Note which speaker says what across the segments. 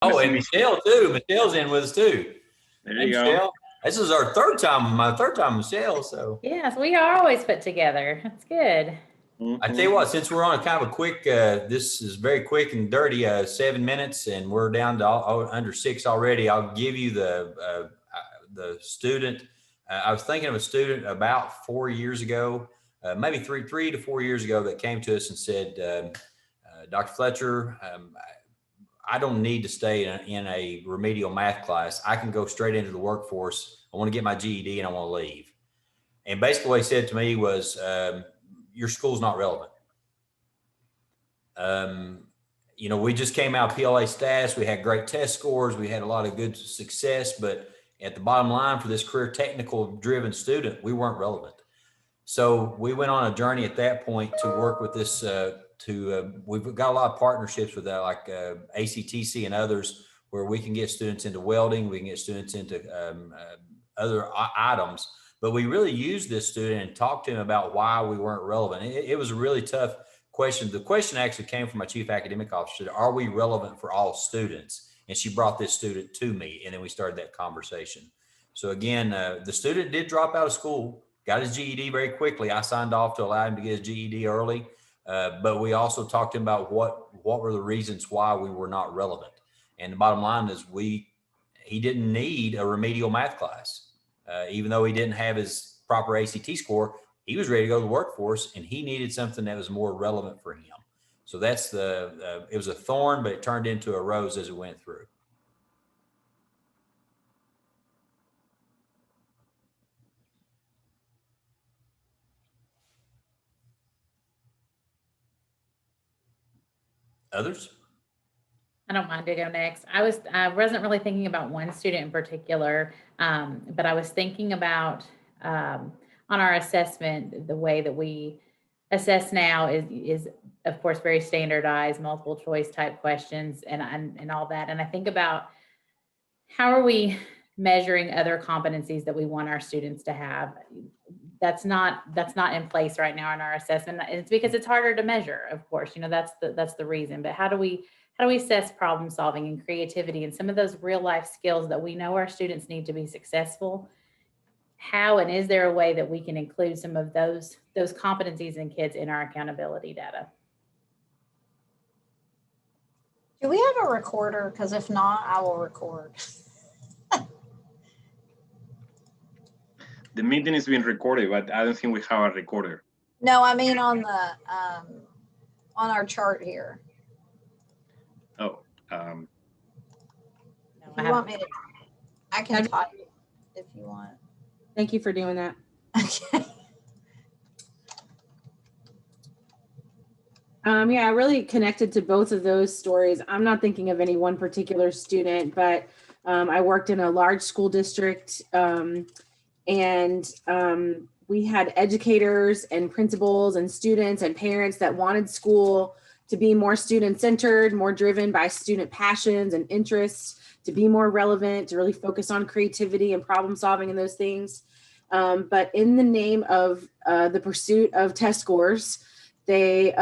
Speaker 1: Oh,
Speaker 2: Nice to
Speaker 1: and
Speaker 2: meet you.
Speaker 1: Michelle too. Michelle's in with us too.
Speaker 2: There
Speaker 1: Hey,
Speaker 2: you go.
Speaker 1: Michelle. This is our third time, my third time, Michelle. So
Speaker 3: Yes, we are always put together. That's good.
Speaker 1: I tell you
Speaker 2: Mhm.
Speaker 1: what, since we're on a kind of a quick, this is very quick and dirty, 7 minutes, and we're down to under 6 already. I'll give you the student. I was thinking of a student about 4 years ago, maybe 3 to 4 years ago, that came to us and said, Dr. Fletcher, I don't need to stay in a remedial math class. I can go straight into the workforce. I want to get my GED and I want to leave. And basically what he said to me was, your school's not relevant. We just came out PLA status. We had great test scores. We had a lot of good success, but at the bottom line for this career technical driven student, we weren't relevant. So we went on a journey at that point to work with this, we've got a lot of partnerships with like ACTC and others, where we can get students into welding, we can get students into other items, but we really used this student and talked to him about why we weren't relevant. It was a really tough question. The question actually came from my chief academic officer: are we relevant for all students? And she brought this student to me, and then we started that conversation. So again, the student did drop out of school, got his GED very quickly. I signed off to allow him to get his GED early, but we also talked to him about what were the reasons why we were not relevant. And the bottom line is he didn't need a remedial math class. Even though he didn't have his proper ACT score, he was ready to go to the workforce, and he needed something that was more relevant for him. So that's it was a thorn, but it turned into a rose as it went through. Others?
Speaker 3: I don't mind to go next. I wasn't really thinking about one student in particular, but I was thinking about on our assessment, the way that we assess now is of course very standardized, multiple choice type questions and all that. And I think about how are we measuring other competencies that we want our students to have. That's not in place right now in our assessment. It's because it's harder to measure, of course. That's the reason. But how do we assess problem solving and creativity and some of those real life skills that we know our students need to be successful? How and is there a way that we can include some of those competencies in kids in our accountability data?
Speaker 4: Do we have a recorder? Because if not, I will record.
Speaker 2: The meeting is being recorded, but I don't think we have a recorder.
Speaker 4: No, I mean on our chart here.
Speaker 2: Oh,
Speaker 3: No,
Speaker 4: If you want me to, I can type if you want.
Speaker 5: Thank you for doing that.
Speaker 4: Okay.
Speaker 5: Yeah, I really connected to both of those stories. I'm not thinking of any one particular student, but I worked in a large school district, and we had educators and principals and students and parents that wanted school to be more student-centered, more driven by student passions and interests, to be more relevant, to really focus on creativity and problem solving and those things. But in the name of the pursuit of test scores, they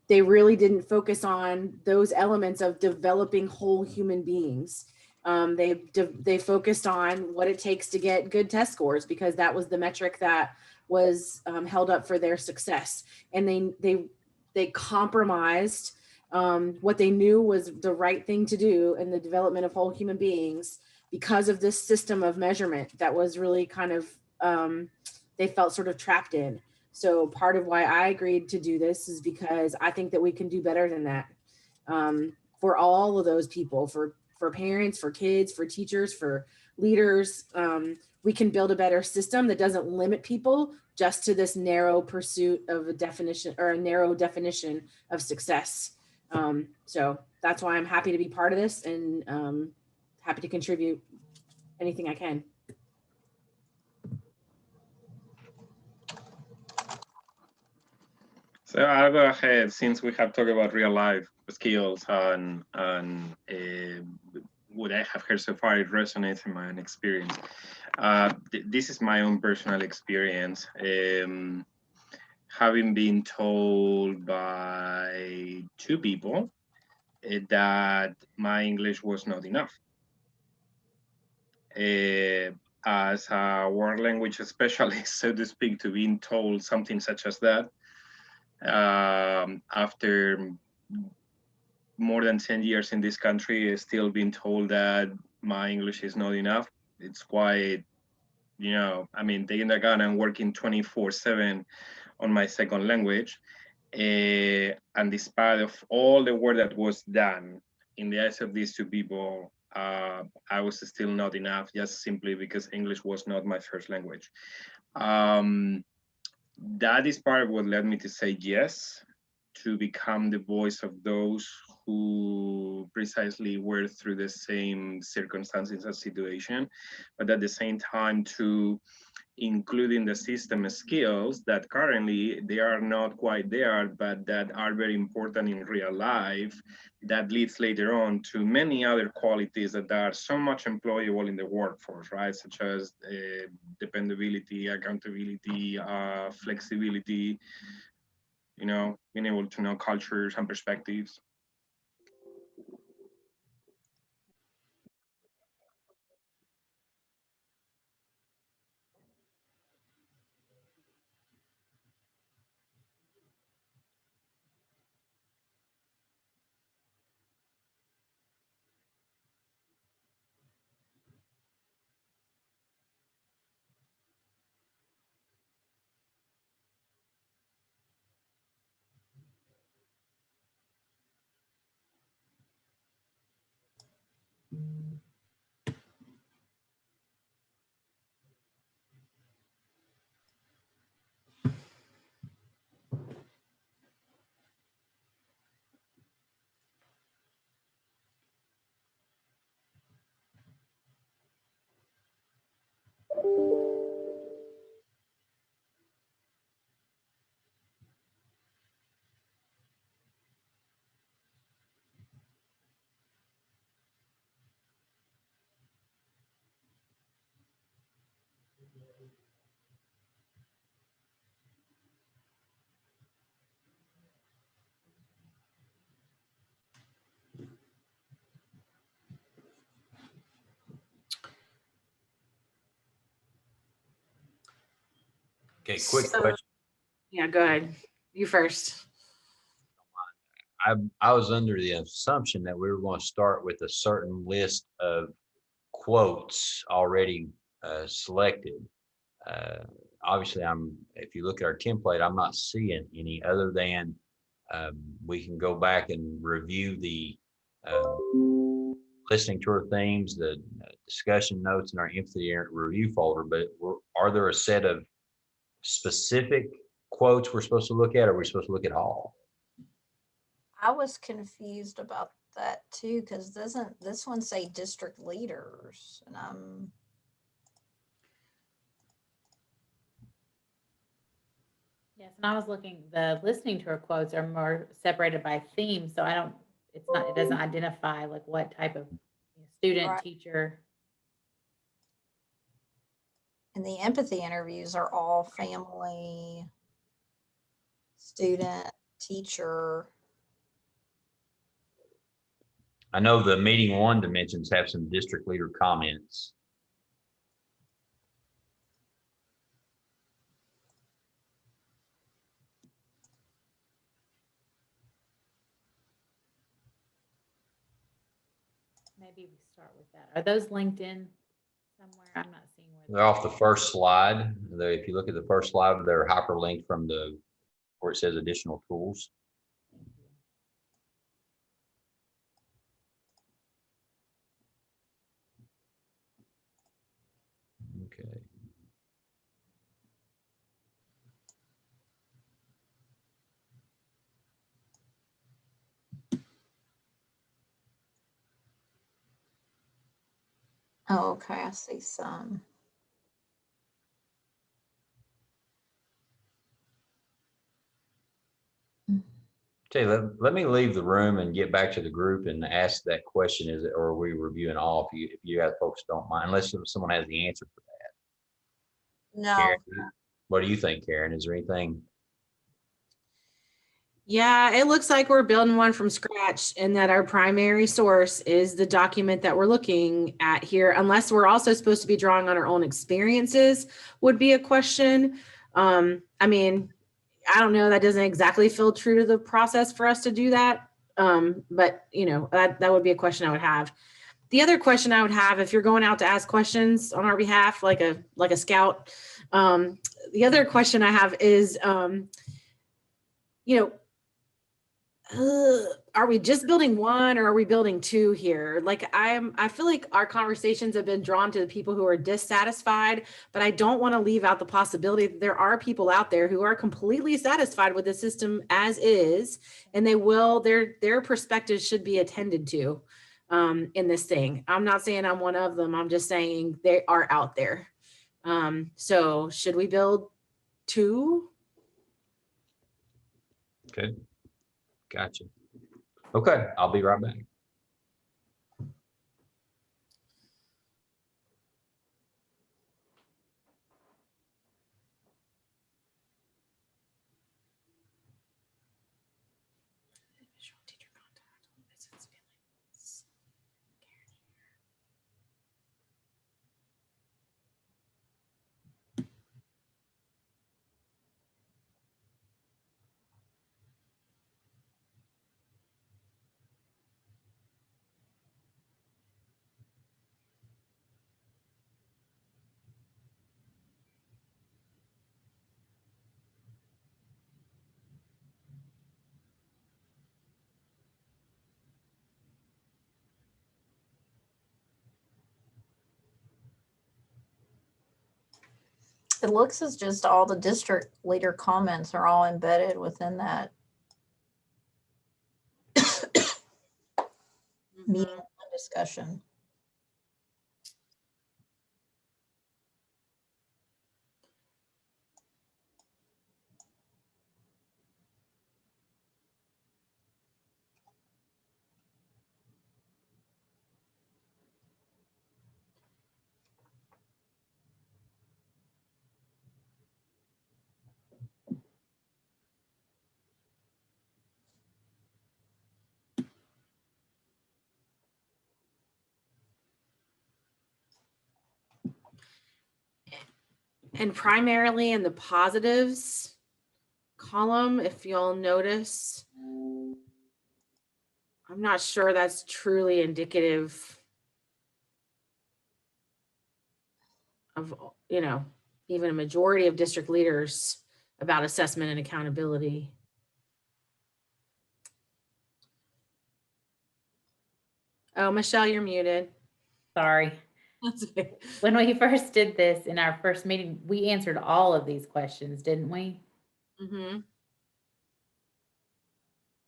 Speaker 5: really didn't focus on those elements of developing whole human beings. They focused on what it takes to get good test scores because that was the metric that was held up for their success. And they compromised what they knew was the right thing to do in the development of whole human beings because of this system of measurement that was really kind of, they felt sort of trapped in. So part of why I agreed to do this is because I think that we can do better than that for all of those people, for parents, for kids, for teachers, for leaders. We can build a better system that doesn't limit people just to this narrow pursuit of a definition or a narrow definition of success. So that's why I'm happy to be part of this and happy to contribute anything I can.
Speaker 2: So I'll go ahead, since we have talked about real life skills and what I have heard so far, it resonates in my own experience. This is my own personal experience. Having been told by two people that my English was not enough. As a world language specialist, so to speak, to being told something such as that after more than 10 years in this country, still being told that my English is not enough. It's quite, I mean, taking the gun and working 24/7 on my second language. And despite of all the work that was done in the eyes of these two people, I was still not enough, just simply because English was not my first language. That is part of what led me to say yes, to become the voice of those who precisely were through the same circumstances and situation, but at the same time to including the system skills that currently they are not quite there, but that are very important in real life, that leads later on to many other qualities that are so much employable in the workforce, right? Such as dependability, accountability, flexibility, being able to know cultures and perspectives.
Speaker 1: Okay, quick
Speaker 5: So-
Speaker 1: question.
Speaker 5: Yeah, go ahead. You first.
Speaker 1: I was under the assumption that we were going to start with a certain list of quotes already selected. Obviously, if you look at our template, I'm not seeing any other than we can go back and review the listening tour themes, the discussion notes in our empathy review folder, but are there a set of specific quotes we're supposed to look at, or are we supposed to look at all?
Speaker 4: I was confused about that too, because doesn't this one say district leaders? And
Speaker 3: Yes, and I was looking, the listening tour quotes are more separated by theme, so it doesn't identify like what type of student,
Speaker 4: Right.
Speaker 3: teacher.
Speaker 4: and the empathy interviews are all family, student, teacher.
Speaker 1: I know the meeting one dimensions have some district leader comments.
Speaker 3: Maybe we start with that. Are those linked in somewhere? I'm not seeing where.
Speaker 1: They're off the first slide. If you look at the first slide, they're hyperlinked from where it says additional tools.
Speaker 3: Thank you.
Speaker 1: Okay.
Speaker 4: Oh, okay, I see some.
Speaker 1: Okay, let me leave the room and get back to the group and ask that question. Or are we reviewing all? If you guys folks don't mind, unless someone has the answer for that.
Speaker 4: No,
Speaker 1: Karen, what do you think, Karen? Is there anything?
Speaker 5: Yeah, it looks like we're building one from scratch and that our primary source is the document that we're looking at here, unless we're also supposed to be drawing on our own experiences would be a question. I mean, I don't know, that doesn't exactly feel true to the process for us to do that. But you know, that would be a question I would have. The other question I would have, if you're going out to ask questions on our behalf, like a scout, the other question I have is, you know, are we just building one or are we building two here? Like I feel like our conversations have been drawn to the people who are dissatisfied, but I don't want to leave out the possibility that there are people out there who are completely satisfied with the system as is, and their perspectives should be attended to in this thing. I'm not saying I'm one of them. I'm just saying they are out there. So should we build two?
Speaker 1: Okay. Gotcha. Okay. I'll be right back.
Speaker 4: It looks as just all the district leader comments are all embedded within that meeting discussion.
Speaker 5: And primarily in the positives column, if you'll notice, I'm not sure that's truly indicative of, you know, even a majority of district leaders about assessment and accountability. Oh, Michelle, you're muted.
Speaker 3: Sorry.
Speaker 5: That's okay.
Speaker 3: When we first did this in our first meeting, we answered all of these questions, didn't we?
Speaker 5: Mm-hmm.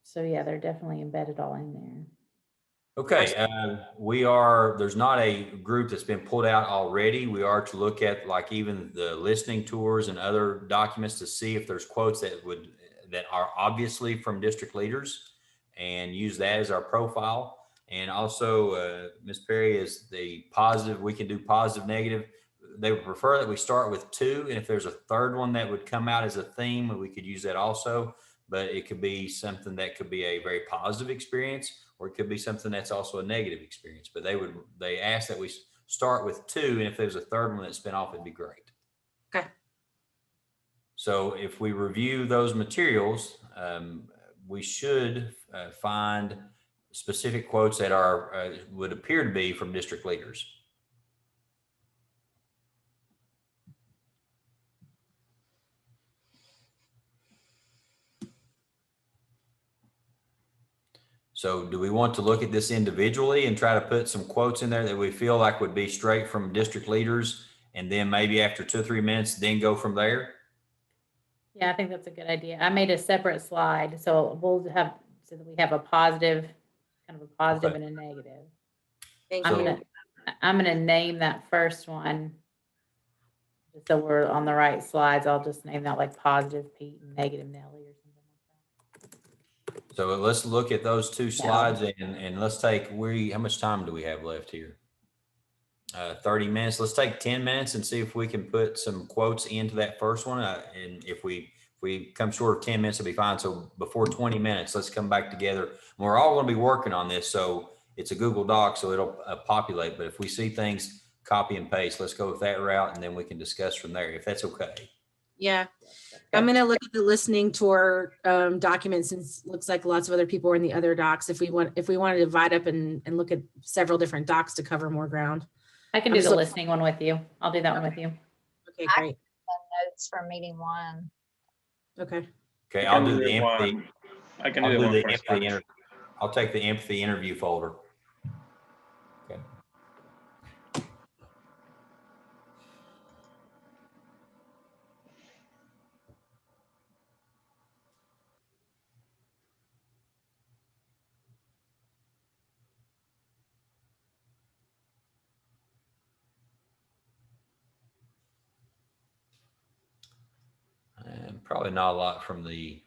Speaker 3: So yeah, they're definitely embedded all in there.
Speaker 1: Okay, there's not a group that's been pulled out already. We are to look at like even the listening tours and other documents to see if there's quotes that are obviously from district leaders and use that as our profile. And also Ms. Perry is the positive, we can do positive, negative. They would prefer that we start with two. And if there's a third one that would come out as a theme, we could use that also, but it could be something that could be a very positive experience, or it could be something that's also a negative experience. But they ask that we start with two, and if there's a third one that spin off, it'd be great.
Speaker 5: Okay.
Speaker 1: So if we review those materials, we should find specific quotes that are would appear to be from district leaders. So do we want to look at this individually and try to put some quotes in there that we feel like would be straight from district leaders, and then maybe after 2 or 3 minutes, then go from there?
Speaker 3: Yeah, I think that's a good idea. I made a separate slide, so we'll have, so that we have a positive, kind of a positive
Speaker 1: Okay.
Speaker 3: and a negative.
Speaker 5: Thank
Speaker 3: I'm
Speaker 5: you.
Speaker 3: gonna name that first one. Just so we're on the right slides, I'll just name that like positive Pete and negative Nellie or something like that.
Speaker 1: So let's look at those two slides and let's take, how much time do we have left here? 30 minutes. Let's take 10 minutes and see if we can put some quotes into that first one. And if we If we come short of 10 minutes, it'll be fine. So before 20 minutes, let's come back together. We're all going to be working on this. So it's a Google Doc, so it'll populate. But if we see things, copy and paste, let's go with that route, and then we can discuss from there, if that's okay.
Speaker 5: Yeah. I'm going to look at the listening tour document, since it looks like lots of other people are in the other docs. If we want to divide up and look at several different docs to cover more ground.
Speaker 3: I can do the listening one with you. I'll do that one with you.
Speaker 5: Okay,
Speaker 4: I-
Speaker 5: great.
Speaker 4: Notes from meeting one.
Speaker 5: Okay.
Speaker 1: Okay,
Speaker 2: I
Speaker 1: I'll
Speaker 2: can
Speaker 1: do the empathy.
Speaker 2: one. I can
Speaker 1: I'll
Speaker 2: do the
Speaker 1: do
Speaker 2: one
Speaker 1: the
Speaker 2: for
Speaker 1: empathy.
Speaker 2: Spanish.
Speaker 1: I'll take the empathy interview folder. Okay. And probably not a lot from the.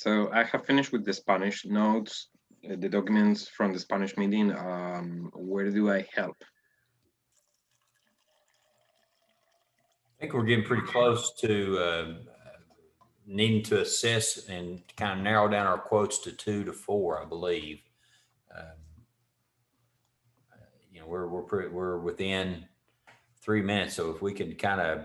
Speaker 2: So I have finished with the Spanish notes, the documents from the Spanish meeting. Where do I help?
Speaker 1: I think we're getting pretty close to needing to assess and kind of narrow down our quotes to 2 to 4, I believe. You know, we're within 3 minutes, so if we can kind of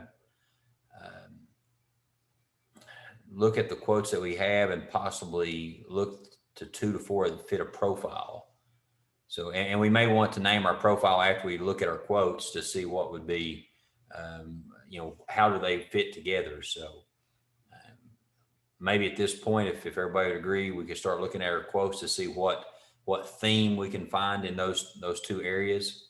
Speaker 1: look at the quotes that we have and possibly look to 2 to 4 that fit a profile. So, and we may want to name our profile after we look at our quotes to see what would be, you know, how do they fit together? So maybe at this point, if everybody would agree, we could start looking at our quotes to see what theme we can find in those 2 areas.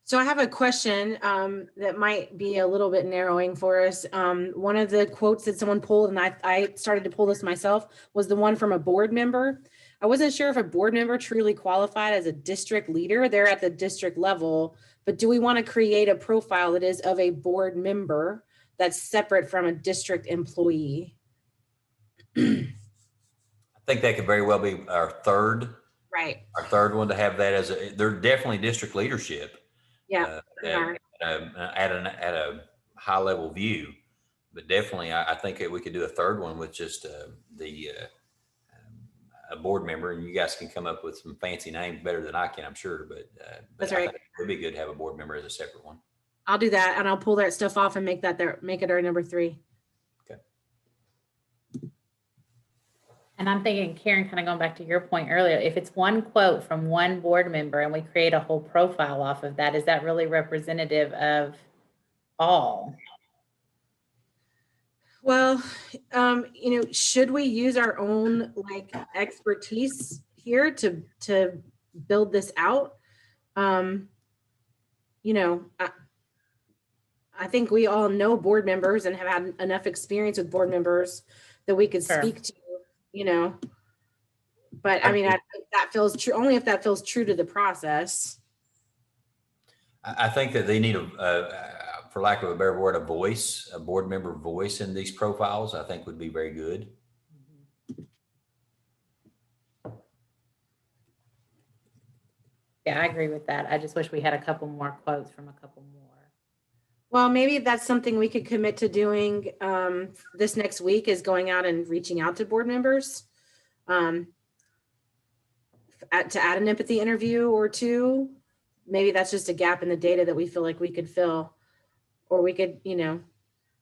Speaker 5: So I have a question that might be a little bit narrowing for us. One of the quotes that someone pulled, and I started to pull this myself, was the one from a board member. I wasn't sure if a board member truly qualified as a district leader. They're at the district level, but do we want to create a profile that is of a board member that's separate from a district employee?
Speaker 1: I think that could very well be our third one to have that as they're definitely district leadership.
Speaker 5: Yeah.
Speaker 1: At a high level view, but definitely I think that we could do a third one with just a board member, and you guys can come up with some fancy names better than I can, I'm sure. But
Speaker 5: that's right.
Speaker 1: It'd be good to have a board member as a separate one.
Speaker 5: I'll do that, and I'll pull that stuff off and make it our number 3.
Speaker 1: Okay.
Speaker 3: And I'm thinking, Karen, kind of going back to your point earlier, if it's one quote from one board member and we create a whole profile off of that, is that really representative of all?
Speaker 5: Well, you know, should we use our own like expertise here to build this out? You know, I think we all know board members and have had enough experience with board members that we could speak to, you know. But I mean, that feels true only if that feels true to the process.
Speaker 1: I think that they need for lack of a better word, a board member voice in these profiles, I think would be very good.
Speaker 3: Yeah, I agree with that. I just wish we had a couple more quotes from a couple more.
Speaker 5: Well, maybe that's something we could commit to doing this next week, is going out and reaching out to board members to add an empathy interview or 2. Maybe that's just a gap in the data that we feel like we could fill. Or we could, you know,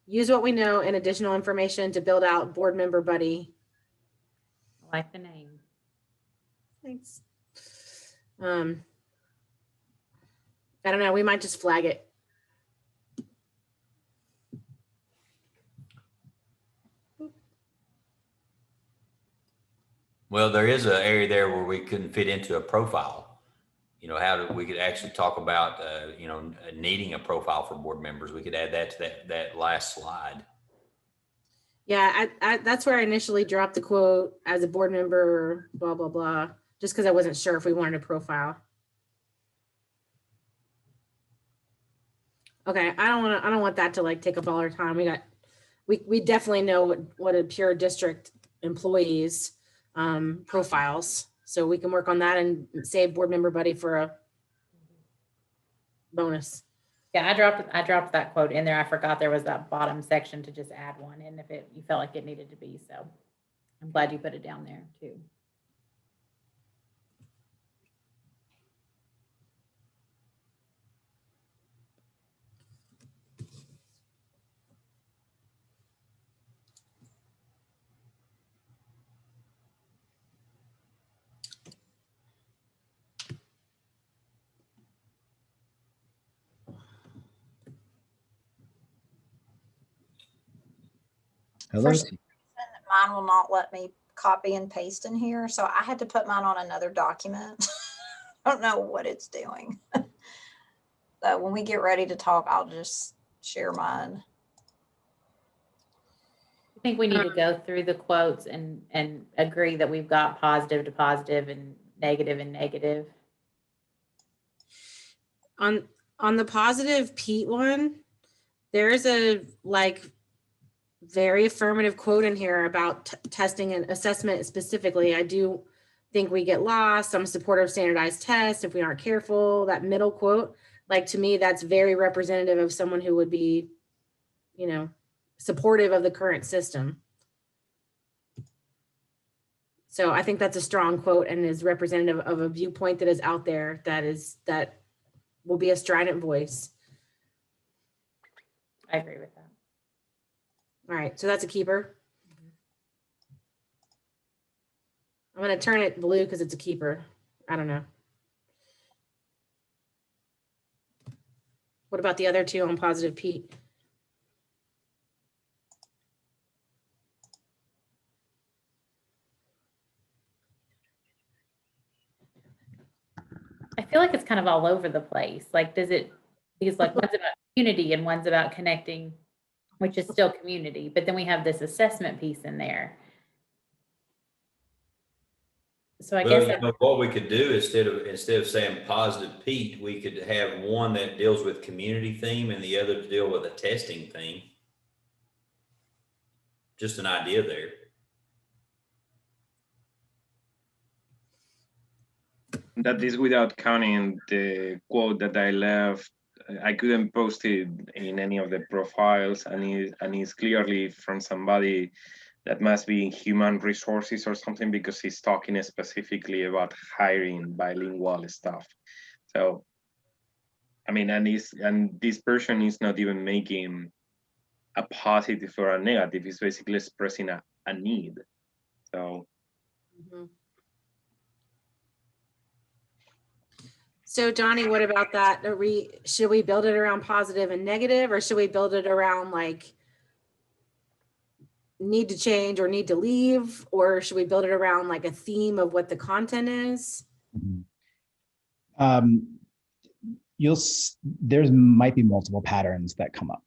Speaker 5: use what we know and additional information to build out board member buddy.
Speaker 3: I like the name.
Speaker 5: Thanks. I don't know. We might just flag it.
Speaker 1: Well, there is an area there where we couldn't fit into a profile. You know, we could actually talk about, you know, needing a profile for board members. We could add that to that last slide.
Speaker 5: Yeah, that's where I initially dropped the quote, as a board member, blah, blah, blah, just because I wasn't sure if we wanted a profile. Okay, I don't want that to like take up all our time. We definitely know what a pure district employees profiles. So we can work on that and save board member buddy for a bonus.
Speaker 3: Yeah, I dropped that quote in there. I forgot there was that bottom section to just add one in if you felt like it needed to be. So I'm glad you put it down there too.
Speaker 6: Hello.
Speaker 4: For some reason, mine will not let me copy and paste in here, so I had to put mine on another document. I don't know what it's doing. So when we get ready to talk, I'll just share mine.
Speaker 3: I think we need to go through the quotes and agree that we've got positive to positive and negative.
Speaker 5: On the positive Pete one, there's a like very affirmative quote in here about testing and assessment specifically. I do think we get lost. I'm supportive of standardized tests if we aren't careful. That middle quote, like to me, that's very representative of someone who would be, you know, supportive of the current system. So I think that's a strong quote and is representative of a viewpoint that is out there that will be a strident voice.
Speaker 3: I agree with that.
Speaker 5: All right, so that's a keeper. I'm gonna turn it blue because it's a keeper. I don't know. What about the other two on positive Pete?
Speaker 3: I feel like it's kind of all over the place. Like, because like one's about community and one's about connecting, which is still community, but then we have this assessment piece in there. So I
Speaker 1: Well,
Speaker 3: guess,
Speaker 1: you know, what we could do instead of saying positive Pete, we could have one that deals with community theme and the other to deal with a testing theme. Just an idea there.
Speaker 2: That is without counting the quote that I left. I couldn't post it in any of the profiles, and it's clearly from somebody that must be in human resources or something, because he's talking specifically about hiring bilingual staff. So, I mean, and this person is not even making a positive or a negative. He's basically expressing a need. So.
Speaker 5: Mm-hmm. So Donnie, what about that? Should we build it around positive and negative, or should we build it around like need to change or need to leave, or should we build it around like a theme of what the content is?
Speaker 6: There might be multiple patterns that come up,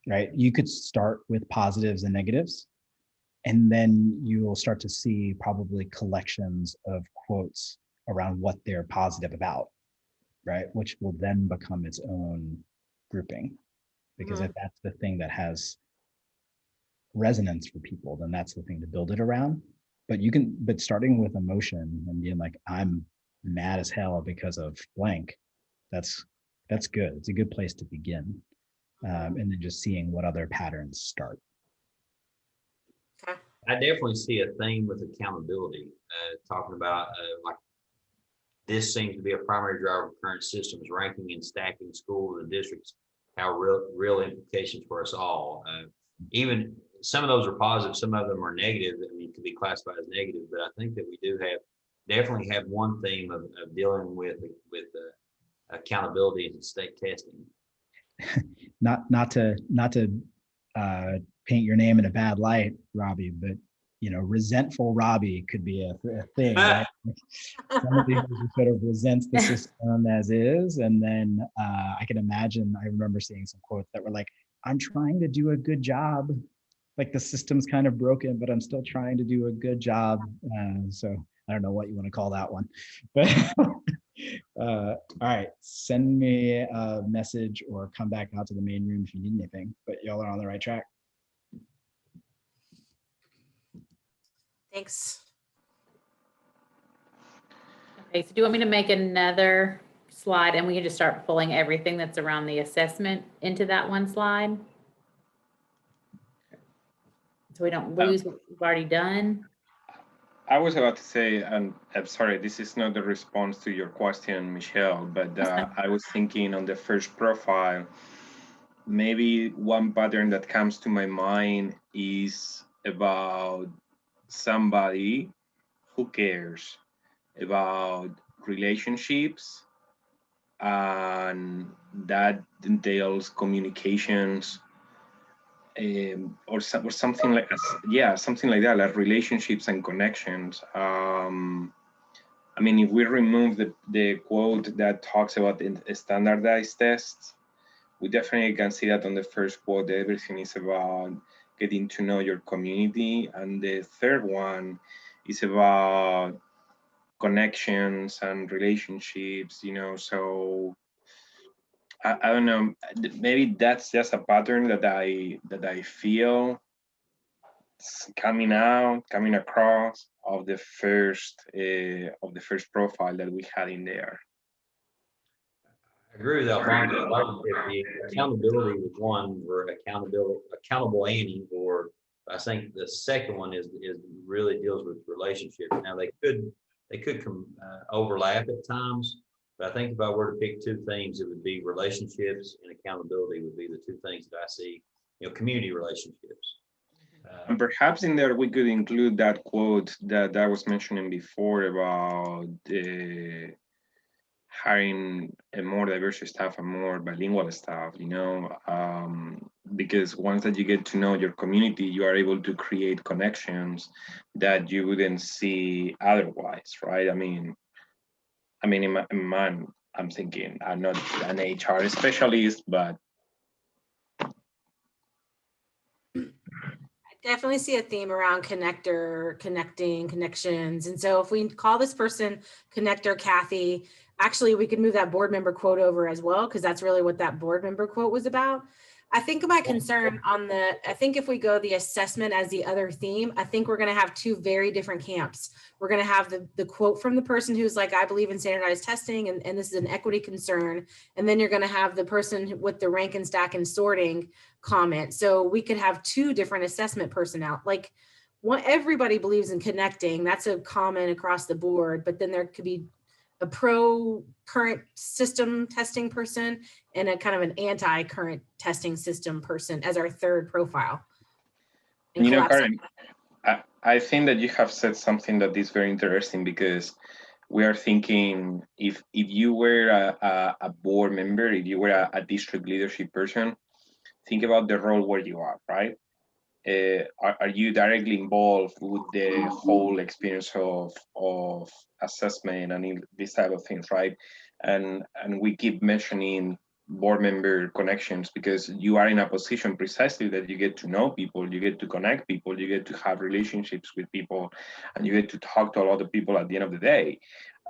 Speaker 6: right? You could start with positives and negatives, and then you will start to see probably collections of quotes around what they're positive about, right? Which will then become its own grouping. Because if that's the thing that has resonance for people, then that's the thing to build it around. But starting with emotion and being like, I'm mad as hell because of blank, that's good. It's a good place to begin. And then just seeing what other patterns start.
Speaker 5: Okay.
Speaker 1: I definitely see a theme with accountability, talking about like this seems to be a primary driver of current systems, ranking and stacking schools and districts, how real implications for us all. Even some of those are positive, some of them are negative. I mean, it can be classified as negative, but I think that we do definitely have one theme of dealing with accountability and state testing.
Speaker 6: Not to paint your name in a bad light, Robbie, but you know, resentful Robbie could be a thing, right? Somebody who sort of resents the system as is, and then I can imagine. I remember seeing some quotes that were like, "I'm trying to do a good job, like the system's kind of broken, but I'm still trying to do a good job." So I don't know what you want to call that one, but all right, send me a message or come back out to the main room if you need anything. But y'all are on the right track.
Speaker 5: Thanks.
Speaker 3: okay, so do you want me to make another slide and we can just start pulling everything that's around the assessment into that one slide? So we don't lose what we've already done.
Speaker 2: I was about to say, and I'm sorry, this is not the response to your question, Michelle, but I was thinking on the first profile, maybe one pattern that comes to my mind is about somebody who cares about relationships, and that entails communications, or something like, something like that, like relationships and connections. I mean, if we remove the quote that talks about standardized tests, we definitely can see that on the first quote, everything is about getting to know your community. And the third one is about connections and relationships, you know. So I don't know. Maybe that's just a pattern that I feel coming across of the first profile that we had in there.
Speaker 1: I agree with Alfonso. If the accountability was one, we're accountable Annie, or I think the second one is really deals with relationships. Now they could overlap at times, but I think if I were to pick two things, it would be relationships and accountability would be the two things that I see. Community relationships.
Speaker 2: And perhaps in there we could include that quote that I was mentioning before about hiring a more diverse staff and more bilingual staff, because once that you get to know your community, you are able to create connections that you wouldn't see otherwise, right? I mean, in my mind, I'm thinking I'm not an HR specialist, but
Speaker 5: Definitely see a theme around connecting, connections. And so if we call this person connector Kathy, actually we could move that board member quote over as well, because that's really what that board member quote was about. I think my concern I think if we go the assessment as the other theme, I think we're going to have two very different camps. We're going to have the quote from the person who's like, I believe in standardized testing, and this is an equity concern. And then you're going to have the person with the rank and stack and sorting comment. So we could have two different assessment personnel. Like everybody believes in connecting. That's a common across the board, but then there could be a pro current system testing person and a kind of an anti current testing system person as our third profile.
Speaker 2: Karen, I think that you have said something that is very interesting, because we are thinking if you were a board member, if you were a district leadership person, think about the role where you are, right? Are you directly involved with the whole experience of assessment and this type of things, right? And we keep mentioning board member connections because you are in a position precisely that you get to know people, you get to connect people, you get to have relationships with people, and you get to talk to a lot of people at the end of the day.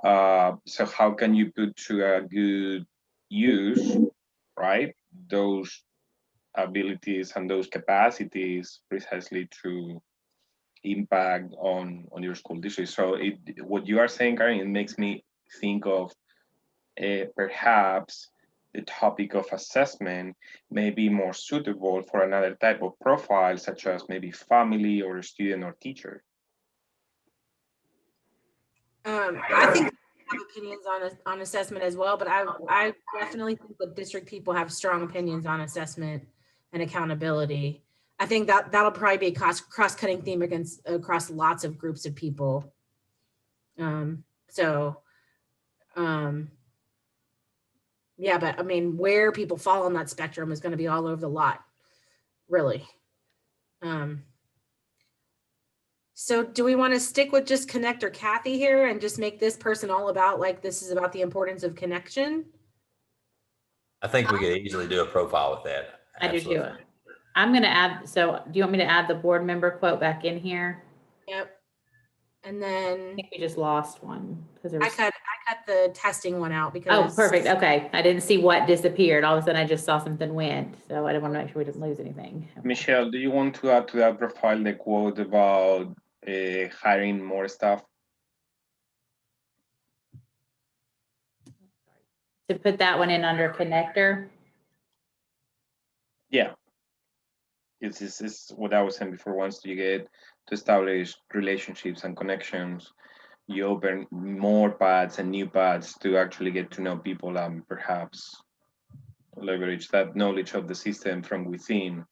Speaker 2: So how can you put to a good use, right, those abilities and those capacities precisely to impact on your school district? So what you are saying, Karen, it makes me think of perhaps the topic of assessment may be more suitable for another type of profile, such as maybe family or student or teacher.
Speaker 5: I think I have opinions on assessment as well, but I definitely think that district people have strong opinions on assessment and accountability. I think that'll probably be a cross-cutting theme across lots of groups of people. Yeah, but I mean, where people fall on that spectrum is going to be all over the lot, really. So do we want to stick with just connector Kathy here and just make this person all about, like, this is about the importance of connection?
Speaker 1: I think we could easily do a profile with that.
Speaker 3: I do too. I'm going to add, so do you want me to add the board member quote back in here?
Speaker 5: Yep. And
Speaker 3: I
Speaker 5: then
Speaker 3: think we just lost one because there
Speaker 5: I
Speaker 3: was.
Speaker 5: cut the testing one out because.
Speaker 3: Oh, perfect. Okay. I didn't see what disappeared. All of a sudden I just saw something went. So I didn't want to make sure we didn't lose anything. Okay.
Speaker 2: Michelle, do you want to add to that profile the quote about hiring more staff?
Speaker 3: To put that one in under connector.
Speaker 2: Yeah. It's what I was saying before. Once you get to establish relationships and connections, you open more paths and new paths to actually get to know people and perhaps leverage that knowledge of the system from within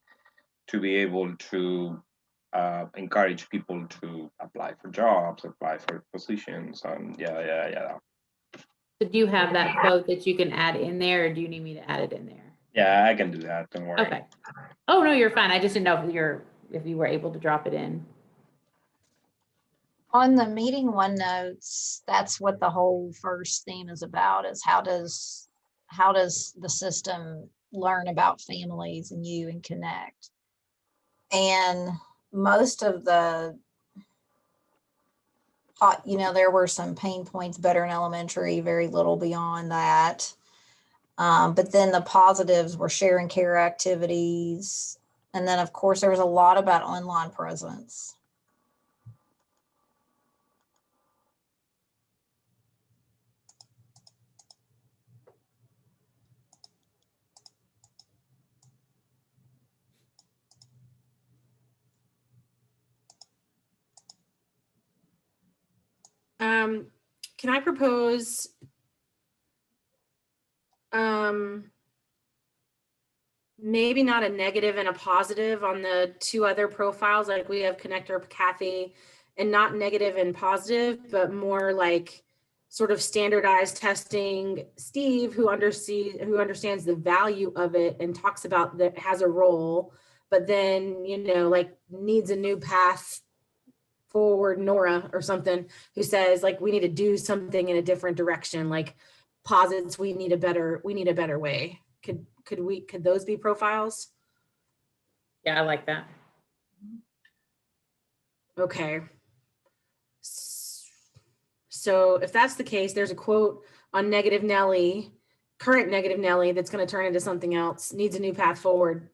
Speaker 2: to be able to encourage people to apply for jobs, apply for positions, and yeah.
Speaker 3: So do you have that quote that you can add in there, or do you need me to add it in there?
Speaker 2: Yeah, I can do that. Don't worry.
Speaker 3: Okay. Oh, no, you're fine. I just didn't know if you were able to drop it in.
Speaker 4: On the meeting OneNotes, that's what the whole first theme is about, is how does the system learn about families and you and connect. And most of the, there were some pain points, better in elementary, very little beyond that. But then the positives were sharing care activities. And then, of course, there was a lot about online presence.
Speaker 5: Can I propose maybe not a negative and a positive on the two other profiles, like we have connector Kathy, and not negative and positive, but more like sort of standardized testing Steve, who understands the value of it and talks about that, has a role, but then, you know, like needs a new path forward, Nora or something, who says like we need to do something in a different direction, like posits we need a better way. Could those be profiles?
Speaker 3: Yeah, I like that.
Speaker 5: Okay. So if that's the case, there's a quote on negative Nellie, current negative Nellie, that's going to turn into something else, needs a new path forward,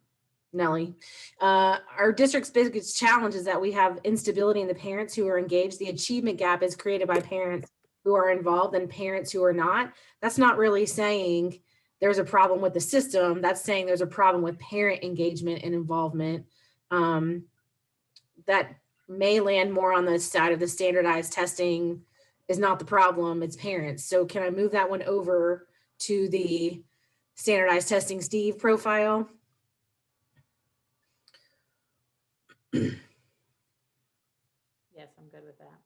Speaker 5: Nellie. Our district's biggest challenge is that we have instability in the parents who are engaged. The achievement gap is created by parents who are involved and parents who are not. That's not really saying there's a problem with the system. That's saying there's a problem with parent engagement and involvement. That may land more on the side of the standardized testing is not the problem, it's parents. So can I move that one over to the standardized testing Steve profile?
Speaker 3: Yes, I'm good with that.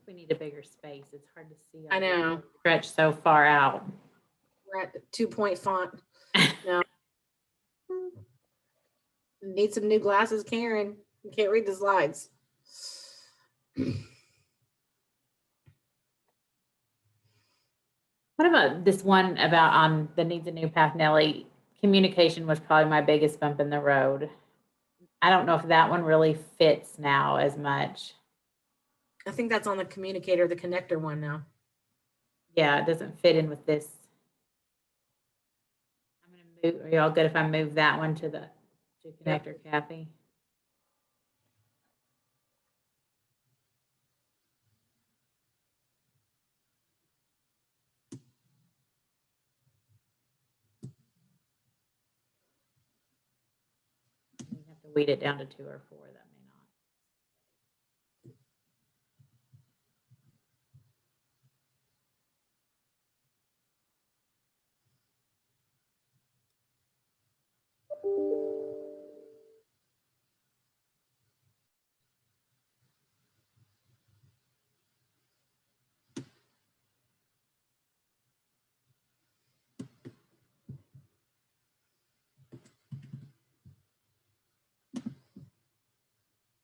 Speaker 3: We need a bigger space. It's hard to see.
Speaker 5: I know.
Speaker 3: Stretch so far out.
Speaker 5: We're at the 2-point font. No. Need some new glasses, Karen. You can't read the slides.
Speaker 3: What about this one about on the needs a new path, Nellie? Communication was probably my biggest bump in the road. I don't know if that one really fits now as much.
Speaker 5: I think that's on the communicator, the connector one now.
Speaker 3: Yeah, it doesn't fit in with this. I'm gonna move. Are y'all good if I move that one to connector, Kathy? You have to weed it down to 2 or 4. That may not.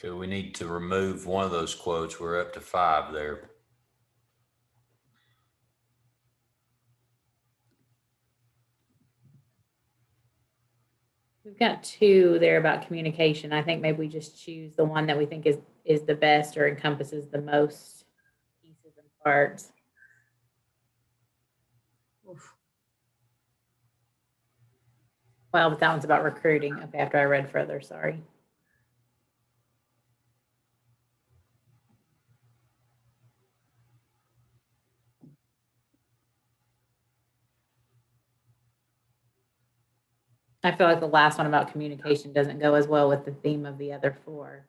Speaker 1: Okay, we need to remove one of those quotes. We're up to 5 there.
Speaker 3: We've got 2 there about communication. I think maybe we just choose the one that we think is the best or encompasses the most pieces and parts.
Speaker 5: Oof.
Speaker 3: Well, but that one's about recruiting. Okay, after I read further, sorry. I feel like the last one about communication doesn't go as well with the theme of the other 4.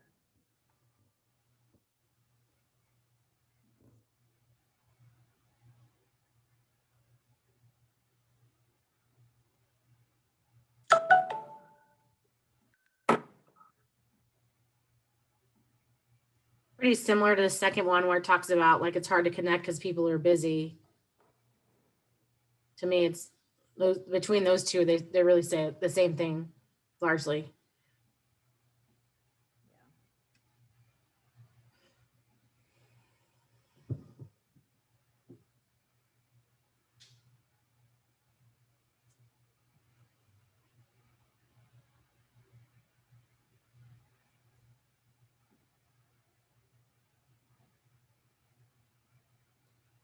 Speaker 5: Pretty similar to the second one where it talks about like it's hard to connect because people are busy. To me, it's those between those two, they really say the same thing largely.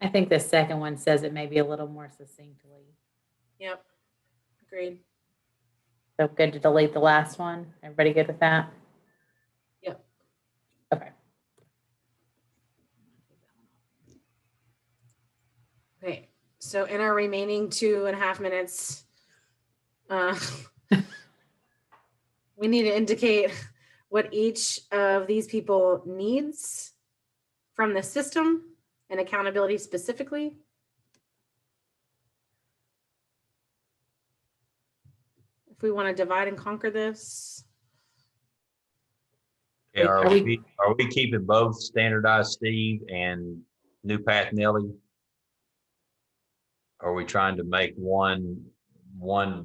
Speaker 3: I think the second one says it maybe a little more succinctly.
Speaker 5: Yep. Agreed.
Speaker 3: So good to delete the last one. Everybody good with that?
Speaker 5: Yep.
Speaker 3: Okay.
Speaker 5: Okay. So in our remaining 2.5 minutes, we need to indicate what each of these people needs from the system and accountability specifically. If we want to divide and conquer this.
Speaker 1: Yeah,
Speaker 3: Are we-
Speaker 1: are we keeping both standardized Steve and new Path Nelly? Or are we trying to make one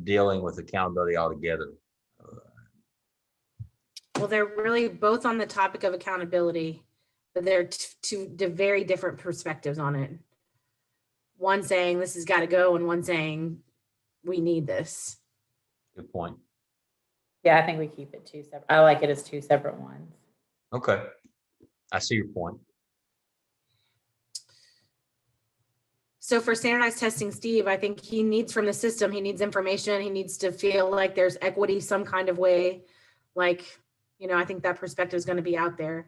Speaker 1: dealing with accountability altogether?
Speaker 5: Well, they're really both on the topic of accountability, but they're two very different perspectives on it. One saying this has got to go, and one saying we need this.
Speaker 1: Good point.
Speaker 3: Yeah, I think we keep it two separate. I like it as two separate ones.
Speaker 1: Okay. I see your point.
Speaker 5: So for standardized testing, Steve, I think he needs from the system, he needs information. He needs to feel like there's equity some kind of way. Like, you know, I think that perspective is going to be out there.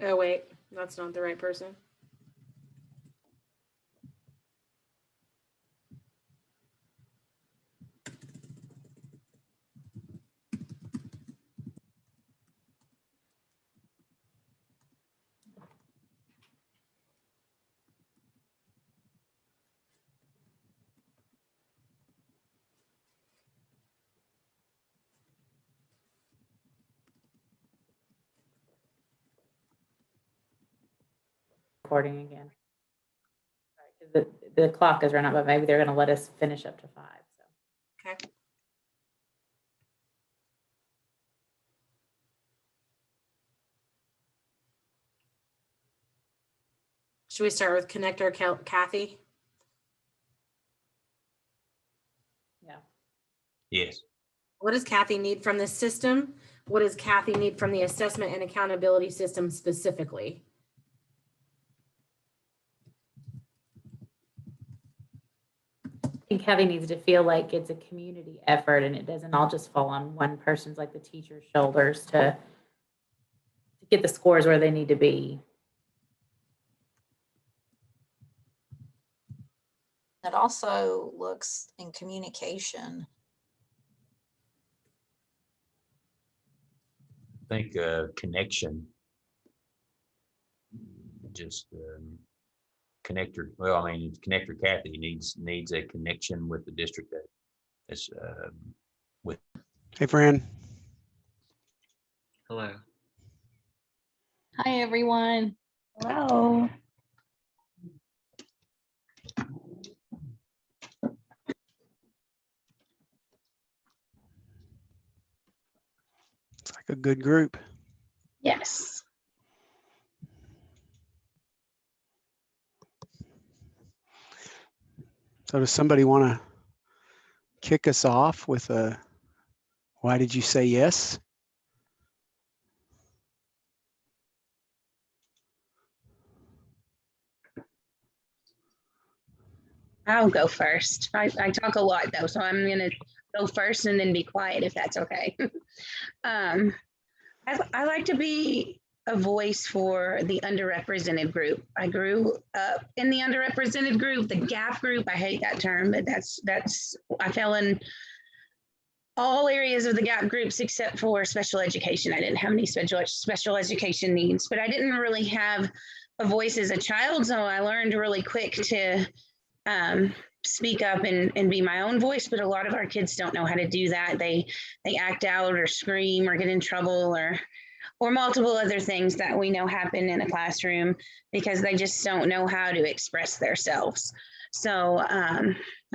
Speaker 5: Oh, wait, that's not the right person.
Speaker 3: Recording again. Sorry, 'cause the clock is run out, but maybe they're going to let us finish up to 5. So.
Speaker 5: Okay. Should we start with connector Kathy?
Speaker 3: Yeah.
Speaker 1: Yes.
Speaker 5: What does Kathy need from the system? What does Kathy need from the assessment and accountability system specifically?
Speaker 3: I think Kathy needs to feel like it's a community effort and it doesn't all just fall on one person's, like the teacher's shoulders to get the scores where they need to be.
Speaker 4: It also looks in communication.
Speaker 1: I think connection, just connector. Well, I mean, connector Kathy needs a connection with the district that's with.
Speaker 7: Hey, Fran.
Speaker 8: Hello.
Speaker 9: Hi, everyone. Hello.
Speaker 7: It's like a good group.
Speaker 9: Yes.
Speaker 7: So does somebody want to kick us off with a, why did you say yes?
Speaker 9: I'll go first. I talk a lot though, so I'm going to go first and then be quiet if that's okay. I like to be a voice for the underrepresented group. I grew up in the underrepresented group, the gap group. I hate that term, but I fell in all areas of the gap groups except for special education. I didn't have any special education needs, but I didn't really have a voice as a child. So I learned really quick to speak up and be my own voice. But a lot of our kids don't know how to do that. They act out or scream or get in trouble or multiple other things that we know happen in a classroom because they just don't know how to express themselves. So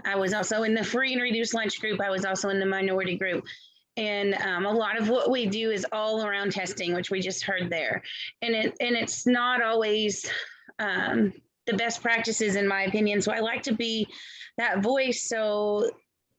Speaker 9: I was also in the free and reduced lunch group. I was also in the minority group. And a lot of what we do is all around testing, which we just heard there. And it's not always the best practices, in my opinion. So I like to be that voice. So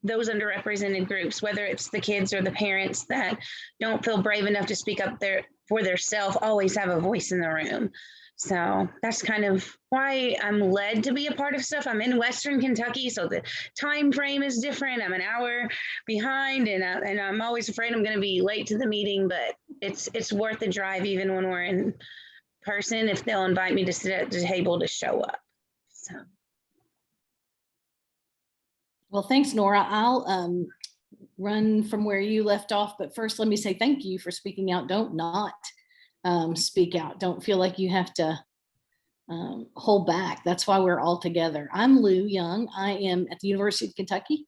Speaker 9: those underrepresented groups, whether it's the kids or the parents that don't feel brave enough to speak up for themselves, always have a voice in the room. So that's kind of why I'm led to be a part of stuff. I'm in Western Kentucky, so the time frame is different. I'm an hour behind, and I'm always afraid I'm going to be late to the meeting, but it's worth the drive even when we're in person if they'll invite me to sit at the table to show up. So.
Speaker 8: Well, thanks, Nora. I'll run from where you left off, but first let me say thank you for speaking out. Don't not speak out. Don't feel like you have to hold back. That's why we're all together. I'm Lou Young. I am at the University of Kentucky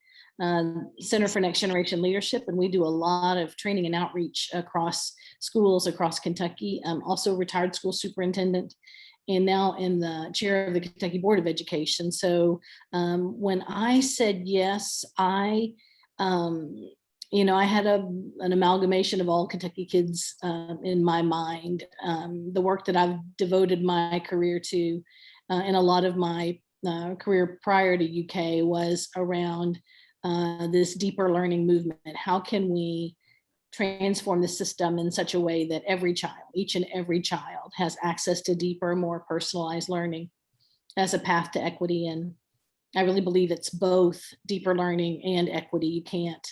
Speaker 8: Center for Next Generation Leadership, and we do a lot of training and outreach across schools across Kentucky. I'm also a retired school superintendent and now in the chair of the Kentucky Board of Education. So when I said yes, I had an amalgamation of all Kentucky kids in my mind. The work that I've devoted my career to and a lot of my career prior to UK was around this deeper learning movement. How can we transform the system in such a way that every child, each and every child, has access to deeper, more personalized learning as a path to equity? And I really believe it's both deeper learning and equity. You can't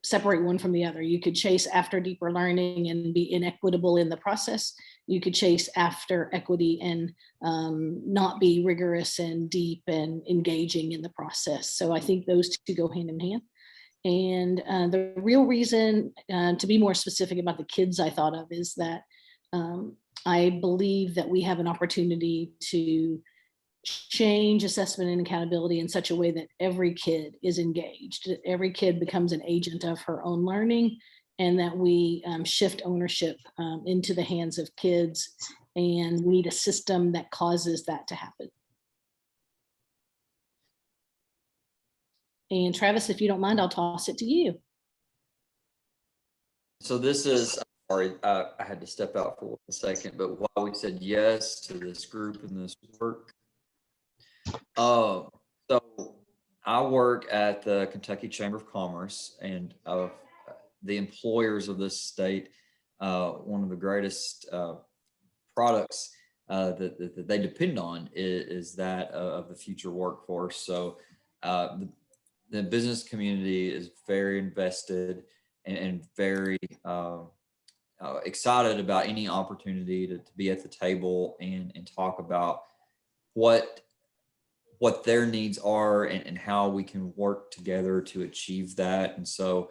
Speaker 8: separate one from the other. You could chase after deeper learning and be inequitable in the process. You could chase after equity and not be rigorous and deep and engaging in the process. So I think those two go hand in hand. And the real reason, to be more specific about the kids I thought of, is that I believe that we have an opportunity to change assessment and accountability in such a way that every kid is engaged. Every kid becomes an agent of her own learning, and that we shift ownership into the hands of kids, and we need a system that causes that to happen. And Travis, if you don't mind, I'll toss it to you.
Speaker 10: So this is, sorry, I had to step out for 1 second, but while we said yes to this group and this work, so I work at the Kentucky Chamber of Commerce, and of the employers of this state, one of the greatest products that they depend on is that of the future workforce. So the business community is very invested and very excited about any opportunity to be at the table and talk about what their needs are and how we can work together to achieve that. And so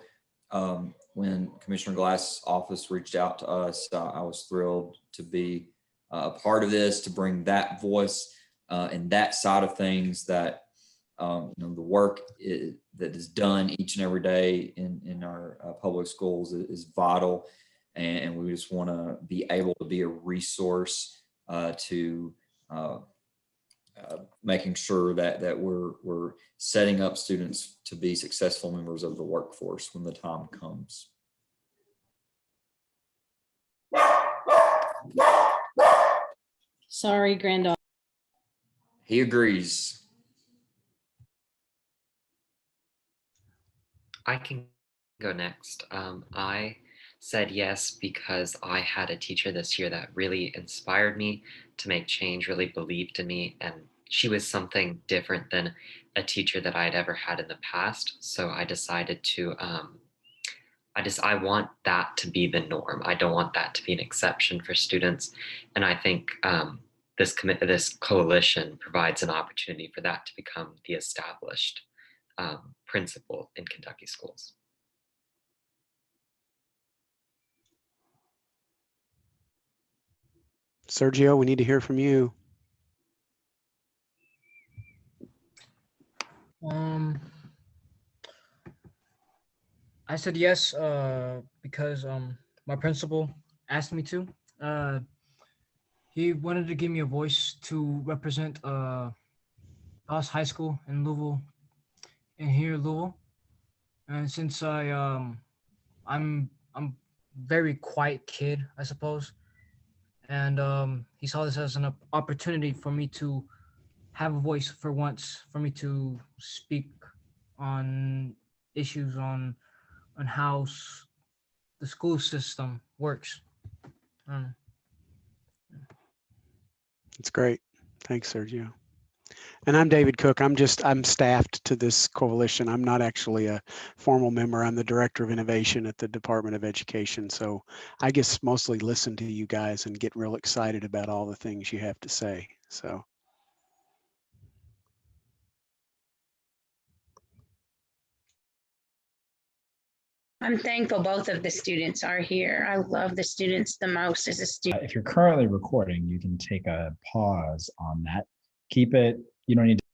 Speaker 10: when Commissioner Glass's office reached out to us, I was thrilled to be a part of this, to bring that voice and that side of things, that the work that is done each and every day in our public schools is vital. And we just want to be able to be a resource to making sure that we're setting up students to be successful members of the workforce when the time comes.
Speaker 8: Sorry, granddaughter.
Speaker 10: He agrees.
Speaker 11: I can go next. I said yes because I had a teacher this year that really inspired me to make change, really believed in me, and she was something different than a teacher that I'd ever had in the past. So I decided to, I want that to be the norm. I don't want that to be an exception for students. And I think this coalition provides an opportunity for that to become the established principle in Kentucky schools.
Speaker 7: Sergio, we need to hear from you.
Speaker 12: I said yes because my principal asked me to. He wanted to give me a voice to represent Ross High School in Louisville, in here Louisville. And since I'm very quiet kid, I suppose, and he saw this as an opportunity for me to have a voice for once, for me to speak on issues on how the school system works.
Speaker 7: It's great. Thanks, Sergio. And I'm David Cook. I'm staffed to this coalition. I'm not actually a formal member. I'm the Director of Innovation at the Department of Education. So I just mostly listen to you guys and get real excited about all the things you have to say. So.
Speaker 9: I'm thankful both of the students are here. I love the students the most as a student.
Speaker 6: If you're currently recording, you can take a pause on that. Keep it, you don't need to.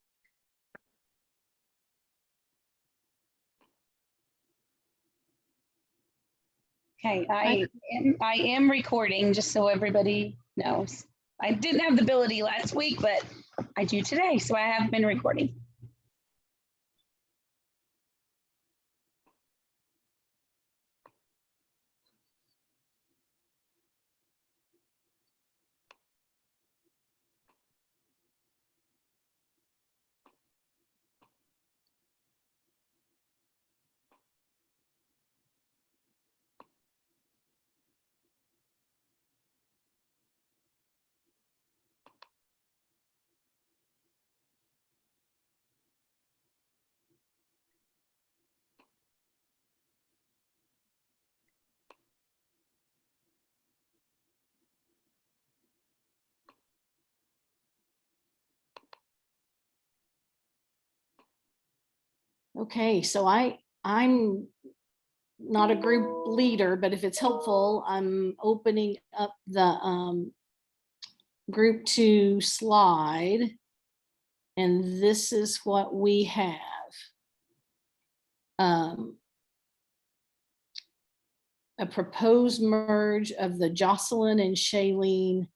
Speaker 9: Okay, I am recording, just so everybody knows. I didn't have the ability last week, but I do today, so I have been recording.
Speaker 8: Okay, so I'm not a group leader, but if it's helpful, I'm opening up the group 2 slide. And this is what we have. A proposed merge of the Jocelyn and Shailene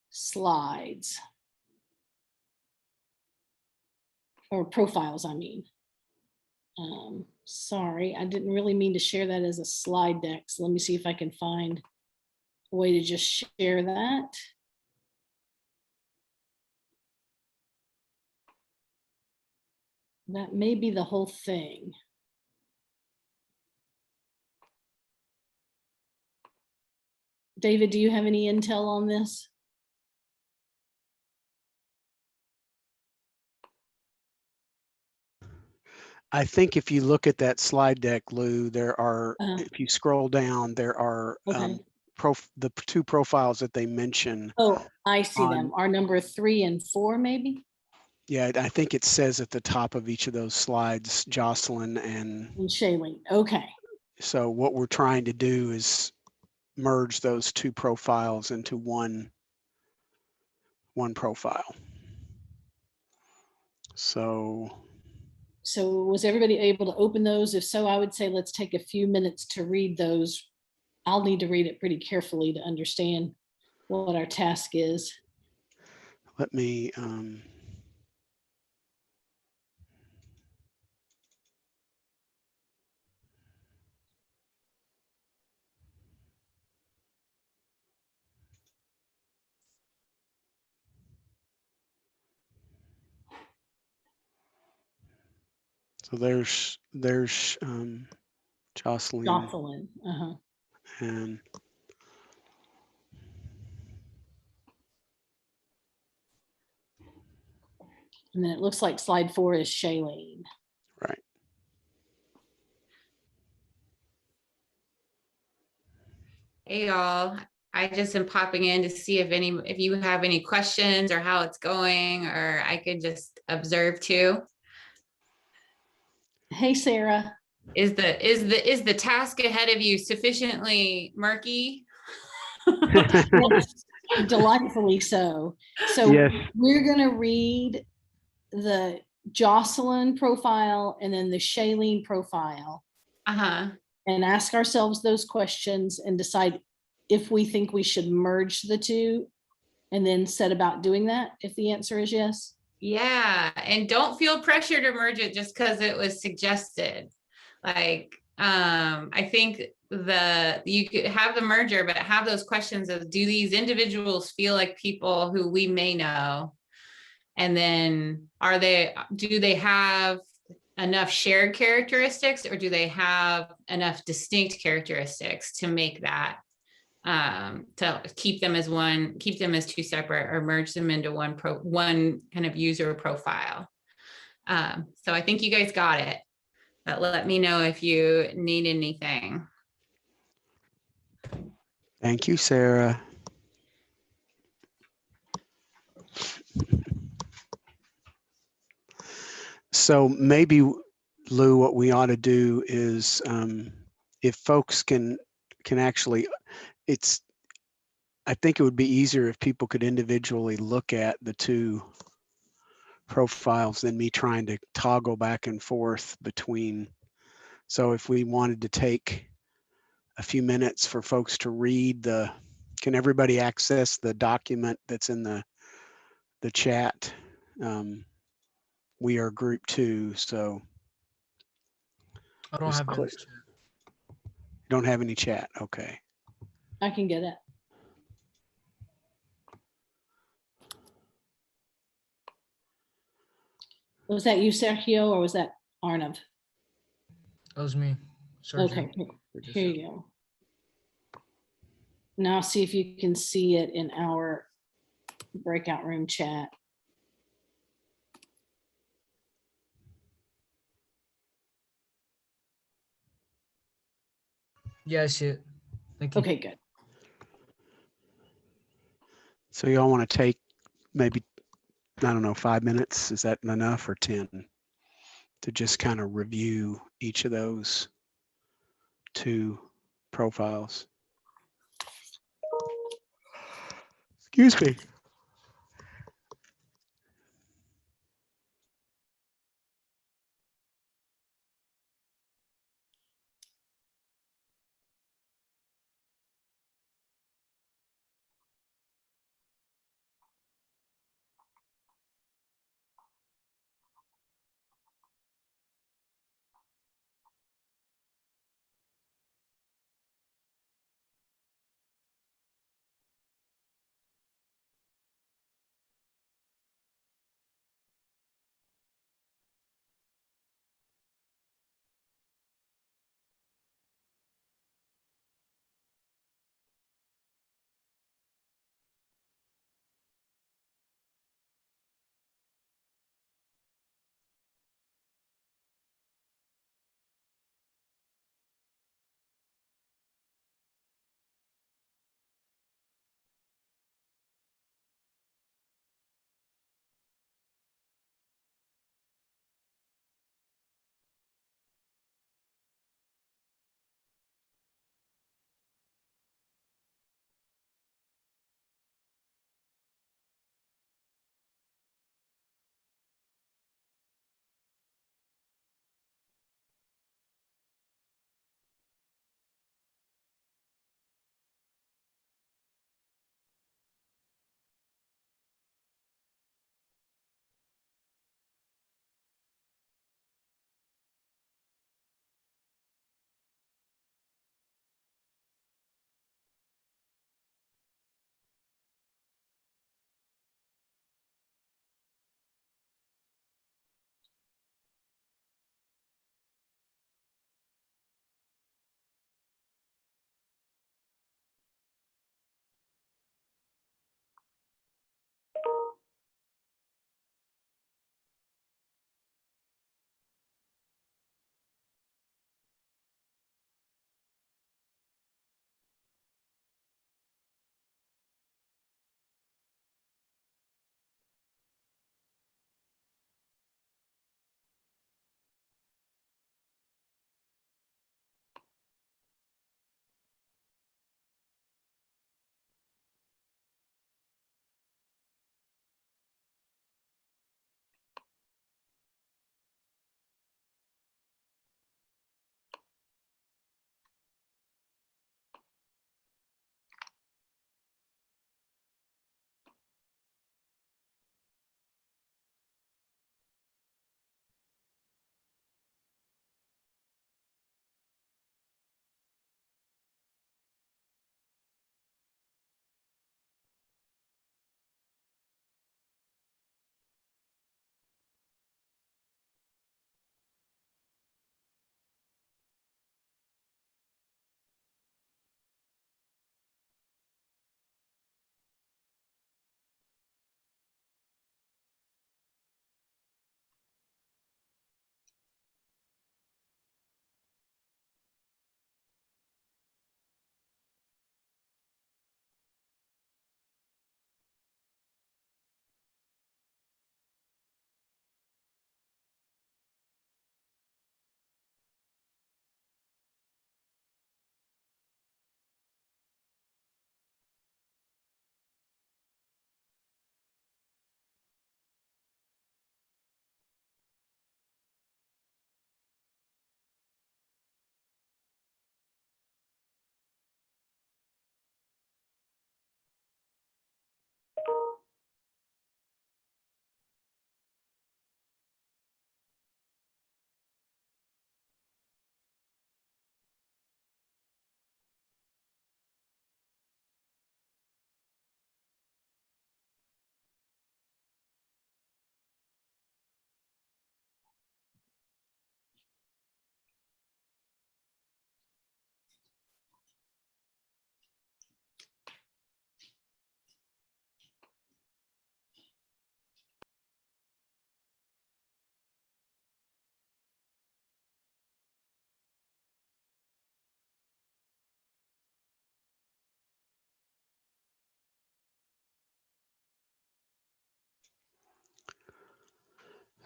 Speaker 8: slides. Or profiles, I mean. Sorry, I didn't really mean to share that as a slide deck. So let me see if I can find a way to just share that. That may be the whole thing. David, do you have any intel on this?
Speaker 7: I think if you look at that slide deck, Lou, there are, if you scroll down, there are
Speaker 8: Okay.
Speaker 7: the 2 profiles that they mention.
Speaker 8: Oh, I see them. Are number 3 and 4 maybe?
Speaker 7: Yeah, I think it says at the top of each of those slides, Jocelyn and
Speaker 8: Shailene. Okay.
Speaker 7: So what we're trying to do is merge those 2 profiles into one profile. So
Speaker 8: was everybody able to open those? If so, I would say let's take a few minutes to read those. I'll need to read it pretty carefully to understand what our task is.
Speaker 7: Let me so there's Jocelyn.
Speaker 8: Jocelyn.
Speaker 7: And
Speaker 8: And then it looks like slide 4 is Shailene.
Speaker 7: Right.
Speaker 13: Hey y'all, I just am popping in to see if you have any questions or how it's going, or I could just observe too.
Speaker 8: Hey, Sarah.
Speaker 13: Is the task ahead of you sufficiently murky?
Speaker 8: Yes, delightfully so. So
Speaker 7: Yes.
Speaker 8: we're going to read the Jocelyn profile and then the Shailene profile
Speaker 13: Uh-huh.
Speaker 8: and ask ourselves those questions and decide if we think we should merge the two and then set about doing that if the answer is yes.
Speaker 13: Yeah, and don't feel pressure to merge it just because it was suggested. Like, I think you could have the merger, but have those questions of, do these individuals feel like people who we may know? And then do they have enough shared characteristics, or do they have enough distinct characteristics to make that, to keep them as one, keep them as two separate, or merge them into one kind of user profile. So I think you guys got it, but let me know if you need anything.
Speaker 7: Thank you, Sarah. So maybe, Lou, what we ought to do is, if folks can actually, I think it would be easier if people could individually look at the two profiles than me trying to toggle back and forth between. So if we wanted to take a few minutes for folks to read can everybody access the document that's in the chat? We are group 2, so
Speaker 12: I don't have any chat.
Speaker 7: You don't have any chat, okay.
Speaker 8: I can get it. Was that you, Sergio, or was that Arnav?
Speaker 12: That was me. Sergio.
Speaker 8: Okay, here you go. Now see if you can see it in our breakout room chat.
Speaker 12: Yeah, I see it. Thank you.
Speaker 8: Okay, good.
Speaker 7: So y'all want to take maybe, I don't know, 5 minutes? Is that enough, or 10? To just kind of review each of those two profiles. Excuse me.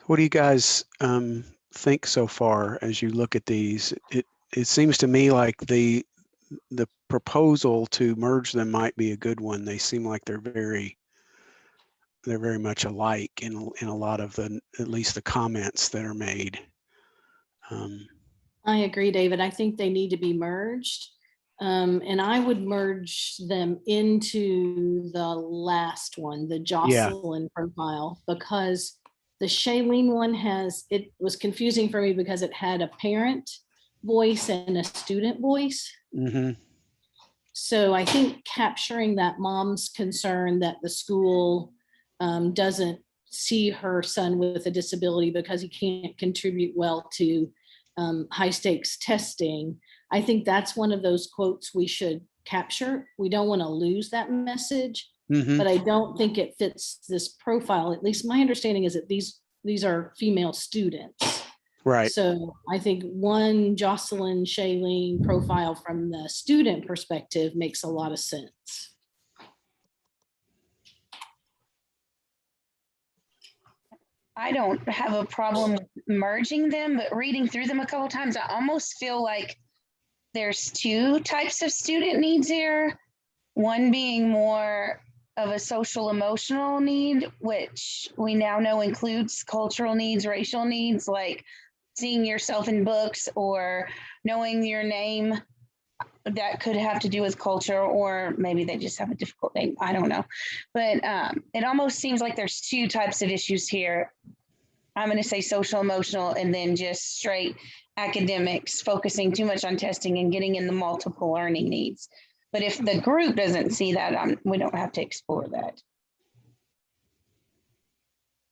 Speaker 7: What do you guys think so far as you look at these? It seems to me like the proposal to merge them might be a good one. They seem like they're very much alike in a lot of at least the comments that are made.
Speaker 8: I agree, David. I think they need to be merged. And I would merge them into the last one, the Jocelyn profile, because the Shailene one it was confusing for me because it had a parent voice and a student voice.
Speaker 7: Mm-hmm.
Speaker 8: So I think capturing that mom's concern that the school doesn't see her son with a disability because he can't contribute well to high stakes testing. I think that's one of those quotes we should capture. We don't want to lose that message, but I don't think it fits this profile. At least my understanding is that these are female students.
Speaker 7: Right.
Speaker 8: So I think one Jocelyn Shailene profile from the student perspective makes a lot of sense.
Speaker 9: I don't have a problem with merging them, but reading through them a couple of times, I almost feel like there's two types of student needs here. One being more of a social emotional need, which we now know includes cultural needs, racial needs, like seeing yourself in books or knowing your name. That could have to do with culture, or maybe they just have a difficult name. I don't know. But it almost seems like there's two types of issues here. I'm going to say social emotional and then just straight academics, focusing too much on testing and getting in the multiple learning needs. But if the group doesn't see that, we don't have to explore that.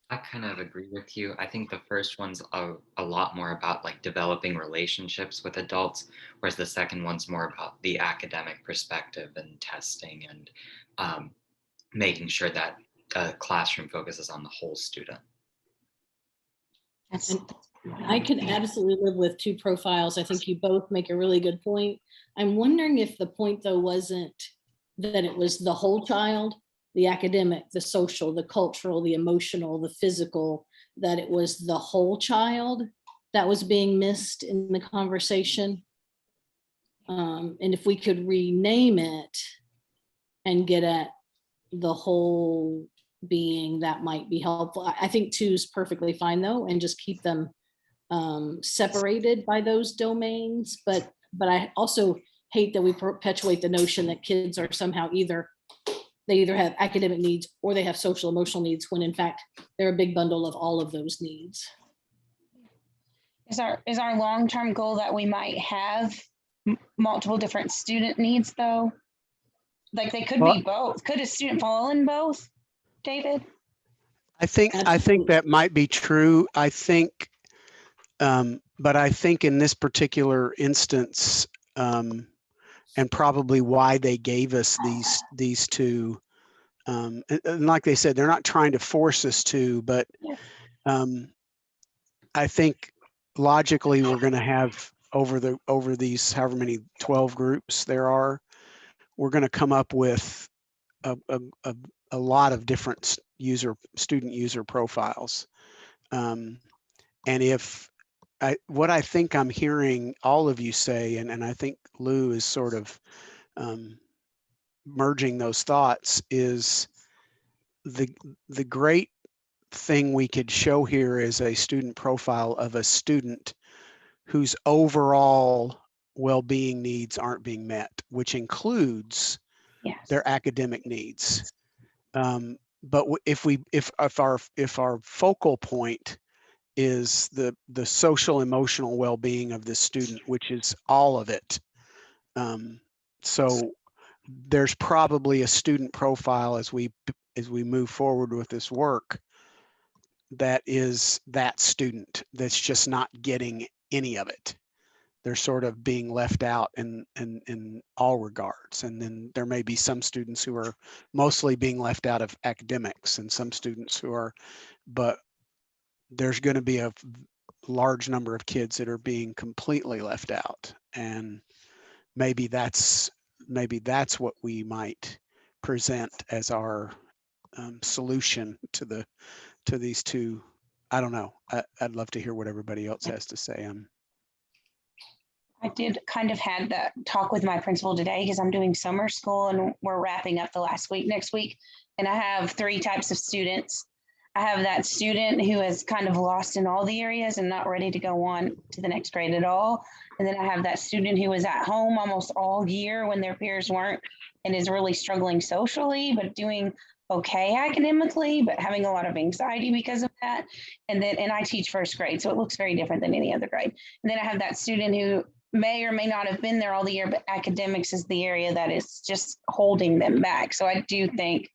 Speaker 11: I kind of agree with you. I think the first one's a lot more about like developing relationships with adults, whereas the second one's more about the academic perspective and testing and making sure that the classroom focuses on the whole student.
Speaker 8: And I could absolutely live with two profiles. I think you both make a really good point. I'm wondering if the point though wasn't that it was the whole child, the academic, the social, the cultural, the emotional, the physical, that it was the whole child that was being missed in the conversation. And if we could rename it and get at the whole being, that might be helpful. I think two is perfectly fine though, and just keep them separated by those domains. But I also hate that we perpetuate the notion that kids are somehow they either have academic needs or they have social emotional needs, when in fact they're a big bundle of all of those needs.
Speaker 9: Is our long-term goal that we might have multiple different student needs though? Like they could be both. Could a student fall in both, David?
Speaker 7: I think that might be true. I think, but I think in this particular instance, and probably why they gave us these two, and like they said, they're not trying to force us to, but I think logically we're going to have over these however many 12 groups there are, we're going to come up with a lot of different student user profiles. And what I think I'm hearing all of you say, and I think Lou is sort of merging those thoughts, is the great thing we could show here is a student profile of a student whose overall well-being needs aren't being met, which includes their academic needs. But if our focal point is the social emotional well-being of this student, which is all of it, so there's probably a student profile as we move forward with this work that is that student that's just not getting any of it. They're sort of being left out in all regards. And then there may be some students who are mostly being left out of academics and some students who are, but there's going to be a large number of kids that are being completely left out. And maybe that's what we might present as our solution to these two I don't know. I'd love to hear what everybody else has to say.
Speaker 9: I did kind of had that talk with my principal today because I'm doing summer school and we're wrapping up the last week next week. And I have 3 types of students. I have that student who is kind of lost in all the areas and not ready to go on to the next grade at all. And then I have that student who was at home almost all year when their peers weren't and is really struggling socially, but doing okay academically, but having a lot of anxiety because of that. And I teach first grade, so it looks very different than any other grade. And then I have that student who may or may not have been there all the year, but academics is the area that is just holding them back. So I do think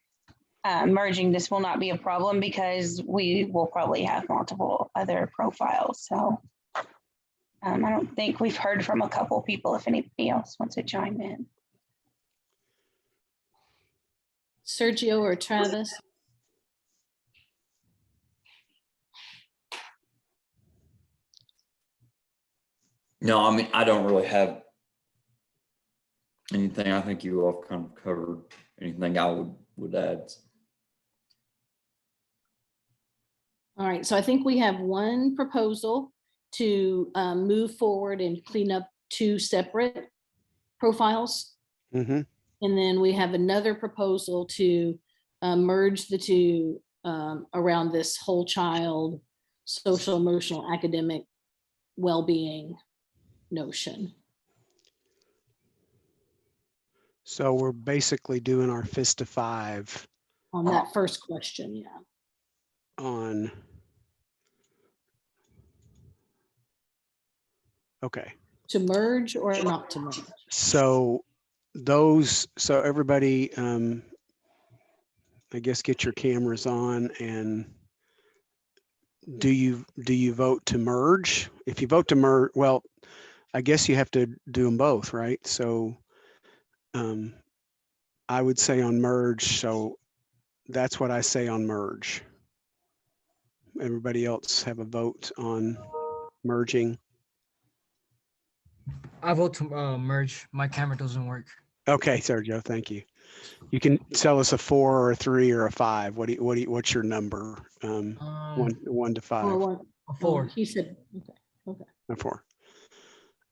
Speaker 9: merging this will not be a problem because we will probably have multiple other profiles. So I don't think we've heard from a couple people if anybody else wants to chime in.
Speaker 8: Sergio or Travis?
Speaker 10: No, I mean, I don't really have anything. I think you all kind of covered anything I would add.
Speaker 8: All right, so I think we have one proposal to move forward and clean up 2 separate profiles.
Speaker 7: Mm-hmm.
Speaker 8: And then we have another proposal to merge the 2 around this whole child, social, emotional, academic well-being notion.
Speaker 7: So we're basically doing our fist to 5
Speaker 8: On that first question, yeah.
Speaker 7: on. Okay.
Speaker 8: To merge or not to merge?
Speaker 7: So everybody, I guess get your cameras on, and do you vote to merge? If you vote to merge, well, I guess you have to do them both, right? So I would say on merge, so that's what I say on merge. Everybody else have a vote on merging?
Speaker 12: I vote to merge. My camera doesn't work.
Speaker 7: Okay, Sergio, thank you. You can tell us a 4 or a 3 or a 5. What's your number? 1 to 5.
Speaker 12: A 4.
Speaker 8: He said, okay.
Speaker 7: A 4.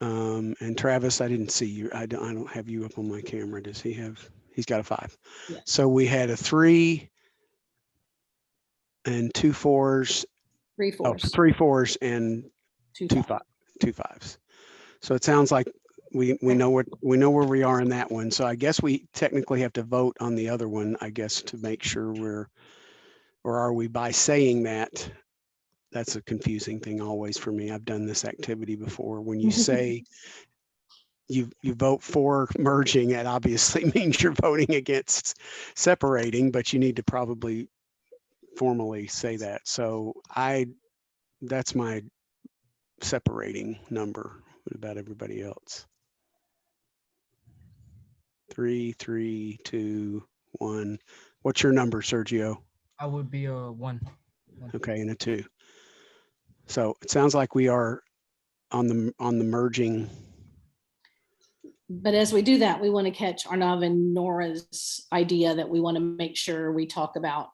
Speaker 7: And Travis, I didn't see you. I don't have you up on my camera. Does he have? He's got a 5.
Speaker 8: Yeah.
Speaker 7: So we had a 3 and 2 4s.
Speaker 8: 3 4s.
Speaker 7: Oh, 3 4s and 2 5s. So it sounds like we know where we are in that one. So I guess we technically have to vote on the other one, I guess, to make sure or are we by saying that? That's a confusing thing always for me. I've done this activity before. When you say you vote for merging, it obviously means you're voting against separating, but you need to probably formally say that. So that's my separating number. What about everybody else? 3, 3, 2, 1. What's your number, Sergio?
Speaker 12: I would be a 1.
Speaker 7: Okay, and a 2. So it sounds like we are on the merging.
Speaker 8: But as we do that, we want to catch Arnav and Nora's idea that we want to make sure we talk about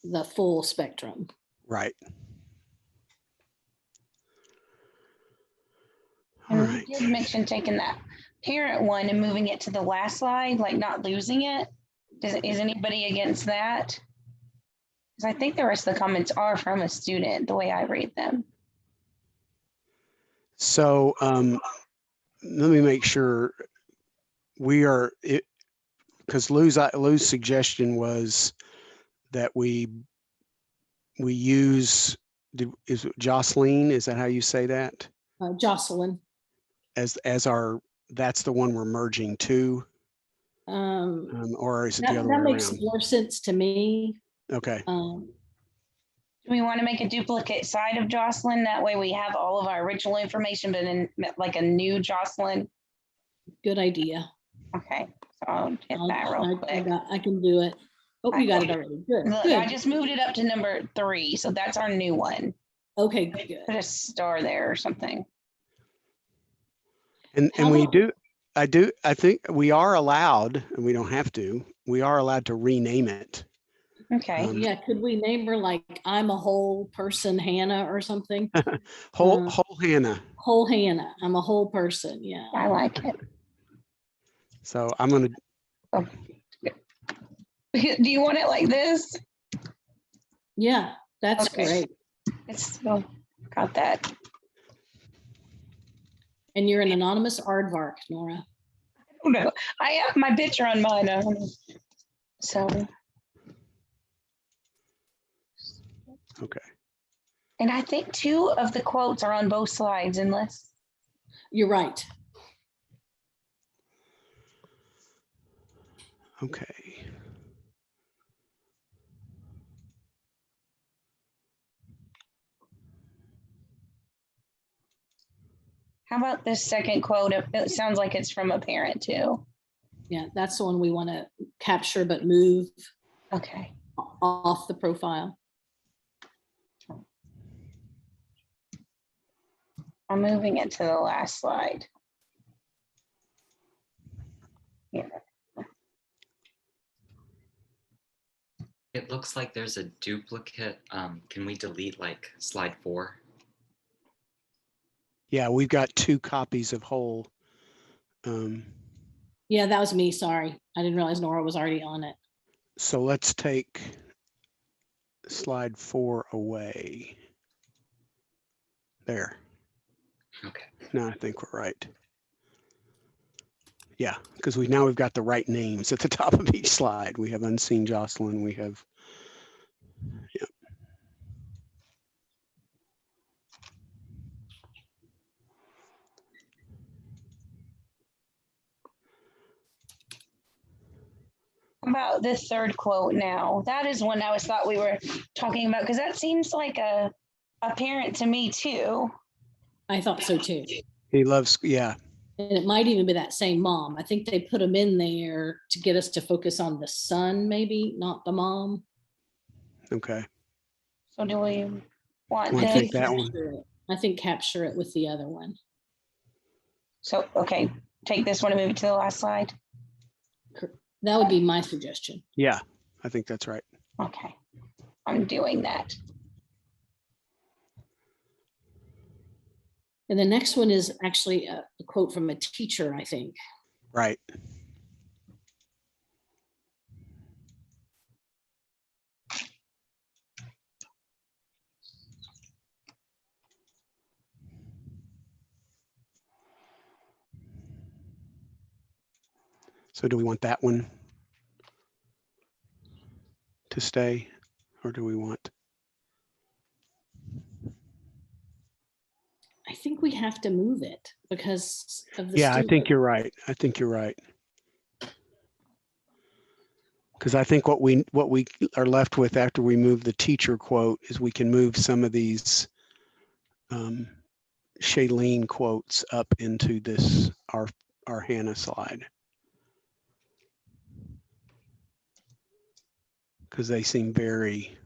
Speaker 8: the full spectrum.
Speaker 7: Right.
Speaker 9: And right. You did mention taking that parent one and moving it to the last slide, like not losing it. Is anybody against that? Because I think the rest of the comments are from a student, the way I read them.
Speaker 7: So let me make sure we are it, because Lou's suggestion was that we use, is it Jocelyn? Is that how you say that?
Speaker 8: Jocelyn.
Speaker 7: As our, that's the one we're merging to, or is it the other way around?
Speaker 8: That makes more sense to me.
Speaker 7: Okay.
Speaker 9: Do we want to make a duplicate side of Jocelyn? That way we have all of our original information, but in like a new Jocelyn.
Speaker 8: Good idea.
Speaker 9: Okay, so I'll hit that real quick.
Speaker 8: I can do it. Oh, you got it already. Good.
Speaker 9: Look,
Speaker 8: good.
Speaker 9: I just moved it up to number 3, so that's our new one.
Speaker 8: Okay, good.
Speaker 9: Put a star there or something.
Speaker 7: And we do, I think we are allowed, and we don't have to, we are allowed to rename it.
Speaker 9: Okay.
Speaker 8: Yeah, could we name her like I'm a whole person Hannah or something?
Speaker 7: Whole Hannah.
Speaker 8: Whole Hannah. I'm a whole person. Yeah.
Speaker 9: I like it.
Speaker 7: So I'm gonna.
Speaker 9: Oh. Do you want it like this?
Speaker 8: Yeah, that's
Speaker 9: Okay.
Speaker 8: great.
Speaker 9: It's oh, got that.
Speaker 8: And you're an anonymous aardvark, Nora.
Speaker 9: Oh no, I have my picture on mine. So.
Speaker 7: Okay.
Speaker 9: And I think 2 of the quotes are on both slides, unless.
Speaker 8: You're right.
Speaker 7: Okay.
Speaker 9: How about this second quote? It sounds like it's from a parent too.
Speaker 8: Yeah, that's the one we want to capture but move
Speaker 9: Okay.
Speaker 8: off the profile.
Speaker 9: I'm moving it to the last slide. Here.
Speaker 11: It looks like there's a duplicate. Can we delete like slide 4?
Speaker 7: Yeah, we've got 2 copies of whole.
Speaker 8: Yeah, that was me. Sorry. I didn't realize Nora was already on it.
Speaker 7: So let's take slide 4 away. There.
Speaker 11: Okay.
Speaker 7: Now I think we're right. Yeah, because we've got the right names at the top of each slide. We have Unseen Jocelyn. We have. Yeah.
Speaker 9: How about this third quote now? That is one I thought we were talking about because that seems like a parent to me too.
Speaker 8: I thought so too.
Speaker 7: He loves, yeah.
Speaker 8: And it might even be that same mom. I think they put them in there to get us to focus on the son, maybe, not the mom.
Speaker 7: Okay.
Speaker 9: So do we want
Speaker 7: I
Speaker 9: this?
Speaker 7: think that one.
Speaker 8: I think capture it with the other one.
Speaker 9: So, okay, take this one and move it to the last slide.
Speaker 8: That would be my suggestion.
Speaker 7: Yeah, I think that's right.
Speaker 9: Okay, I'm doing that.
Speaker 8: And the next one is actually a quote from a teacher, I think.
Speaker 7: Right. So do we want that one to stay, or do we want?
Speaker 8: I think we have to move it because of the
Speaker 7: Yeah,
Speaker 8: student.
Speaker 7: I think you're right. I think you're right. Because I think what we are left with after we move the teacher quote is we can move some of these Shailene quotes up into this our Hannah slide. Because they seem very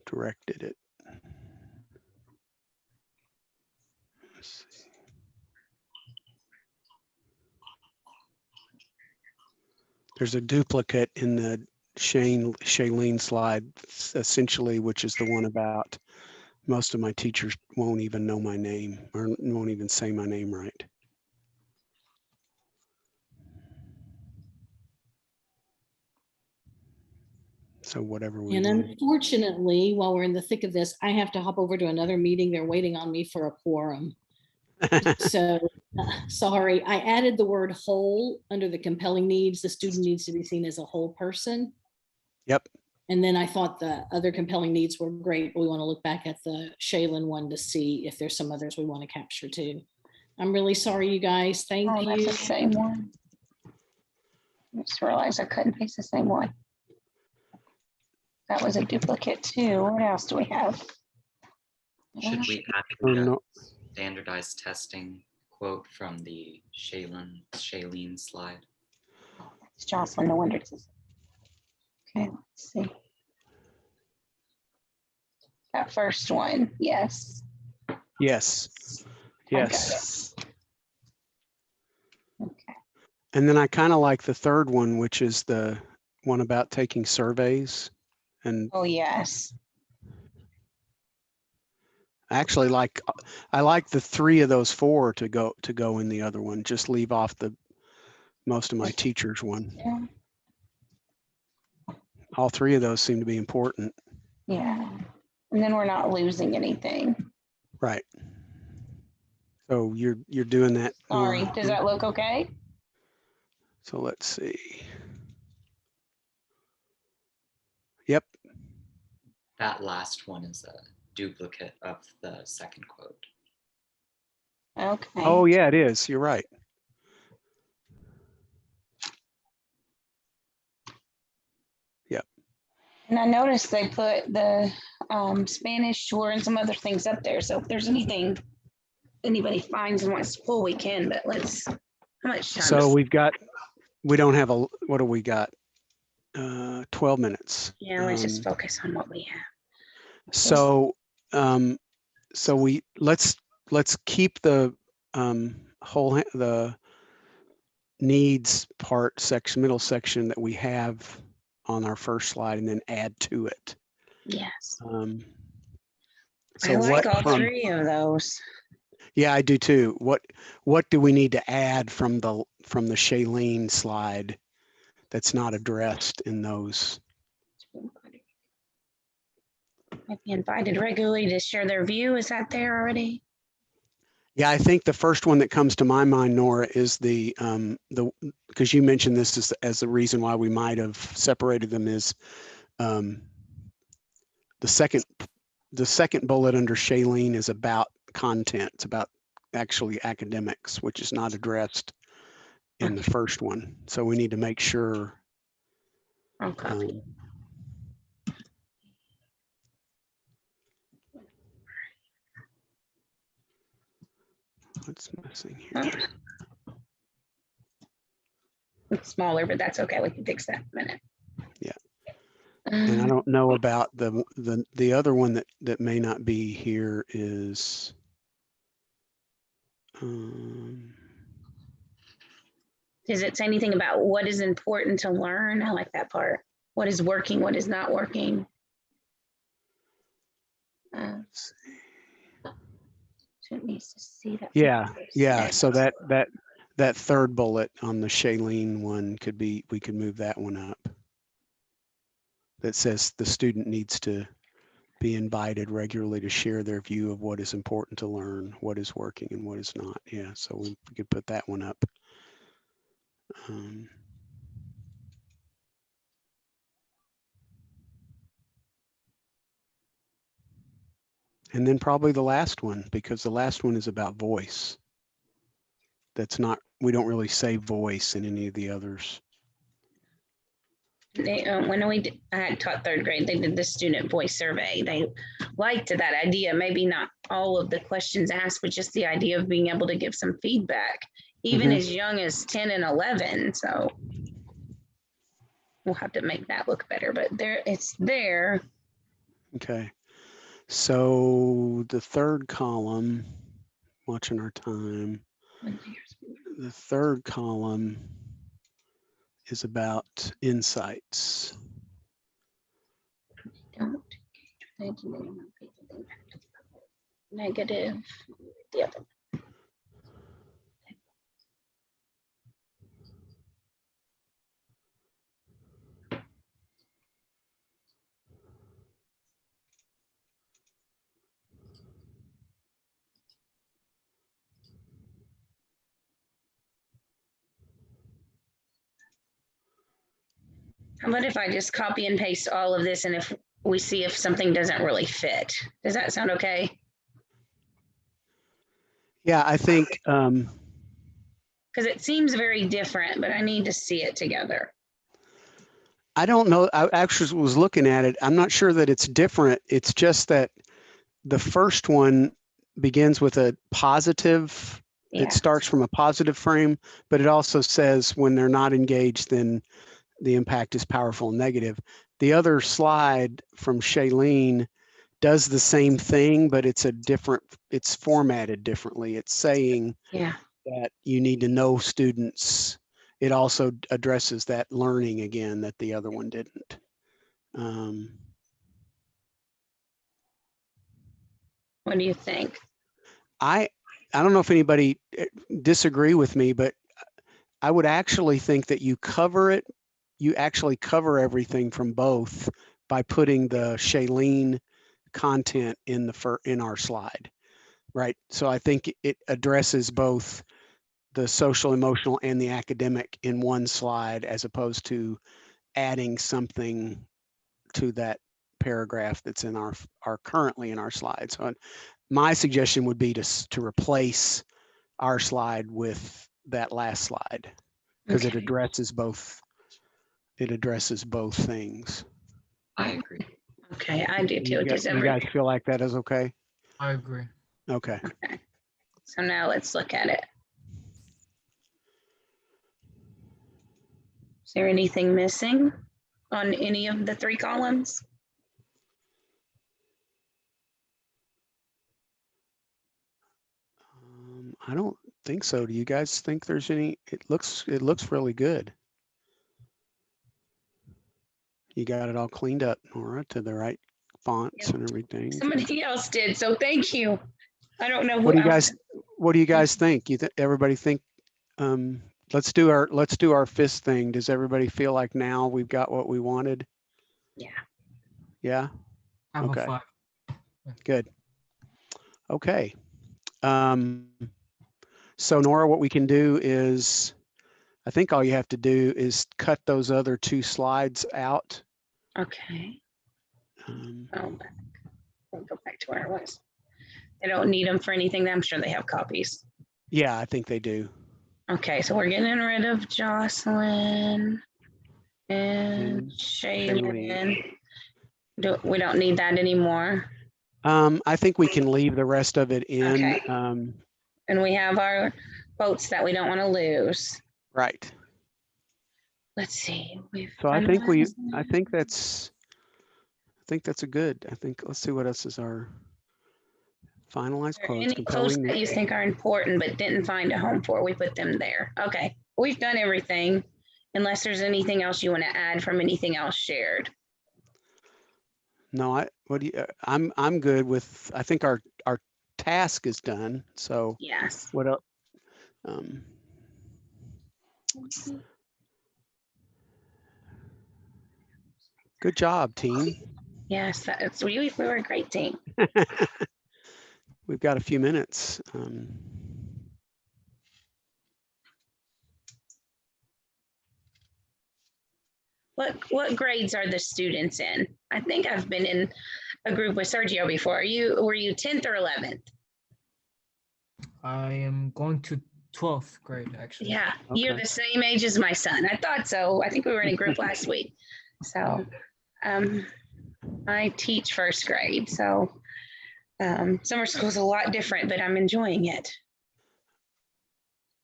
Speaker 7: directed at. Let's see. There's a duplicate in the Shailene slide, essentially, which is the one about most of my teachers won't even know my name or won't even say my name right. So whatever we
Speaker 8: And
Speaker 7: want.
Speaker 8: unfortunately, while we're in the thick of this, I have to hop over to another meeting. They're waiting on me for a quorum. So sorry, I added the word whole under the compelling needs. The student needs to be seen as a whole person.
Speaker 7: Yep.
Speaker 8: And then I thought the other compelling needs were great, but we want to look back at the Shailene one to see if there's some others we want to capture too. I'm really sorry, you guys. Thank you.
Speaker 9: That's the same one. I just realized I couldn't paste the same one. That was a duplicate too. What else do we have?
Speaker 11: Should we add the standardized testing quote from the Shailene slide?
Speaker 9: It's Jocelyn, no wonder it's. Okay, let's see. That first one, yes.
Speaker 7: Yes. Yes.
Speaker 9: Okay.
Speaker 7: And then I kind of like the third one, which is the one about taking surveys. And
Speaker 9: Oh, yes.
Speaker 7: actually I like the 3 of those 4 to go in the other one. Just leave off the most of my teachers one.
Speaker 9: Yeah.
Speaker 7: All 3 of those seem to be important.
Speaker 9: Yeah. And then we're not losing anything.
Speaker 7: Right. So you're doing that.
Speaker 9: Sorry,
Speaker 7: Nora?
Speaker 9: does that look okay?
Speaker 7: So let's see. Yep.
Speaker 11: That last one is a duplicate of the second quote.
Speaker 9: Okay.
Speaker 7: Oh yeah, it is. You're right. Yep.
Speaker 9: And I noticed they put the Spanish tour and some other things up there. So if there's anything anybody finds and wants to pull, we can, but let's, how much time?
Speaker 7: So we don't have a, what do we got? 12 minutes.
Speaker 9: Yeah, let's just focus on what we have.
Speaker 7: So, let's keep the the needs part section, middle section that we have on our first slide, and then add to it.
Speaker 9: Yes.
Speaker 7: So
Speaker 9: I like all
Speaker 7: from,
Speaker 9: 3 of those.
Speaker 7: yeah, I do too. What do we need to add from the Shailene slide that's not addressed in those?
Speaker 9: Might be invited regularly to share their view. Is that there already?
Speaker 7: Yeah, I think the first one that comes to my mind, Nora, is the because you mentioned this as the reason why we might have separated them is the second bullet under Shailene is about content. It's about actually academics, which is not addressed in the first one. So we need to make sure.
Speaker 9: Okay.
Speaker 7: What's missing here?
Speaker 9: It's smaller, but that's okay. We can fix that in a minute.
Speaker 7: Yeah. And I don't know about the other one that may not be here is
Speaker 9: Does it say anything about what is important to learn? I like that part. What is working, what is not working? Student needs to see that.
Speaker 7: Yeah. So that third bullet on the Shailene one we could move that one up. That says the student needs to be invited regularly to share their view of what is important to learn, what is working and what is not. Yeah, so we could put that one up. And then probably the last one, because the last one is about voice. We don't really say voice in any of the others.
Speaker 9: They, when I had taught 3rd grade, they did the student voice survey. They liked that idea, maybe not all of the questions asked, but just the idea of being able to give some feedback, even as young as 10 and 11. So we'll have to make that look better, but it's there.
Speaker 7: Okay. So the 3rd column, watching our time, the 3rd column is about insights.
Speaker 9: Don't negative. Yep. How about if I just copy and paste all of this, and if we see if something doesn't really fit? Does that sound okay?
Speaker 7: Yeah, I think
Speaker 9: because it seems very different, but I need to see it together.
Speaker 7: I don't know. I actually was looking at it. I'm not sure that it's different. It's just that the first one begins with a positive.
Speaker 9: Yeah.
Speaker 7: It starts from a positive frame, but it also says when they're not engaged, then the impact is powerful and negative. The other slide from Shailene does the same thing, but it's formatted differently. It's saying that you need to know students it also addresses that learning again that the other one didn't.
Speaker 9: What do you think?
Speaker 7: I don't know if anybody disagree with me, but I would actually think that you actually cover everything from both by putting the Shailene content in our slide, right? So I think it addresses both the social, emotional, and the academic in one slide, as opposed to adding something to that paragraph that's in our currently in our slide. So my suggestion would be to replace our slide with that last slide, because it addresses both. It addresses both things.
Speaker 11: I agree.
Speaker 9: Okay, I do too.
Speaker 7: You guys feel like that is okay?
Speaker 12: I agree.
Speaker 7: Okay.
Speaker 9: Okay. So now let's look at it. Is there anything missing on any of the 3 columns?
Speaker 7: I don't think so. Do you guys think there's any? It looks really good. You got it all cleaned up, Nora, to the right fonts and everything.
Speaker 9: Somebody else did, so thank you. I don't know
Speaker 7: What
Speaker 9: who
Speaker 7: do you
Speaker 9: else.
Speaker 7: guys What do you guys think? Everybody think? Let's do our fist thing. Does everybody feel like now we've got what we wanted?
Speaker 9: Yeah.
Speaker 7: Yeah.
Speaker 12: I have
Speaker 7: Okay.
Speaker 12: a 5.
Speaker 7: Good. Okay. So Nora, what we can do is, I think all you have to do is cut those other 2 slides out.
Speaker 9: Okay. I'll go back to where it was. They don't need them for anything. I'm sure they have copies.
Speaker 7: Yeah, I think they do.
Speaker 9: Okay, so we're getting rid of Jocelyn and Shaylin. We don't need that anymore.
Speaker 7: I think we can leave the rest of it in.
Speaker 9: Okay. And we have our quotes that we don't want to lose.
Speaker 7: Right.
Speaker 9: Let's see.
Speaker 7: So I think that's a good. Let's see what else is our finalized quotes.
Speaker 9: Any quotes that you think are important but didn't find a home for, we put them there. Okay, we've done everything, unless there's anything else you want to add from anything else shared.
Speaker 7: No, I'm good with. I think our task is done. So
Speaker 9: yes.
Speaker 7: What else? Good job, team.
Speaker 9: Yes, we were a great team.
Speaker 7: We've got a few minutes.
Speaker 9: What grades are the students in? I think I've been in a group with Sergio before. Were you 10th or 11th?
Speaker 12: I am going to 12th grade, actually.
Speaker 9: Yeah, okay. You're the same age as my son. I thought so. I think we were in a group last week. So I teach 1st grade. So summer school is a lot different, but I'm enjoying it.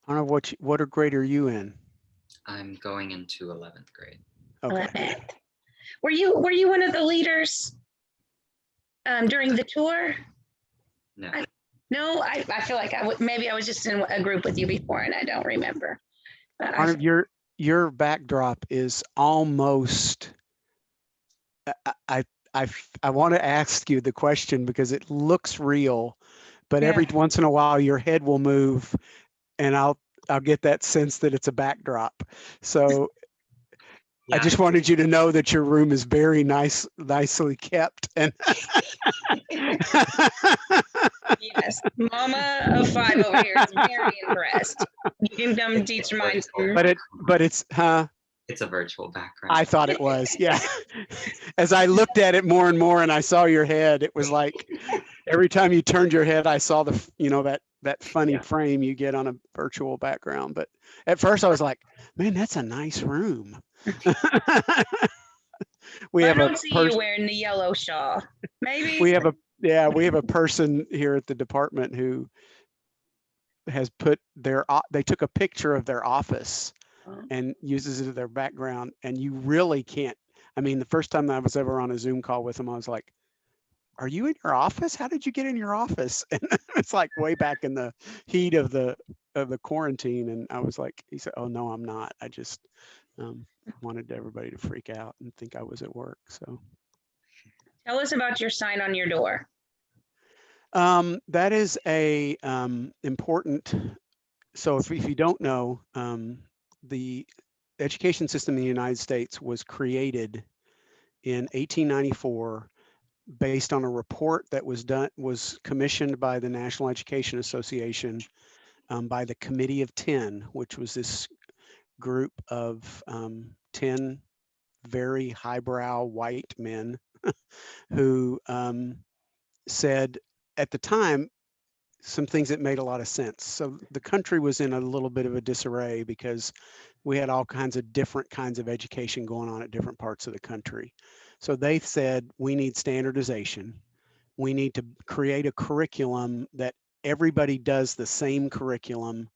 Speaker 7: I don't know what grade are you in?
Speaker 11: I'm going into 11th grade.
Speaker 7: Okay.
Speaker 9: 11th. Were you one of the leaders during the tour?
Speaker 11: No.
Speaker 9: I feel like maybe I was just in a group with you before and I don't remember.
Speaker 7: Your backdrop is almost. I want to ask you the question because it looks real, but every once in a while your head will move, and I'll get that sense that it's a backdrop. So I just wanted you to know that your room is very nicely kept. And
Speaker 9: yes, Mama of 5 over here is very impressed. You can come teach mine.
Speaker 7: But it's
Speaker 11: It's a virtual background.
Speaker 7: I thought it was, yeah. As I looked at it more and more and I saw your head, it was like every time you turned your head, I saw that funny frame you get on a virtual background. But at first I was like, man, that's a nice room.
Speaker 9: I don't see you wearing the yellow shawl. Maybe
Speaker 7: we have a person here at the department who has put they took a picture of their office and uses it as their background, and you really can't. I mean, the first time I was ever on a Zoom call with them, I was like, are you in your office? How did you get in your office? And it's like way back in the heat of the quarantine. And I was like, he said, oh no, I'm not. I just wanted everybody to freak out and think I was at work. So
Speaker 9: Tell us about your sign on your door.
Speaker 7: that is a important. So if you don't know, the education system in the United States was created in 1894 based on a report that was commissioned by the National Education Association by the Committee of 10, which was this group of 10 very highbrow white men who said at the time some things that made a lot of sense. So the country was in a little bit of a disarray because we had all kinds of different kinds of education going on at different parts of the country. So they said, we need standardization. We need to create a curriculum that everybody does the same curriculum,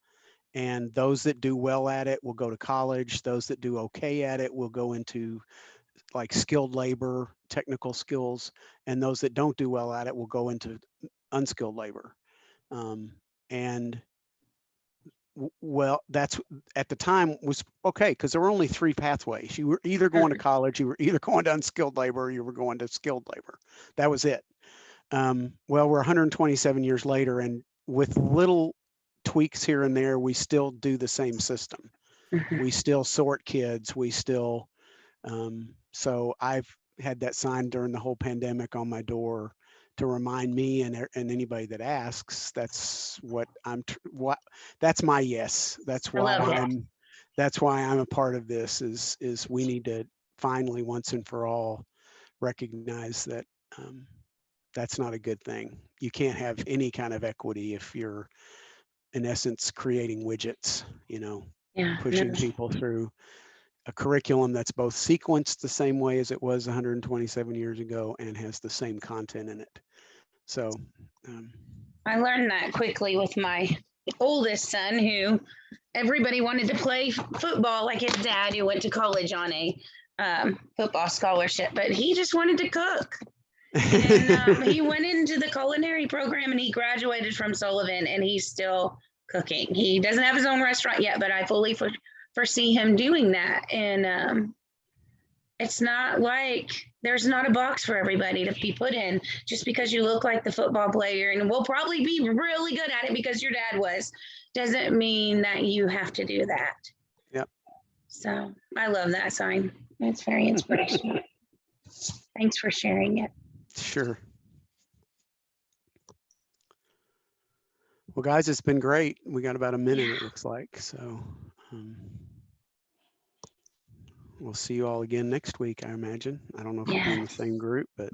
Speaker 7: and those that do well at it will go to college. Those that do okay at it will go into like skilled labor, technical skills, and those that don't do well at it will go into unskilled labor. And well, that's at the time was okay because there were only 3 pathways. You were either going to college, you were either going to unskilled labor, or you were going to skilled labor. That was it. Well, we're 127 years later, and with little tweaks here and there, we still do the same system. We still sort kids. We still, so I've had that sign during the whole pandemic on my door to remind me and anybody that asks. That's what that's my yes. That's why I'm a part of this. Is we need to finally once and for all recognize that that's not a good thing. You can't have any kind of equity if you're in essence creating widgets, pushing people through a curriculum that's both sequenced the same way as it was 127 years ago and has the same content in it. So
Speaker 9: I learned that quickly with my oldest son, who everybody wanted to play football like his dad, who went to college on a football scholarship, but he just wanted to cook. And he went into the culinary program and he graduated from Sullivan, and he's still cooking. He doesn't have his own restaurant yet, but I fully foresee him doing that. And it's not like there's not a box for everybody to be put in. Just because you look like the football player and will probably be really good at it because your dad was, doesn't mean that you have to do that.
Speaker 7: Yep. So
Speaker 9: I love that sign. It's very inspirational. Thanks for sharing it.
Speaker 7: Sure. Well, guys, it's been great. We got about a minute, it looks like. So we'll see you all again next week, I imagine. I don't know if we'll be in the same group, but.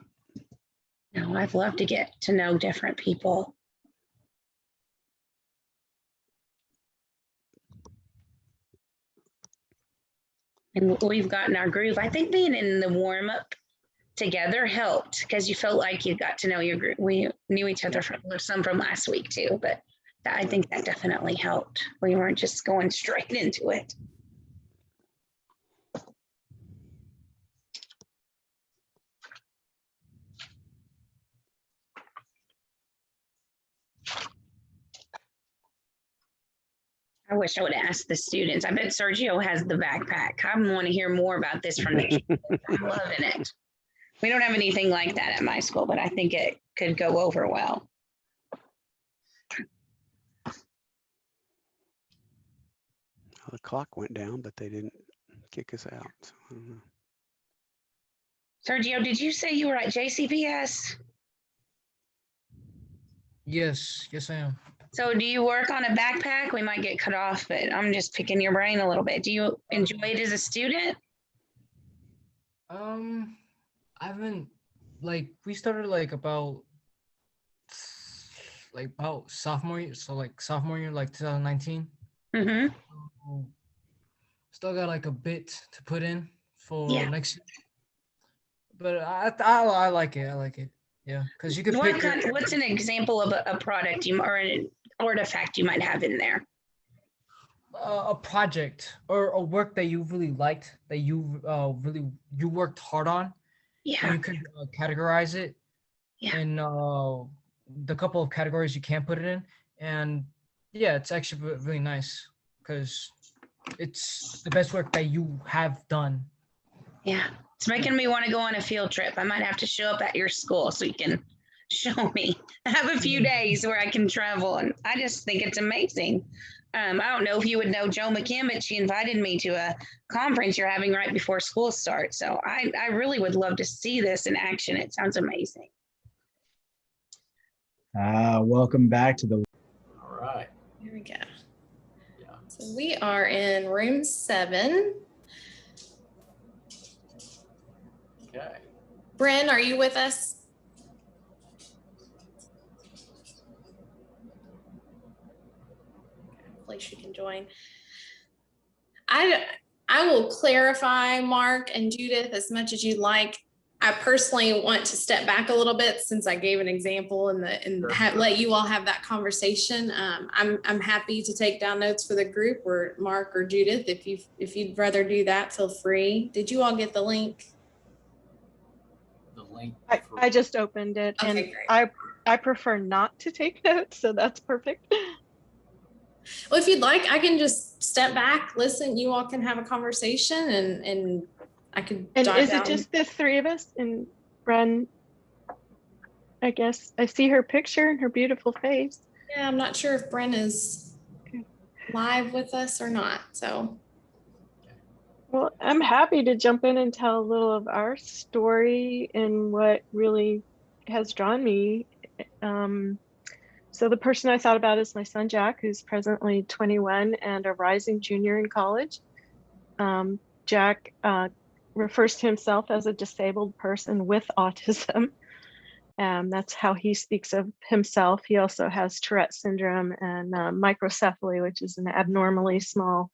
Speaker 9: No, I'd love to get to know different people. And we've gotten our groove. I think being in the warm up together helped because you felt like you got to know your group. We knew each other from last week too, but I think that definitely helped. We weren't just going straight into it. I wish I would have asked the students. I bet Sergio has the backpack. I want to hear more about this from the kids. I'm loving it. We don't have anything like that at my school, but I think it could go over well.
Speaker 7: Well, the clock went down, but they didn't kick us out. So I don't know.
Speaker 9: Sergio, did you say you were at JCPS?
Speaker 12: Yes, I am.
Speaker 9: So do you work on a backpack? We might get cut off, but I'm just picking your brain a little bit. Do you enjoy it as a student?
Speaker 12: I haven't, we started about sophomore year, sophomore year, 2019.
Speaker 9: Mm-hmm.
Speaker 12: So still got a bit to put in for next year. But I like it. I like it. Yeah, because you could pick.
Speaker 9: What's an example of a product or an artifact you might have in there?
Speaker 12: A project or a work that you really liked, that you you worked hard on.
Speaker 9: Yeah.
Speaker 12: And you could categorize it
Speaker 9: Yeah.
Speaker 12: in the couple of categories you can put it in. And yeah, it's actually really nice because it's the best work that you have done.
Speaker 9: Yeah. It's making me want to go on a field trip. I might have to show up at your school so you can show me. I have a few days where I can travel, and I just think it's amazing. I don't know if you would know Jo McKim, but she invited me to a conference you're having right before school starts. So I really would love to see this in action. It sounds amazing.
Speaker 6: Welcome back to the.
Speaker 1: All right.
Speaker 14: Here we go.
Speaker 1: Yeah.
Speaker 14: So we are in room 7.
Speaker 1: Okay.
Speaker 14: Bryn, are you with us? Hopefully she can join. I will clarify, Mark and Judith, as much as you'd like. I personally want to step back a little bit since I gave an example and let you all have that conversation. I'm happy to take down notes for the group, or Mark or Judith, if you'd rather do that, feel free. Did you all get the link?
Speaker 1: The link.
Speaker 15: I just opened it,
Speaker 14: Okay,
Speaker 15: and
Speaker 14: great.
Speaker 15: I prefer not to take notes, so that's perfect.
Speaker 14: Well, if you'd like, I can just step back, listen. You all can have a conversation, and I could.
Speaker 15: And
Speaker 14: jot
Speaker 15: is
Speaker 14: down.
Speaker 15: it just the 3 of us? And Bren, I guess I see her picture and her beautiful face.
Speaker 14: Yeah, I'm not sure if Bren is live with us or not. So.
Speaker 15: Well, I'm happy to jump in and tell a little of our story and what really has drawn me. So the person I thought about is my son, Jack, who's presently 21 and a rising junior in college. Jack refers to himself as a disabled person with autism. That's how he speaks of himself. He also has Tourette's syndrome and microcephaly, which is an abnormally small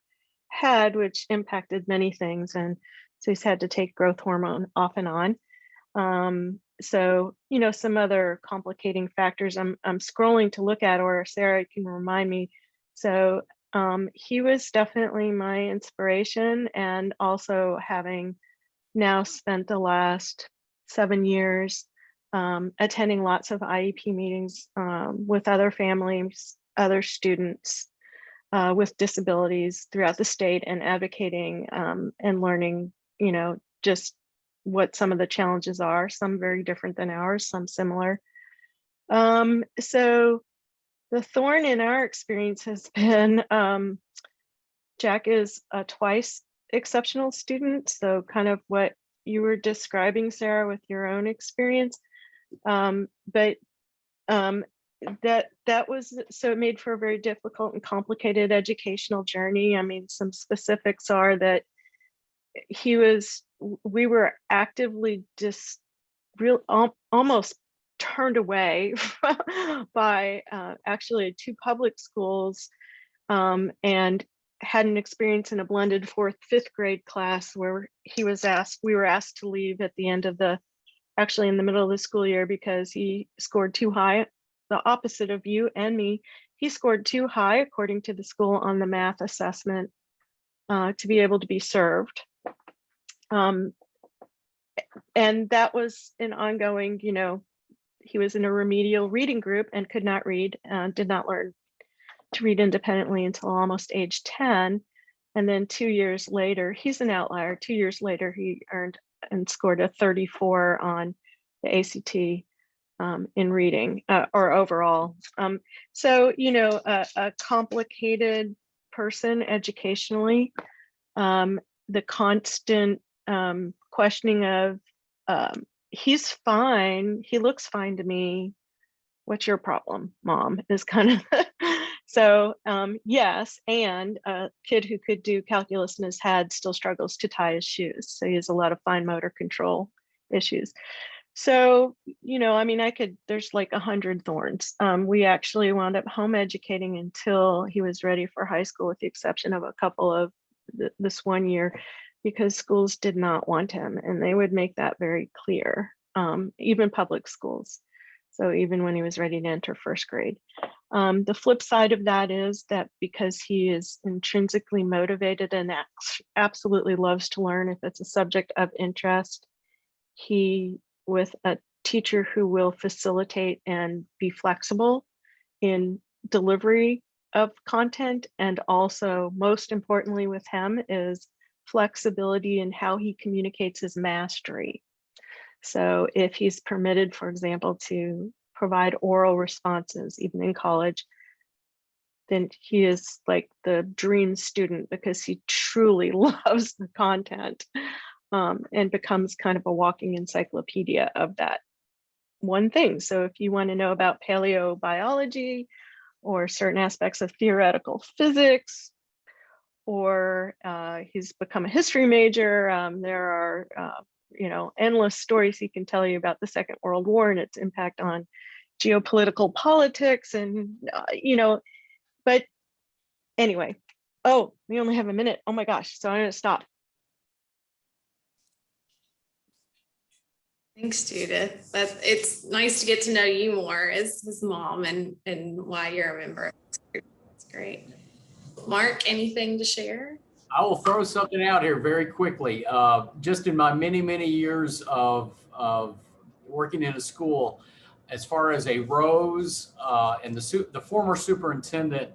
Speaker 15: head, which impacted many things. And so he's had to take growth hormone off and on. So, some other complicating factors I'm scrolling to look at, or Sarah can remind me. So he was definitely my inspiration, and also having now spent the last 7 years attending lots of IEP meetings with other families, other students with disabilities throughout the state, and advocating and learning, just what some of the challenges are, some very different than ours, some similar. So the thorn in our experience has been Jack is a twice exceptional student. So kind of what you were describing, Sarah, with your own experience. But that was, so it made for a very difficult and complicated educational journey. I mean, some specifics are that we were actively almost turned away by actually 2 public schools, and had an experience in a blended 4th, 5th grade class where we were asked to leave at the end of actually in the middle of the school year, because he scored too high, the opposite of you and me. He scored too high, according to the school, on the math assessment to be able to be served. And that was an ongoing, he was in a remedial reading group and could not read, did not learn to read independently until almost age 10. And then 2 years later, he's an outlier. 2 years later, he earned and scored a 34 on the ACT in reading, or overall. So, a complicated person educationally. The constant questioning of, he's fine, he looks fine to me, what's your problem, mom, is kind of so yes. And a kid who could do calculus in his head still struggles to tie his shoes, so he has a lot of fine motor control issues. So, I mean, there's like 100 thorns. We actually wound up home educating until he was ready for high school, with the exception of a couple of this 1 year, because schools did not want him, and they would make that very clear, even public schools. So even when he was ready to enter 1st grade. The flip side of that is that because he is intrinsically motivated and absolutely loves to learn, if it's a subject of interest, he, with a teacher who will facilitate and be flexible in delivery of content. And also, most importantly with him, is flexibility in how he communicates his mastery. So if he's permitted, for example, to provide oral responses, even in college, then he is like the dream student because he truly loves the content, and becomes kind of a walking encyclopedia of that one thing. So if you want to know about paleobiology or certain aspects of theoretical physics, or he's become a history major, there are endless stories he can tell you about the Second World War and its impact on geopolitical politics, and but anyway. Oh, we only have a minute. Oh my gosh, so I'm going to stop.
Speaker 14: Thanks, Judith. It's nice to get to know you more as his mom and why you're a member. That's great. Mark, anything to share?
Speaker 16: I will throw something out here very quickly. Just in my many years of working in a school, as far as a rose, and the former superintendent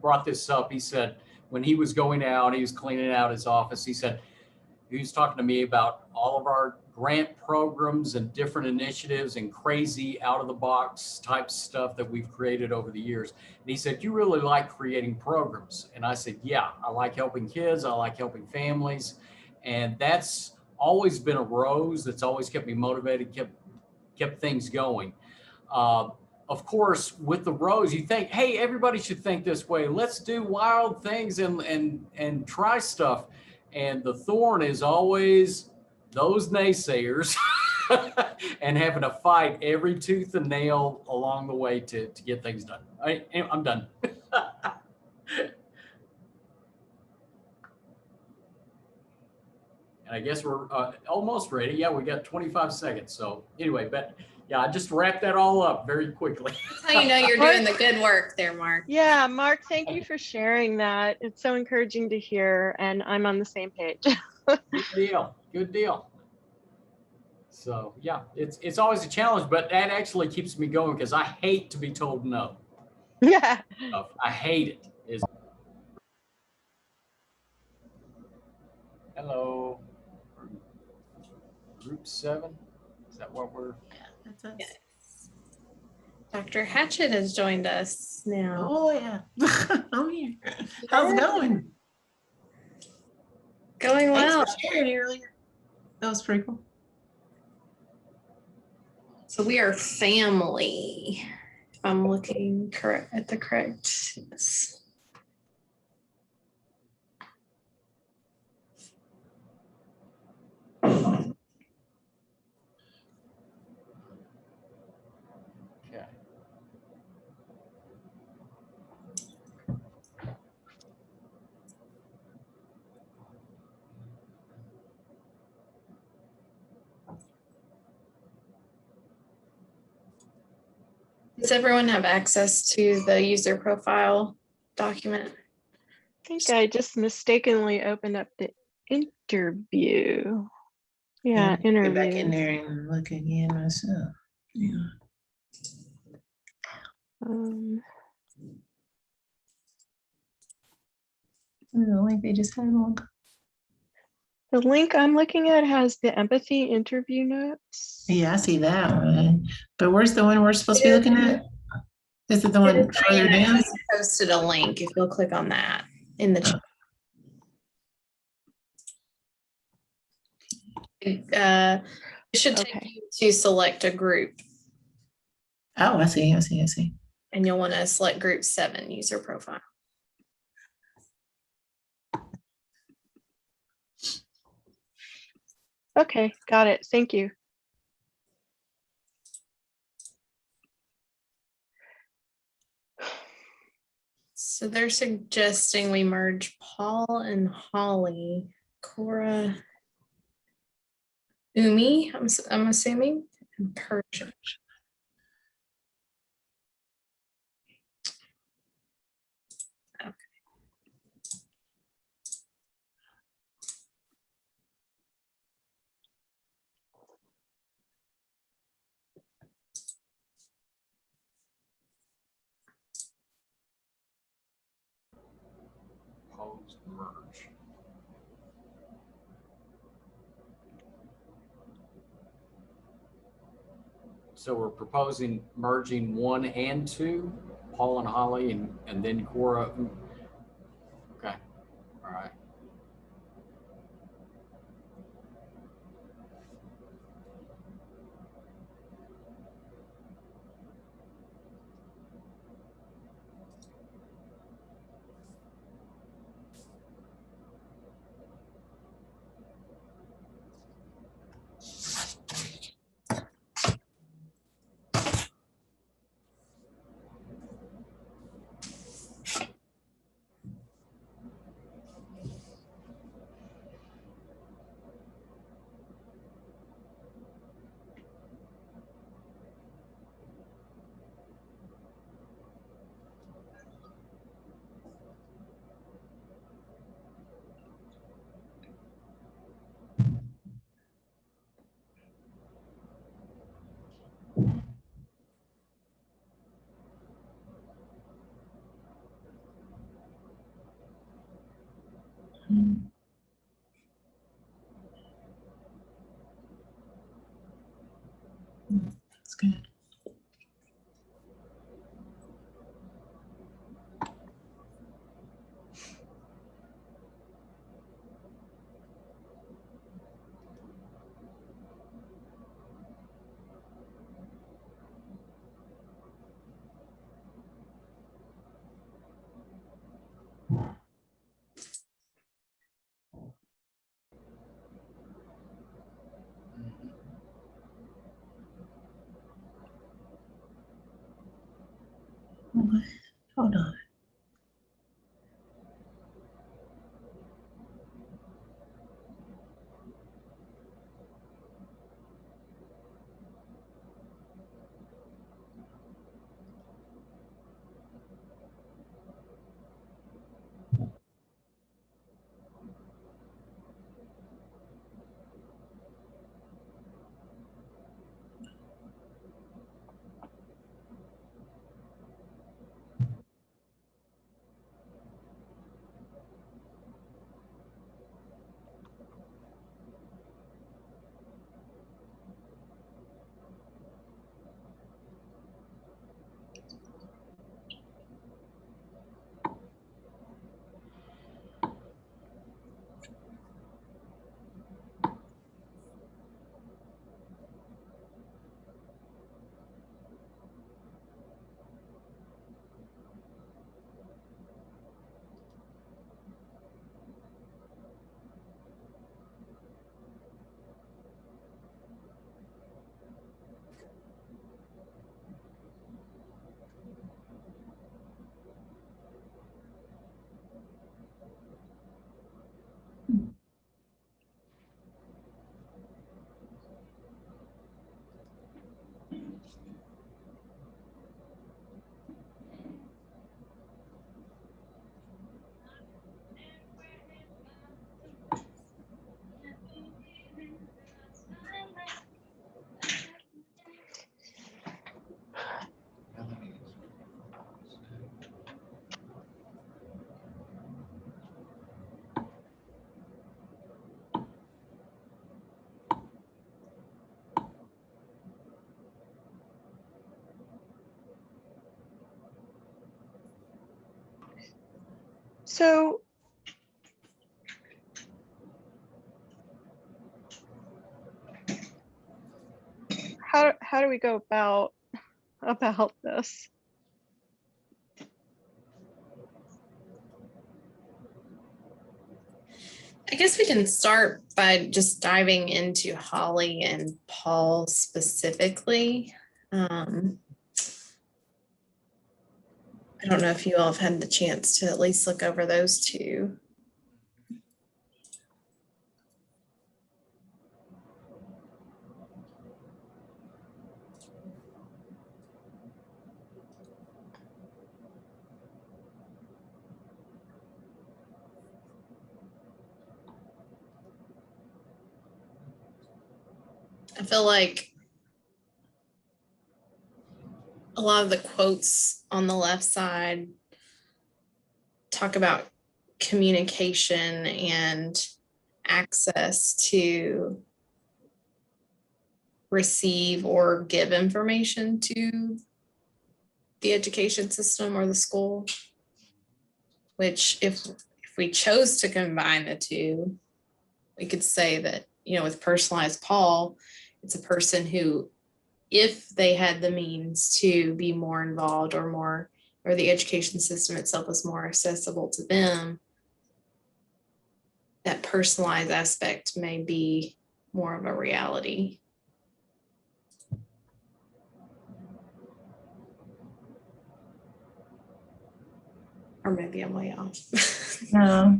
Speaker 16: brought this up. He said when he was going out, he was cleaning out his office. He said, he was talking to me about all of our grant programs and different initiatives and crazy out of the box type stuff that we've created over the years. And he said, you really like creating programs. And I said, yeah, I like helping kids. I like helping families. And that's always been a rose that's always kept me motivated, kept things going. Of course, with the rose, you think, hey, everybody should think this way. Let's do wild things and try stuff. And the thorn is always those naysayers and having to fight every tooth and nail along the way to get things done. I'm done. And I guess we're almost ready. Yeah, we got 25 seconds. So anyway, but yeah, I just wrapped that all up very quickly.
Speaker 14: That's how you know you're doing the good work there, Mark.
Speaker 15: Yeah, Mark, thank you for sharing that. It's so encouraging to hear, and I'm on the same page.
Speaker 16: Good deal. Good deal. So yeah, it's always a challenge, but that actually keeps me going because I hate to be told no.
Speaker 15: Yeah.
Speaker 16: I hate it. Hello. Group 7. Is that what we're?
Speaker 13: Yeah, that's us.
Speaker 14: Yes. Dr. Hatchett has joined us now.
Speaker 13: Oh yeah, I'm here. How's it going?
Speaker 14: Going well.
Speaker 13: Thanks for sharing earlier. That was pretty cool.
Speaker 14: So we are family. If I'm looking correct at the correct. Yes.
Speaker 16: Okay.
Speaker 14: Does everyone have access to the user profile document?
Speaker 15: I think I just mistakenly opened up the interview. Yeah,
Speaker 13: Get back in
Speaker 15: interview.
Speaker 13: there and look again myself. Yeah. The link they just had on.
Speaker 15: The link I'm looking at has the empathy interview notes.
Speaker 13: Yeah, I see that one. But where's the one we're supposed to be looking at? Is it the one further down?
Speaker 14: I posted a link if you'll click on that in the chat. It should take you to select a group.
Speaker 13: Oh, I see.
Speaker 14: And you'll want to select group 7 user profile.
Speaker 15: Okay, got it. Thank you.
Speaker 14: So they're suggesting we merge Paul and Holly, Cora, Umi, I'm assuming, and Persia. Okay.
Speaker 16: merge? So we're proposing merging 1 and 2, Paul and Holly, and then Cora. Okay, all right.
Speaker 17: That's good. What? Hold on.
Speaker 15: So how do we go about this?
Speaker 14: I guess we can start by just diving into Holly and Paul specifically. I don't know if you all have had the chance to at least look over those two. I feel like a lot of the quotes on the left side talk about communication and access to receive or give information to the education system or the school, which if we chose to combine the two, we could say that, you know, with personalized Paul, it's a person who, if they had the means to be more involved or the education system itself was more accessible to them, that personalized aspect may be more of a reality. Or maybe I'm way off.
Speaker 17: No.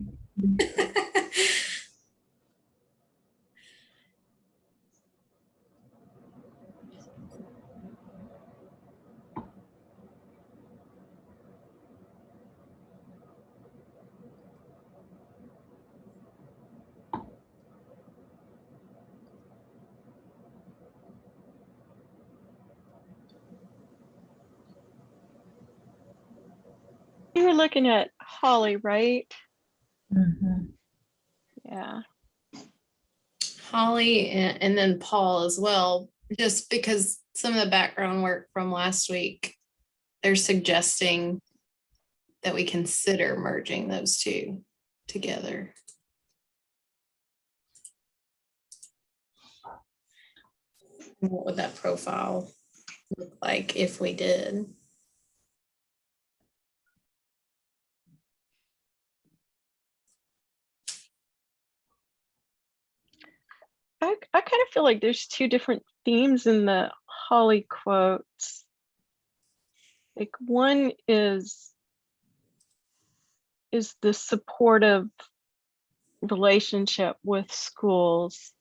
Speaker 15: You were looking at Holly, right?
Speaker 17: Mhm.
Speaker 15: Yeah.
Speaker 14: Holly and then Paul as well, just because some of the background work from last week, they're suggesting that we consider merging those two together. What would that profile look like if we did?
Speaker 15: I kind of feel like there's two different themes in the Holly quotes. Like one is the supportive relationship with schools,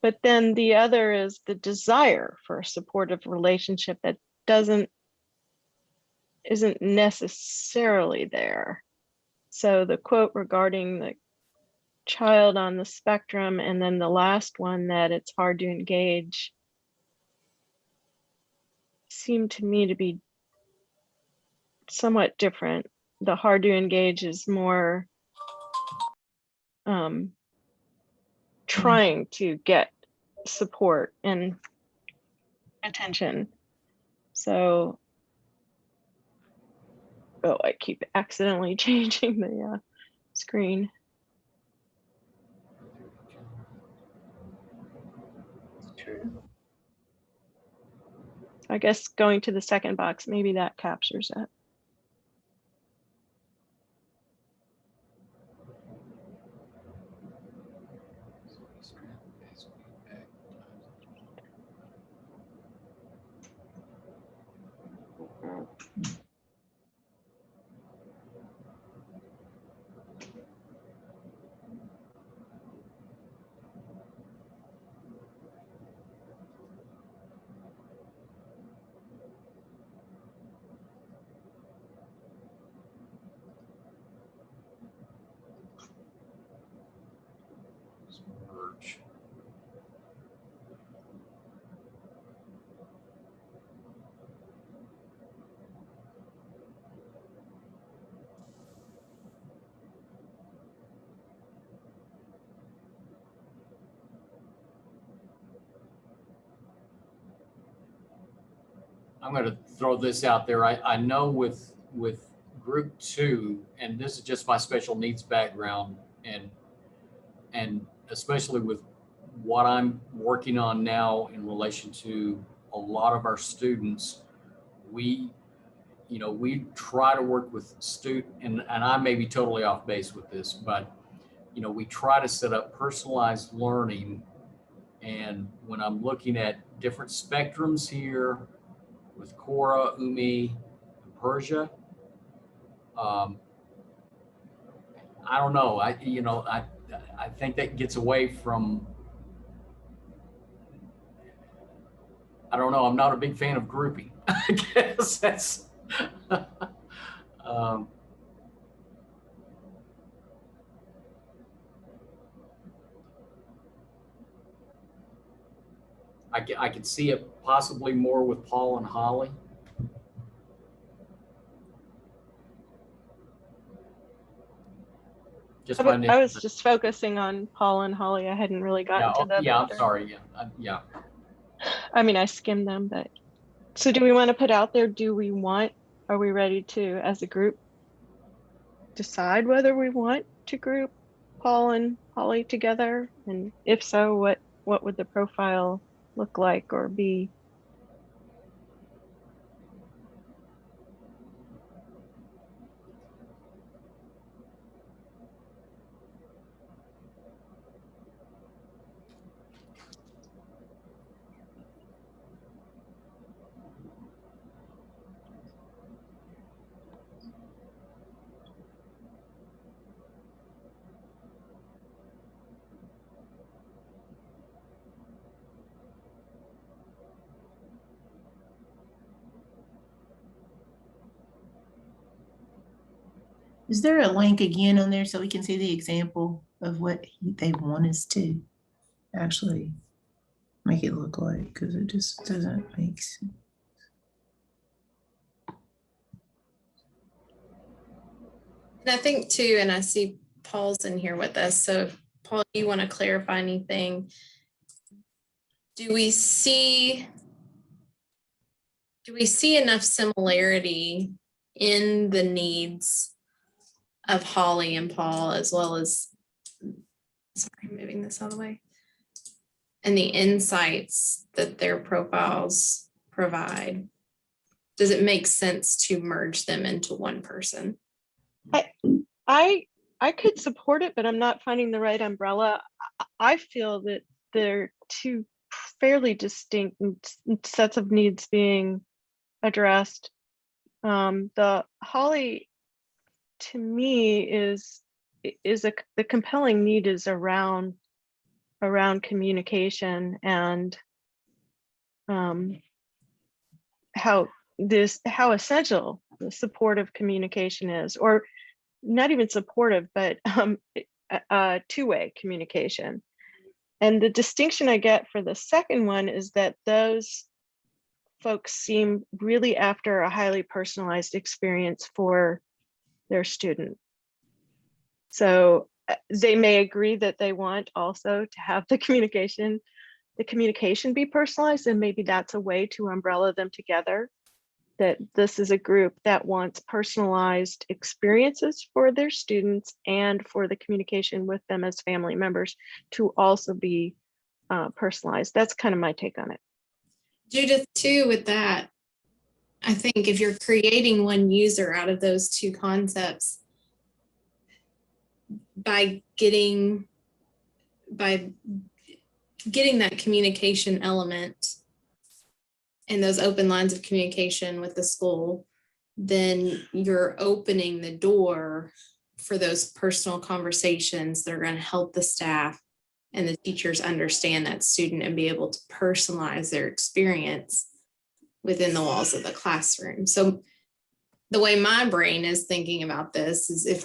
Speaker 15: but then the other is the desire for a supportive relationship that isn't necessarily there. So the quote regarding the child on the spectrum, and then the last one that it's hard to engage, seemed to me to be somewhat different. The hard to engage is more trying to get support and attention. So, oh, I keep accidentally changing the screen.
Speaker 17: True.
Speaker 15: I guess going to the second box, maybe that captures it.
Speaker 16: Merge. I'm going to throw this out there. I know with group 2, and this is just my special needs background, and especially with what I'm working on now in relation to a lot of our students, we try to work with student, and I may be totally off base with this, but we try to set up personalized learning. And when I'm looking at different spectrums here with Cora, Umi, and Persia, I don't know. I think that gets away from, I don't know. I'm not a big fan of grouping. I guess that's, I could see it possibly more with Paul and Holly. just my
Speaker 15: I was just focusing on Paul and Holly. I hadn't really gotten to the
Speaker 16: yeah, I'm
Speaker 15: other.
Speaker 16: sorry. Yeah.
Speaker 15: I mean, I skimmed them, but so do we want to put out there, are we ready to, as a group, decide whether we want to group Paul and Holly together? And if so, what would the profile look like or be?
Speaker 17: Is there a link again on there so we can see the example of what they want us to actually make it look like? Because it just doesn't make sense.
Speaker 14: And I think too, and I see Paul's in here with us. So Paul, you want to clarify anything? Do we see enough similarity in the needs of Holly and Paul, as well as, sorry, moving this out of the way, and the insights that their profiles provide? Does it make sense to merge them into one person?
Speaker 15: I could support it, but I'm not finding the right umbrella. I feel that they're two fairly distinct sets of needs being addressed. The Holly, to me, is the compelling need is around communication and how essential the supportive communication is, or not even supportive, but two-way communication. And the distinction I get for the second one is that those folks seem really after a highly personalized experience for their student. So they may agree that they want also to have the communication be personalized, and maybe that's a way to umbrella them together, that this is a group that wants personalized experiences for their students and for the communication with them as family members to also be personalized. That's kind of my take on it.
Speaker 14: Judith, too, with that, I think if you're creating one user out of those two concepts, by getting that communication element and those open lines of communication with the school, then you're opening the door for those personal conversations that are going to help the staff and the teachers understand that student and be able to personalize their experience within the walls of the classroom. So the way my brain is thinking about this is if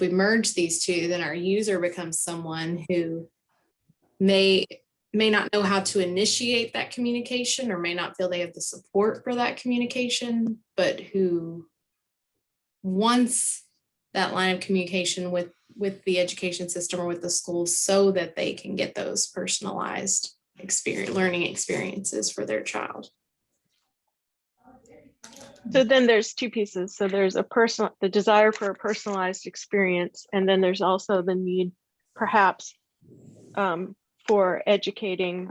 Speaker 14: we merge these two, then our user becomes someone who may not know how to initiate that communication, or may not feel they have the support for that communication, but who wants that line of communication with the education system or with the school so that they can get those personalized learning experiences for their child.
Speaker 15: So then there's two pieces. So there's the desire for a personalized experience, and then there's also the need perhaps for educating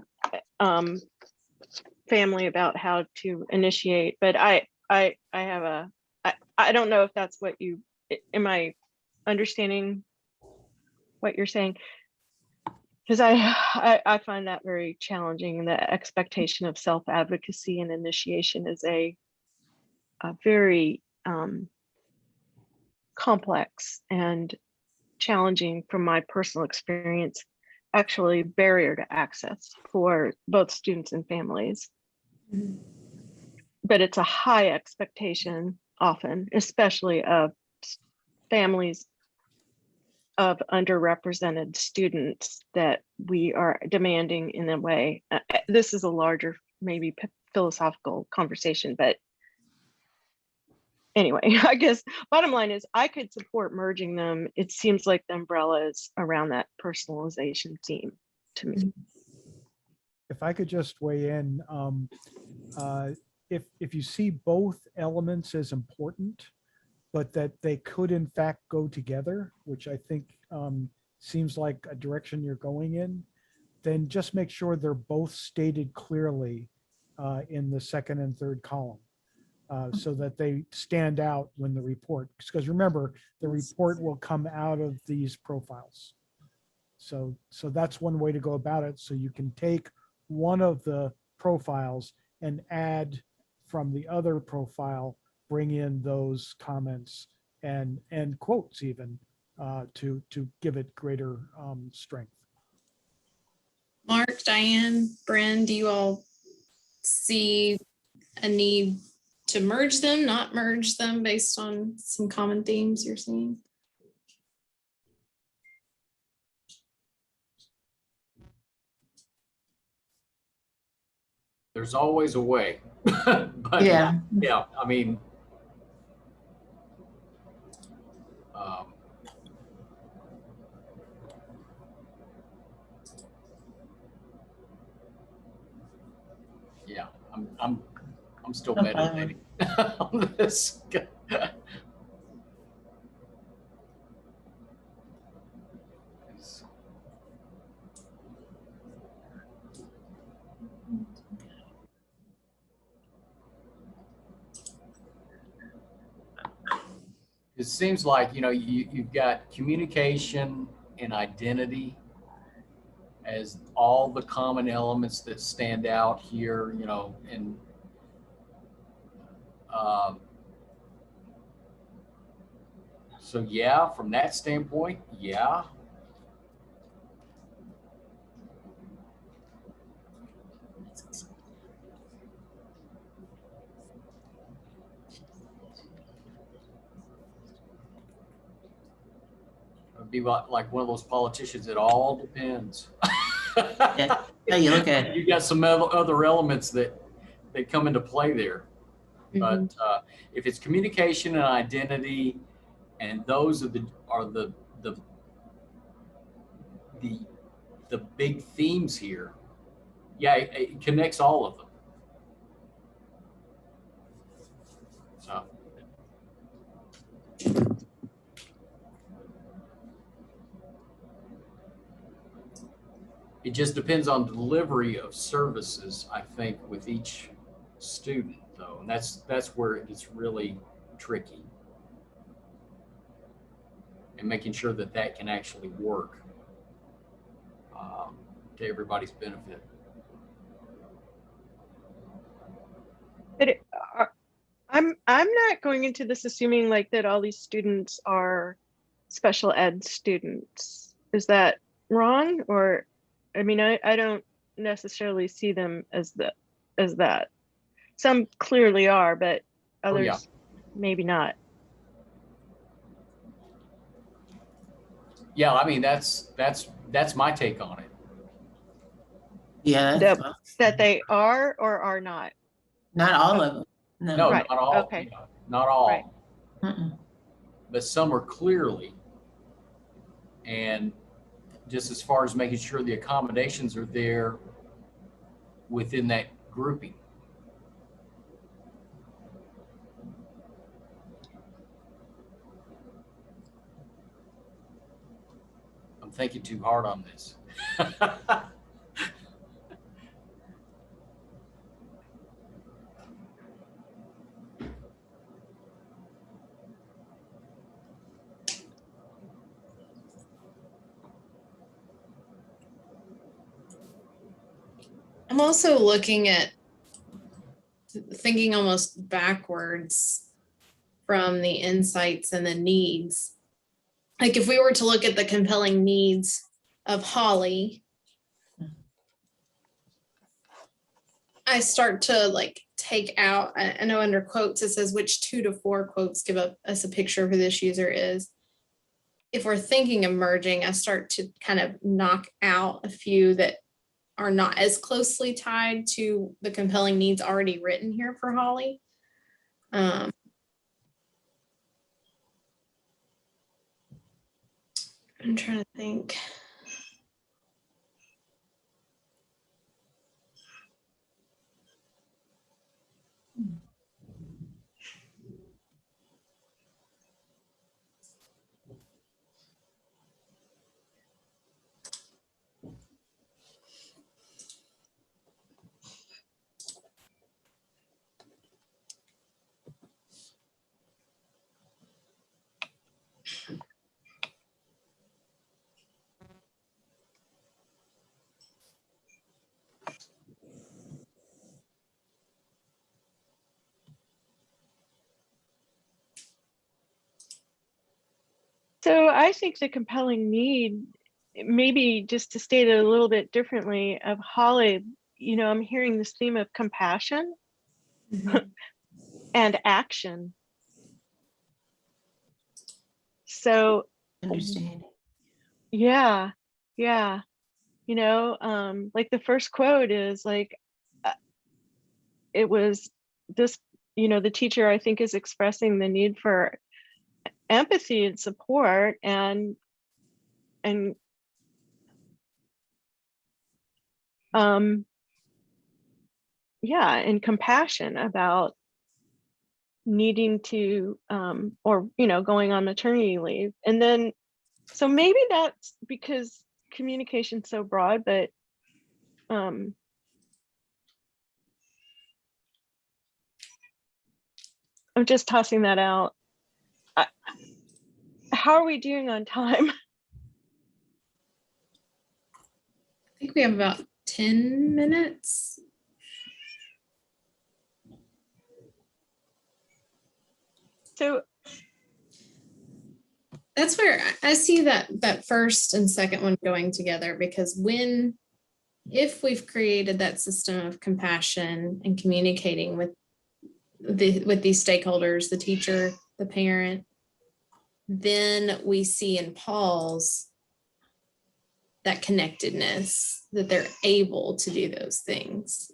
Speaker 15: family about how to initiate. But I don't know if that's what am I understanding what you're saying? Because I find that very challenging. The expectation of self-advocacy and initiation is a very complex and challenging, from my personal experience, actually barrier to access for both students and families. Mm-hmm. But it's a high expectation often, especially of families of underrepresented students, that we are demanding in a way. This is a larger, maybe philosophical conversation, but anyway, I guess bottom line is I could support merging them. It seems like the umbrella is around that personalization theme to me.
Speaker 18: If I could just weigh in, if you see both elements as important, but that they could in fact go together, which I think seems like a direction you're going in, then just make sure they're both stated clearly in the second and third column. So that they stand out when the report, because remember, the report will come out of these profiles. So that's one way to go about it. So you can take one of the profiles and add from the other profile, bring in those comments and quotes even to give it greater strength.
Speaker 14: Mark, Diane, Bryn, do you all see a need to merge them, not merge them based on some common themes you're seeing?
Speaker 16: There's always a way. But
Speaker 17: Yeah.
Speaker 16: yeah, I mean, yeah, I'm still meditating on this. It seems like, you know, you've got communication and identity as all the common elements that stand out here, you know, and so yeah, from that standpoint, yeah. It'd be like one of those politicians, it all depends.
Speaker 17: Yeah. How you look at it.
Speaker 16: You got some other elements that come into play there. But if it's communication and identity, and those are the big themes here, yeah, it connects all of them. So. It just depends on delivery of services, I think, with each student, though, and that's where it's really tricky, and making sure that that can actually work to everybody's benefit.
Speaker 15: But I'm not going into this assuming like that all these students are special ed students. Is that wrong? Or I mean, I don't necessarily see them as that. Some clearly are, but others maybe not.
Speaker 16: Yeah, I mean, that's my take on it.
Speaker 17: Yeah.
Speaker 15: That they are or are not.
Speaker 17: Not all of them.
Speaker 16: No,
Speaker 15: Right.
Speaker 16: not all.
Speaker 15: Okay.
Speaker 16: You know, not all.
Speaker 15: Right.
Speaker 16: But some are clearly. And just as far as making sure the accommodations are there within that grouping. I'm thinking too hard on this.
Speaker 14: I'm also looking at thinking almost backwards from the insights and the needs. Like if we were to look at the compelling needs of Holly, I start to like take out, I know under quotes, it says which 2 to 4 quotes give us a picture of who this user is. If we're thinking of merging, I start to kind of knock out a few that are not as closely tied to the compelling needs already written here for Holly. I'm trying to think.
Speaker 15: So I think the compelling need, maybe just to state it a little bit differently, of Holly, I'm hearing this theme of compassion and action. So
Speaker 17: Understand.
Speaker 15: yeah, like the first quote is like, it was this, the teacher, I think, is expressing the need for empathy and support and and compassion about needing to going on maternity leave. And then so maybe that's because communication's so broad, but I'm just tossing that out. How are we doing on time?
Speaker 14: I think we have about 10 minutes.
Speaker 15: So
Speaker 14: that's where I see that first and second one going together, because if we've created that system of compassion and communicating with these stakeholders, the teacher, the parent, then we see in Paul's that connectedness, that they're able to do those things.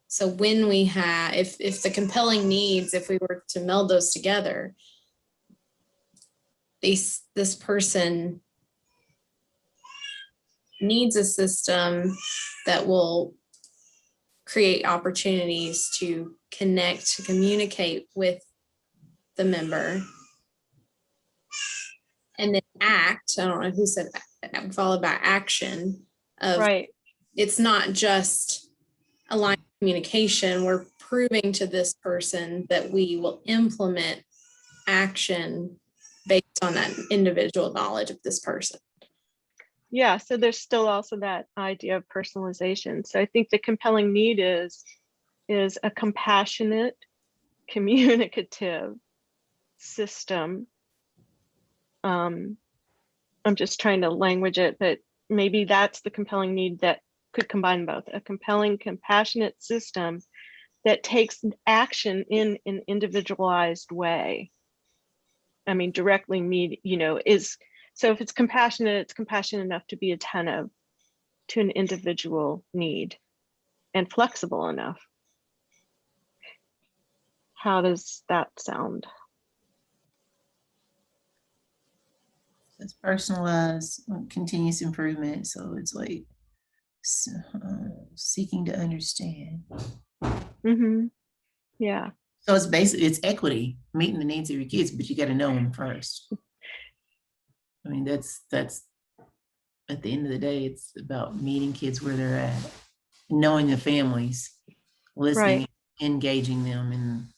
Speaker 14: So when we have, if the compelling needs, if we were to meld those together, this person needs a system that will create opportunities to connect, to communicate with the member, and then act. I don't know who said followed by action of
Speaker 15: right.
Speaker 14: It's not just a line of communication. We're proving to this person that we will implement action based on that individual knowledge of this person.
Speaker 15: Yeah, so there's still also that idea of personalization. So I think the compelling need is a compassionate, communicative system. I'm just trying to language it, but maybe that's the compelling need that could combine both. A compelling, compassionate system that takes action in an individualized way. I mean, directly so if it's compassionate enough to be attentive to an individual need and flexible enough. How does that sound?
Speaker 17: It's personalized, continuous improvement. So it's like seeking to understand.
Speaker 15: Mm-hmm. Yeah.
Speaker 17: So it's equity, meeting the needs of your kids, but you got to know them first. I mean, that's at the end of the day, it's about meeting kids where they're at, knowing the families, listening,
Speaker 15: right.
Speaker 17: Engaging them,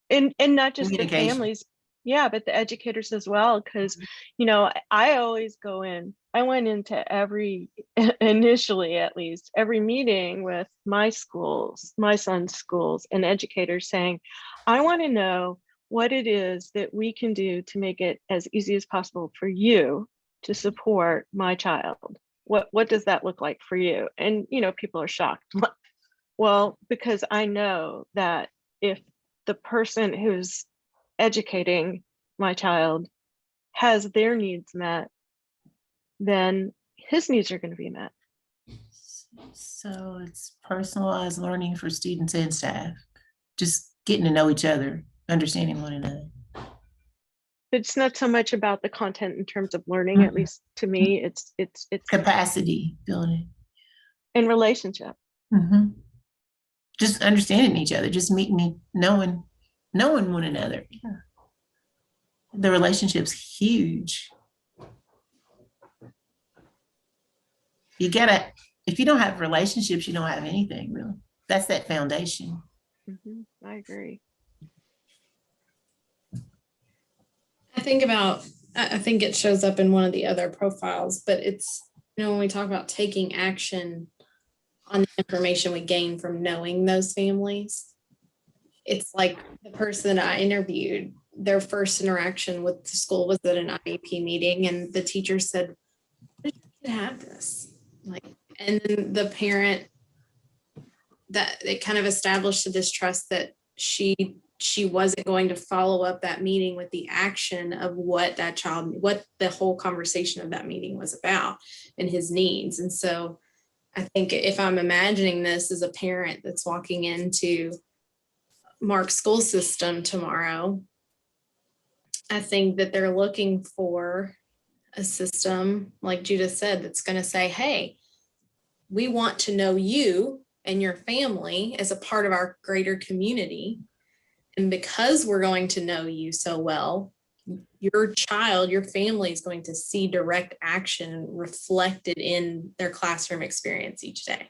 Speaker 15: and not just the families, but the educators as well. Because I went into initially at least every meeting with my son's schools, and educators saying, I want to know what it is that we can do to make it as easy as possible for you to support my child. What does that look like for you? And people are shocked. Well, because I know that if the person who's educating my child has their needs met, then his needs are going to be met.
Speaker 17: So it's personalized learning for students and staff, just getting to know each other, understanding one another.
Speaker 15: It's not so much about the content in terms of learning, at least to me, it's
Speaker 17: capacity building
Speaker 15: and relationship.
Speaker 17: Just understanding each other, just meeting, knowing one another. Yeah. The relationship's huge. You gotta, if you don't have relationships, you don't have anything really. That's that foundation.
Speaker 15: I agree.
Speaker 14: I think it shows up in one of the other profiles, but it's, when we talk about taking action on the information we gain from knowing those families, it's like the person I interviewed, their first interaction with the school was at an IEP meeting, and the teacher said, "Why did your kid have this?" And then the parent, that it kind of established a distrust that she wasn't going to follow up that meeting with the action of what the whole conversation of that meeting was about and his needs. And so I think if I'm imagining this as a parent that's walking into Mark's school system tomorrow, I think that they're looking for a system, like Judith said, that's going to say, hey, we want to know you and your family as a part of our greater community. And because we're going to know you so well, your child, your family is going to see direct action reflected in their classroom experience each day,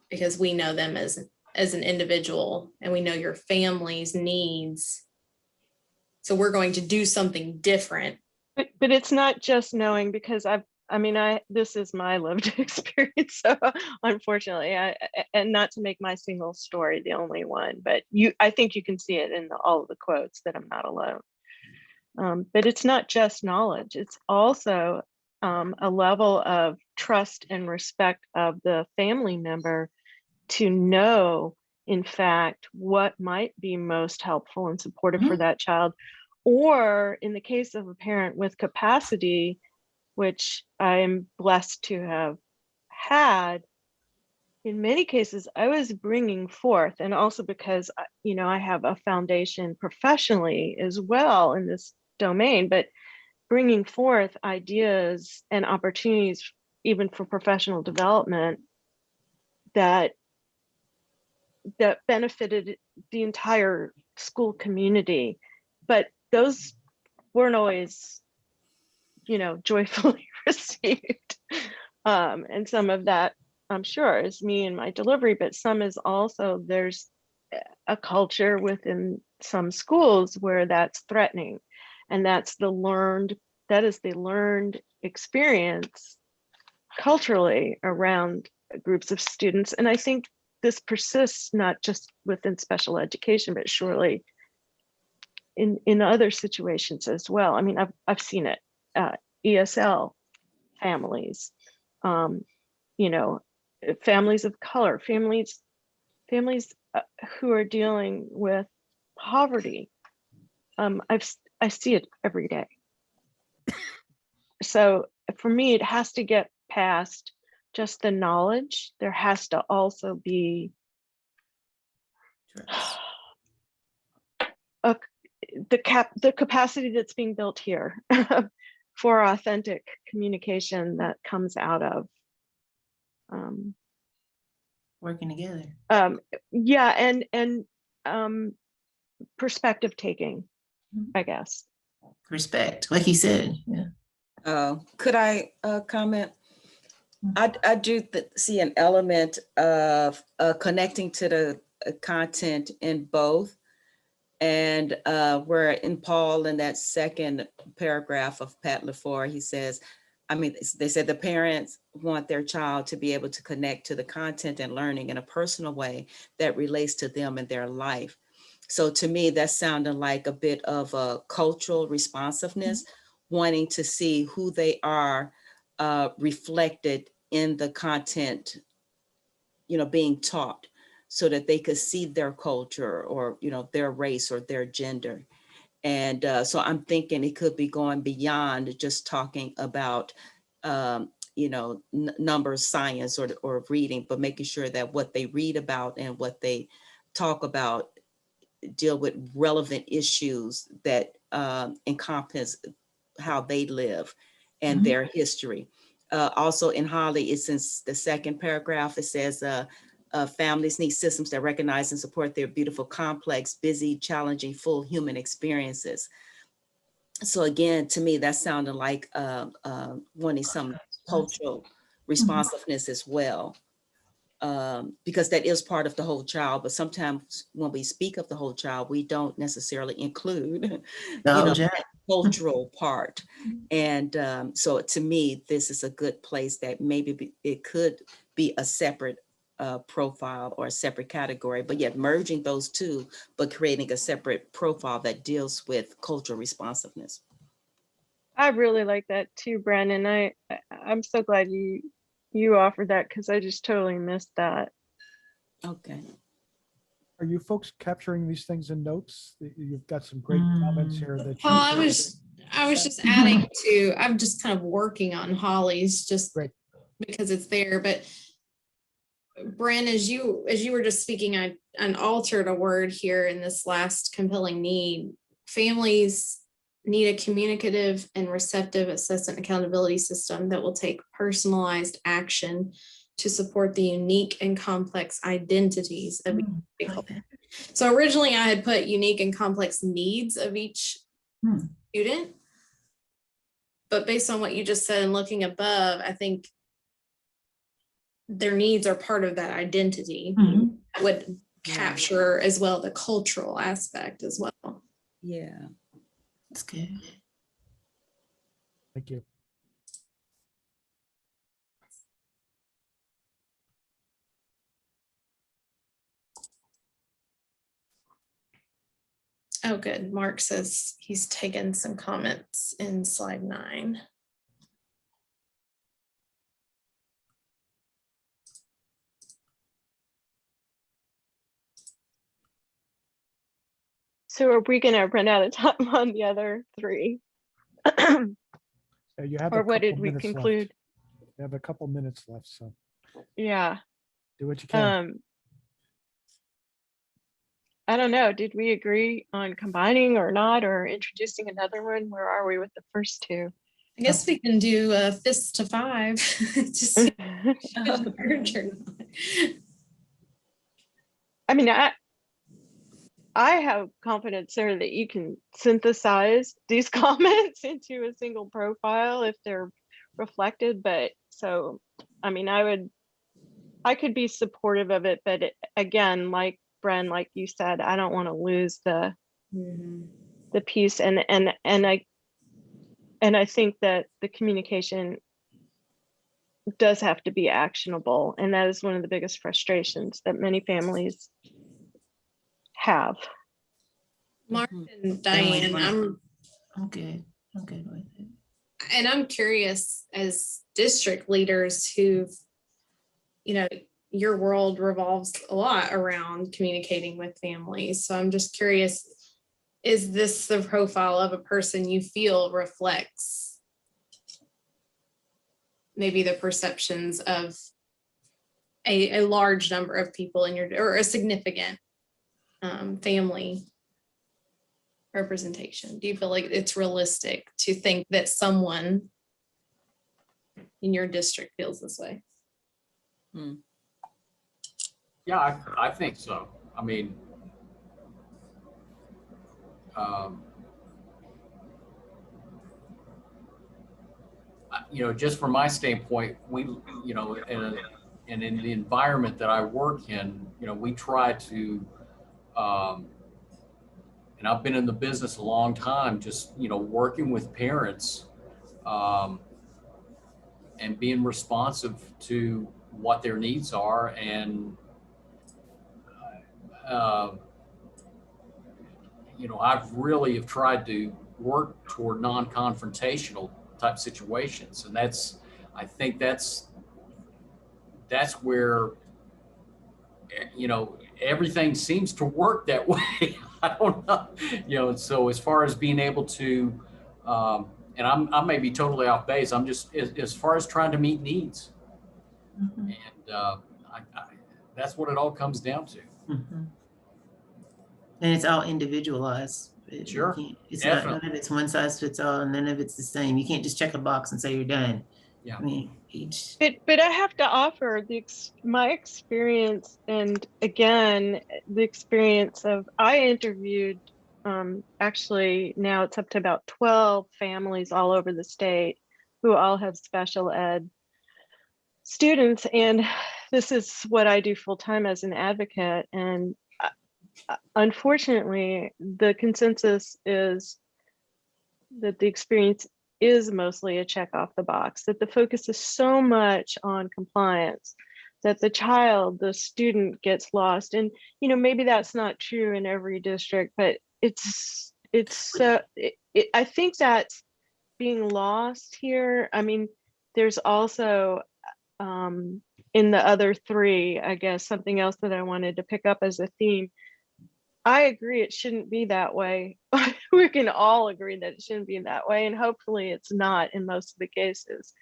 Speaker 14: because we know them as an individual and we know your family's needs. So we're going to do something different.
Speaker 15: But it's not just knowing, because this is my lived experience. So unfortunately, and not to make my single story the only one, but I think you can see it in all of the quotes that I'm not alone. But it's not just knowledge. It's also a level of trust and respect of the family member to know, in fact, what might be most helpful and supportive for that child. Or in the case of a parent with capacity, which I am blessed to have had, in many cases, I was bringing forth, and also because, I have a foundation professionally as well in this domain, but bringing forth ideas and opportunities, even for professional development, that benefited the entire school community. But those weren't always, joyfully received. And some of that, I'm sure, is me and my delivery, but some is also, there's a culture within some schools where that's threatening. And that is the learned experience culturally around groups of students. And I think this persists not just within special education, but surely in other situations as well. I mean, I've seen it, ESL families, families of color, families who are dealing with poverty. I see it every day. So for me, it has to get past just the knowledge. There has to also be the capacity that's being built here for authentic communication that comes out of
Speaker 17: working together.
Speaker 15: And perspective taking, I guess.
Speaker 17: Respect, like he said. Yeah.
Speaker 19: Could I comment? I do see an element of connecting to the content in both. And where in Paul, in that second paragraph of Pat LaFleur, he says, they said the parents want their child to be able to connect to the content and learning in a personal way that relates to them and their life. So to me, that sounded like a bit of a cultural responsiveness, wanting to see who they are reflected in the content, being taught, so that they could see their culture or, their race or their gender. And so I'm thinking it could be going beyond just talking about, numbers, science, or reading, but making sure that what they read about and what they talk about deal with relevant issues that encompass how they live and their history. Also in Holly, it's in the second paragraph, it says, families need systems that recognize and support their beautiful, complex, busy, challenging, full human experiences. So again, to me, that sounded like wanting some cultural responsiveness as well. Because that is part of the whole child, but sometimes when we speak of the whole child, we don't necessarily include that cultural part. And so to me, this is a good place that maybe it could be a separate profile or a separate category, but yet merging those two, but creating a separate profile that deals with cultural responsiveness.
Speaker 15: I really like that too, Brandon. I'm so glad you offered that, because I just totally missed that.
Speaker 19: Okay.
Speaker 18: Are you folks capturing these things in notes? You've got some great comments here that
Speaker 14: Paul, I was just adding to, I'm just kind of working on Holly's just because it's there. But Bren, as you were just speaking, I altered a word here in this last compelling need. Families need a communicative and receptive assessment accountability system that will take personalized action to support the unique and complex identities of each stakeholder. So originally I had put unique and complex needs of each student, but based on what you just said and looking above, I think their needs are part of that identity. That would capture as well the cultural aspect as well.
Speaker 19: Yeah.
Speaker 17: That's good.
Speaker 18: Thank you.
Speaker 14: Oh, good. Mark says he's taken some comments in slide 9.
Speaker 15: So are we gonna run out of time on the other 3?
Speaker 18: You have
Speaker 15: or
Speaker 18: a
Speaker 15: what did
Speaker 18: couple
Speaker 15: we
Speaker 18: minutes
Speaker 15: conclude?
Speaker 18: left. You have a couple minutes left, so
Speaker 15: Yeah.
Speaker 18: do what you can.
Speaker 15: I don't know. Did we agree on combining or not, or introducing another one? Where are we with the first 2?
Speaker 14: I guess we can do a fist to 5. Just see the merge or not.
Speaker 15: I mean, I have confidence there that you can synthesize these comments into a single profile if they're reflected. But so, I mean, I could be supportive of it, but again, like Bren, like you said, I don't want to lose the piece, and I think that the communication does have to be actionable, and that is one of the biggest frustrations that many families have.
Speaker 14: Mark and Diane,
Speaker 17: I'm good with it.
Speaker 14: And I'm curious, as district leaders who've, your world revolves a lot around communicating with families. So I'm just curious, is this the profile of a person you feel reflects maybe the perceptions of a large number of people in or a significant family representation? Do you feel like it's realistic to think that someone in your district feels this way?
Speaker 16: Yeah, I think so. I mean, just from my standpoint, we, and in the environment that I work in, we try to, and I've been in the business a long time, just, working with parents and being responsive to what their needs are. And, I've really have tried to work toward non-confrontational type situations. And I think that's where, everything seems to work that way. I don't know, so as far as being able to, and I may be totally off base. I'm just, as far as trying to meet needs. And that's what it all comes down to.
Speaker 17: And it's all individualized
Speaker 16: Sure,
Speaker 17: It's
Speaker 16: definitely.
Speaker 17: not, none of it's one size fits all, and none of it's the same. You can't just check a box and say you're done.
Speaker 16: Yeah.
Speaker 17: I mean, each.
Speaker 15: But I have to offer my experience, and again, the experience of I interviewed actually now it's up to about 12 families all over the state who all have special ed students, and this is what I do full time as an advocate. And unfortunately, the consensus is that the experience is mostly a check off the box, that the focus is so much on compliance that the student gets lost. And, maybe that's not true in every district, but I think that's being lost here. I mean, there's also in the other three, I guess, something else that I wanted to pick up as a theme. I agree it shouldn't be that way. We can all agree that it shouldn't be that way, and hopefully it's not in most of the cases.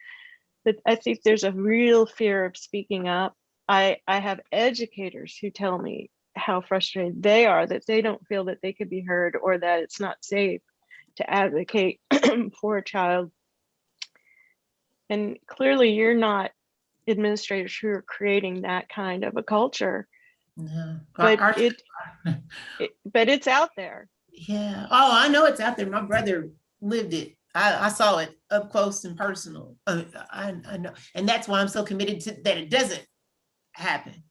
Speaker 15: But I think there's a real fear of speaking up. I have educators who tell me how frustrated they are that they don't feel that they could be heard, or that it's not safe to advocate for a child. And clearly you're not administrators who are creating that kind of a culture.
Speaker 17: No.
Speaker 15: But but it's out there.
Speaker 17: Yeah. Oh, I know it's out there. My brother lived it. I saw it up close and personal. I know, and that's why I'm so committed to that it doesn't happen.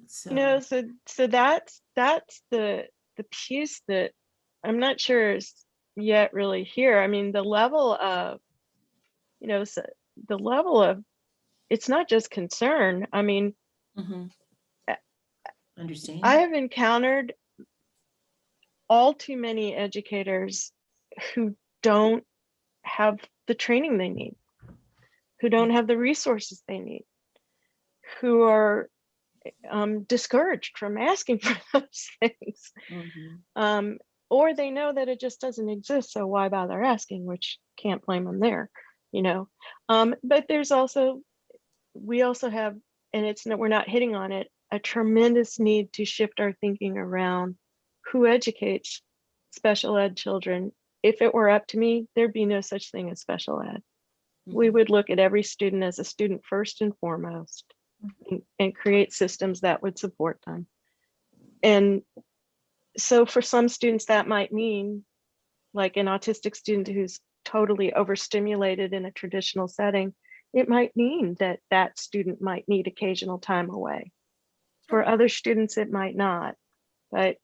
Speaker 15: So, so that's the piece that I'm not sure is yet really here. I mean, the level of, it's not just concern. I mean,
Speaker 17: understand.
Speaker 15: I have encountered all too many educators who don't have the training they need, who don't have the resources they need, who are discouraged from asking for those things. Or they know that it just doesn't exist, so why bother asking, which can't blame them there, but there's also, we also have, and we're not hitting on it, a tremendous need to shift our thinking around who educates special ed children. If it were up to me, there'd be no such thing as special ed. We would look at every student as a student first and foremost, and create systems that would support them. And so for some students, that might mean, like an autistic student who's totally overstimulated in a traditional setting, it might mean that that student might need occasional time away. For other students, it might not. But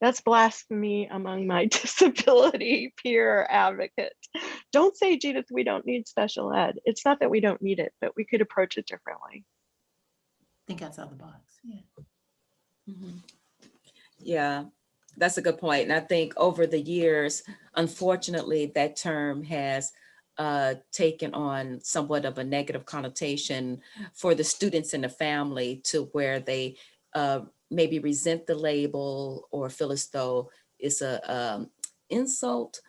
Speaker 15: that's blasphemy among my disability peer advocates. Don't say, Judith, we don't need special ed. It's not that we don't need it, but we could approach it differently.
Speaker 17: Think outside the box. Yeah.
Speaker 19: Yeah, that's a good point. And I think over the years, unfortunately, that term has taken on somewhat of a negative connotation for the students and the family, to where they maybe resent the label or feel as though it's a insult.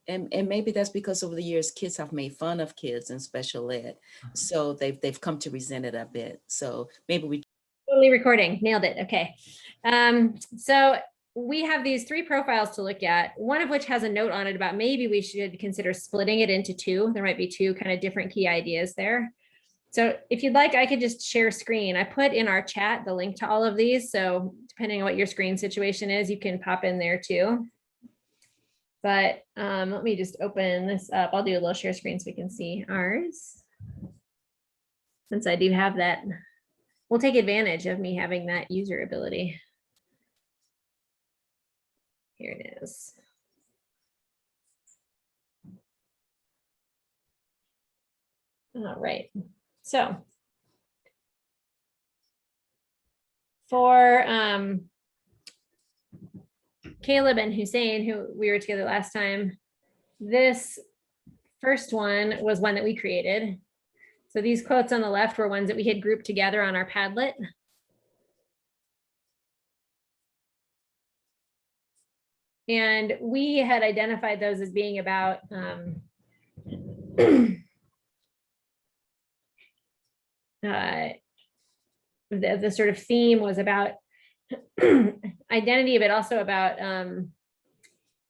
Speaker 19: And maybe that's because over the years, kids have made fun of kids in special ed. So they've come to resent it a bit. So maybe we
Speaker 20: Totally recording. Nailed it. Okay. So we have these 3 profiles to look at, one of which has a note on it about maybe we should consider splitting it into 2. There might be 2 kind of different key ideas there. So if you'd like, I could just share screen. I put in our chat the link to all of these. So depending on what your screen situation is, you can pop in there too. But let me just open this up. I'll do a little share screen so we can see ours. Since I do have that, we'll take advantage of me having that user ability. Here it is. All right. So for Caleb and Hussein, who we were together last time, this first one was one that we created. So these quotes on the left were ones that we had grouped together on our Padlet. And we had identified those as being about the sort of theme was about identity, but also about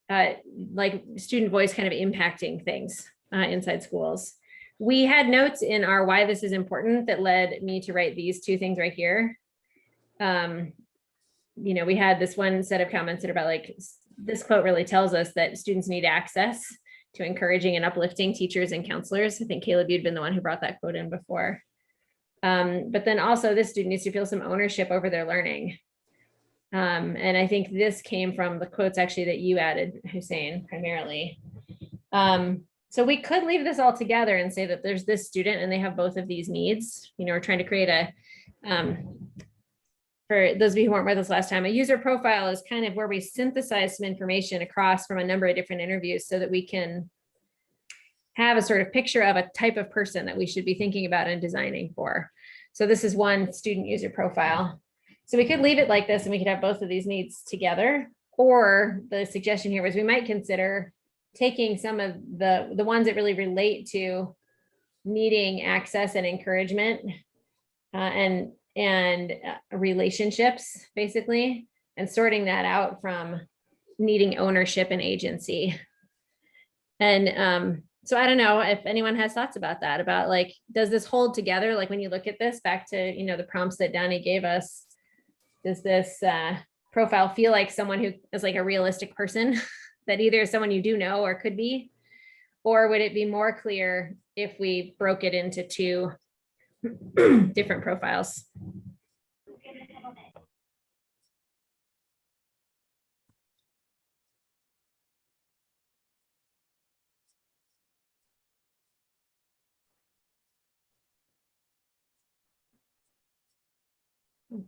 Speaker 20: like student voice kind of impacting things inside schools. We had notes in our why this is important that led me to write these two things right here. You know, we had this one set of comments that are about like, this quote really tells us that students need access to encouraging and uplifting teachers and counselors. I think Caleb, you'd been the one who brought that quote in before. But then also this student needs to feel some ownership over their learning. And I think this came from the quotes actually that you added, Hussein, primarily. So we could leave this all together and say that there's this student and they have both of these needs. You know, we're trying to create a, for those of you who weren't with us last time, a user profile is kind of where we synthesize some information across from a number of different interviews so that we can have a sort of picture of a type of person that we should be thinking about and designing for. So this is one student user profile. So we could leave it like this and we could have both of these needs together. Or the suggestion here was we might consider taking some of the ones that really relate to needing access and encouragement and relationships, basically, and sorting that out from needing ownership and agency. And so I don't know if anyone has thoughts about that, about like, does this hold together? Like when you look at this back to, you know, the prompts that Donnie gave us, does this profile feel like someone who is like a realistic person that either is someone you do know or could be, or would it be more clear if we broke it into two different profiles?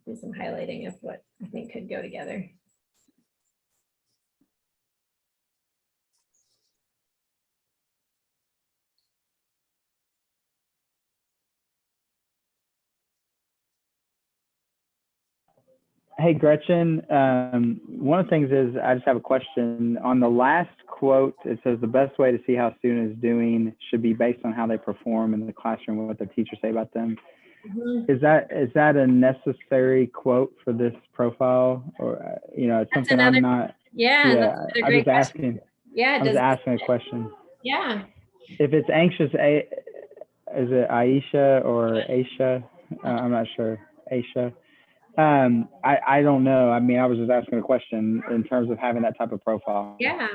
Speaker 20: Do some highlighting of what I think could go together.
Speaker 21: Hey, Gretchen, one of the things is I just have a question. On the last quote, it says the best way to see how a student is doing should be based on how they perform in the classroom and what their teachers say about them.
Speaker 20: Mm-hmm.
Speaker 21: Is that a necessary quote for this profile, or you know, it's
Speaker 20: That's
Speaker 21: something
Speaker 20: another,
Speaker 21: I'm not?
Speaker 20: yeah,
Speaker 21: Yeah,
Speaker 20: that's another
Speaker 21: I'm
Speaker 20: great
Speaker 21: just
Speaker 20: question.
Speaker 21: asking.
Speaker 20: Yeah,
Speaker 21: I'm just asking a question.
Speaker 20: Yeah.
Speaker 21: If it's anxious, is it Aisha or Aisha? I'm not sure. Aisha. I don't know. I mean, I was just asking a question in terms of having that type of profile.
Speaker 20: Yeah.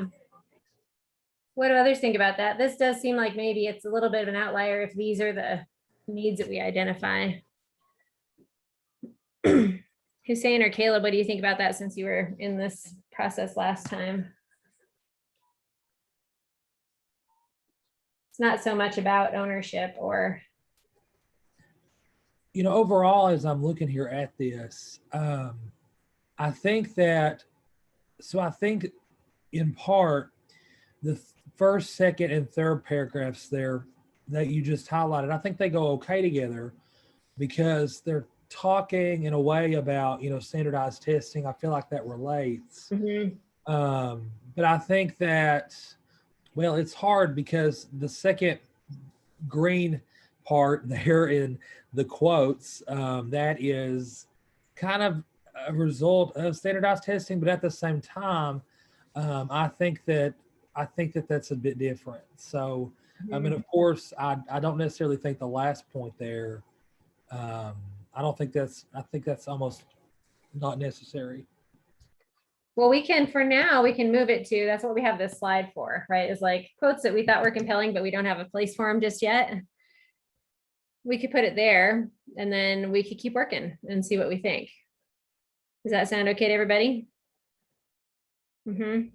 Speaker 20: What do others think about that? This does seem like maybe it's a little bit of an outlier if these are the needs that we identify. Hussein or Caleb, what do you think about that since you were in this process last time? It's not so much about ownership or.
Speaker 22: You know, overall, as I'm looking here at this, I think that, so I think in part, the first, second, and third paragraphs there that you just highlighted, I think they go okay together because they're talking in a way about, you know, standardized testing. I feel like that relates.
Speaker 20: Mm-hmm.
Speaker 22: But I think that, well, it's hard because the second green part there in the quotes, that is kind of a result of standardized testing, but at the same time, I think that that's a bit different. So, I mean, of course, I don't necessarily think the last point there, I think that's almost not necessary.
Speaker 20: Well, we can, for now, we can move it to, that's what we have this slide for, right? Is like quotes that we thought were compelling, but we don't have a place for them just yet. We could put it there and then we could keep working and see what we think. Does that sound okay to everybody? Mm-hmm.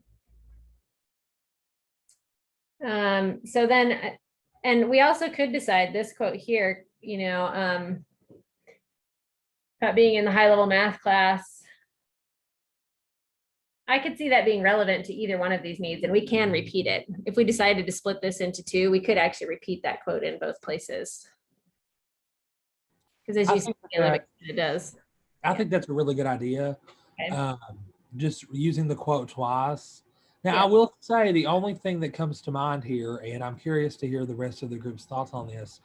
Speaker 20: So then, and we also could decide this quote here, you know, about being in the high level math class. I could see that being relevant to either one of these needs, and we can repeat it. If we decided to split this into two, we could actually repeat that quote in both places. Because as you see, it does.
Speaker 22: I think that's a really good idea.
Speaker 20: Okay.
Speaker 22: Just using the quote twice. Now, I will say the only thing that comes to mind here, and I'm curious to hear the rest of the group's thoughts on this.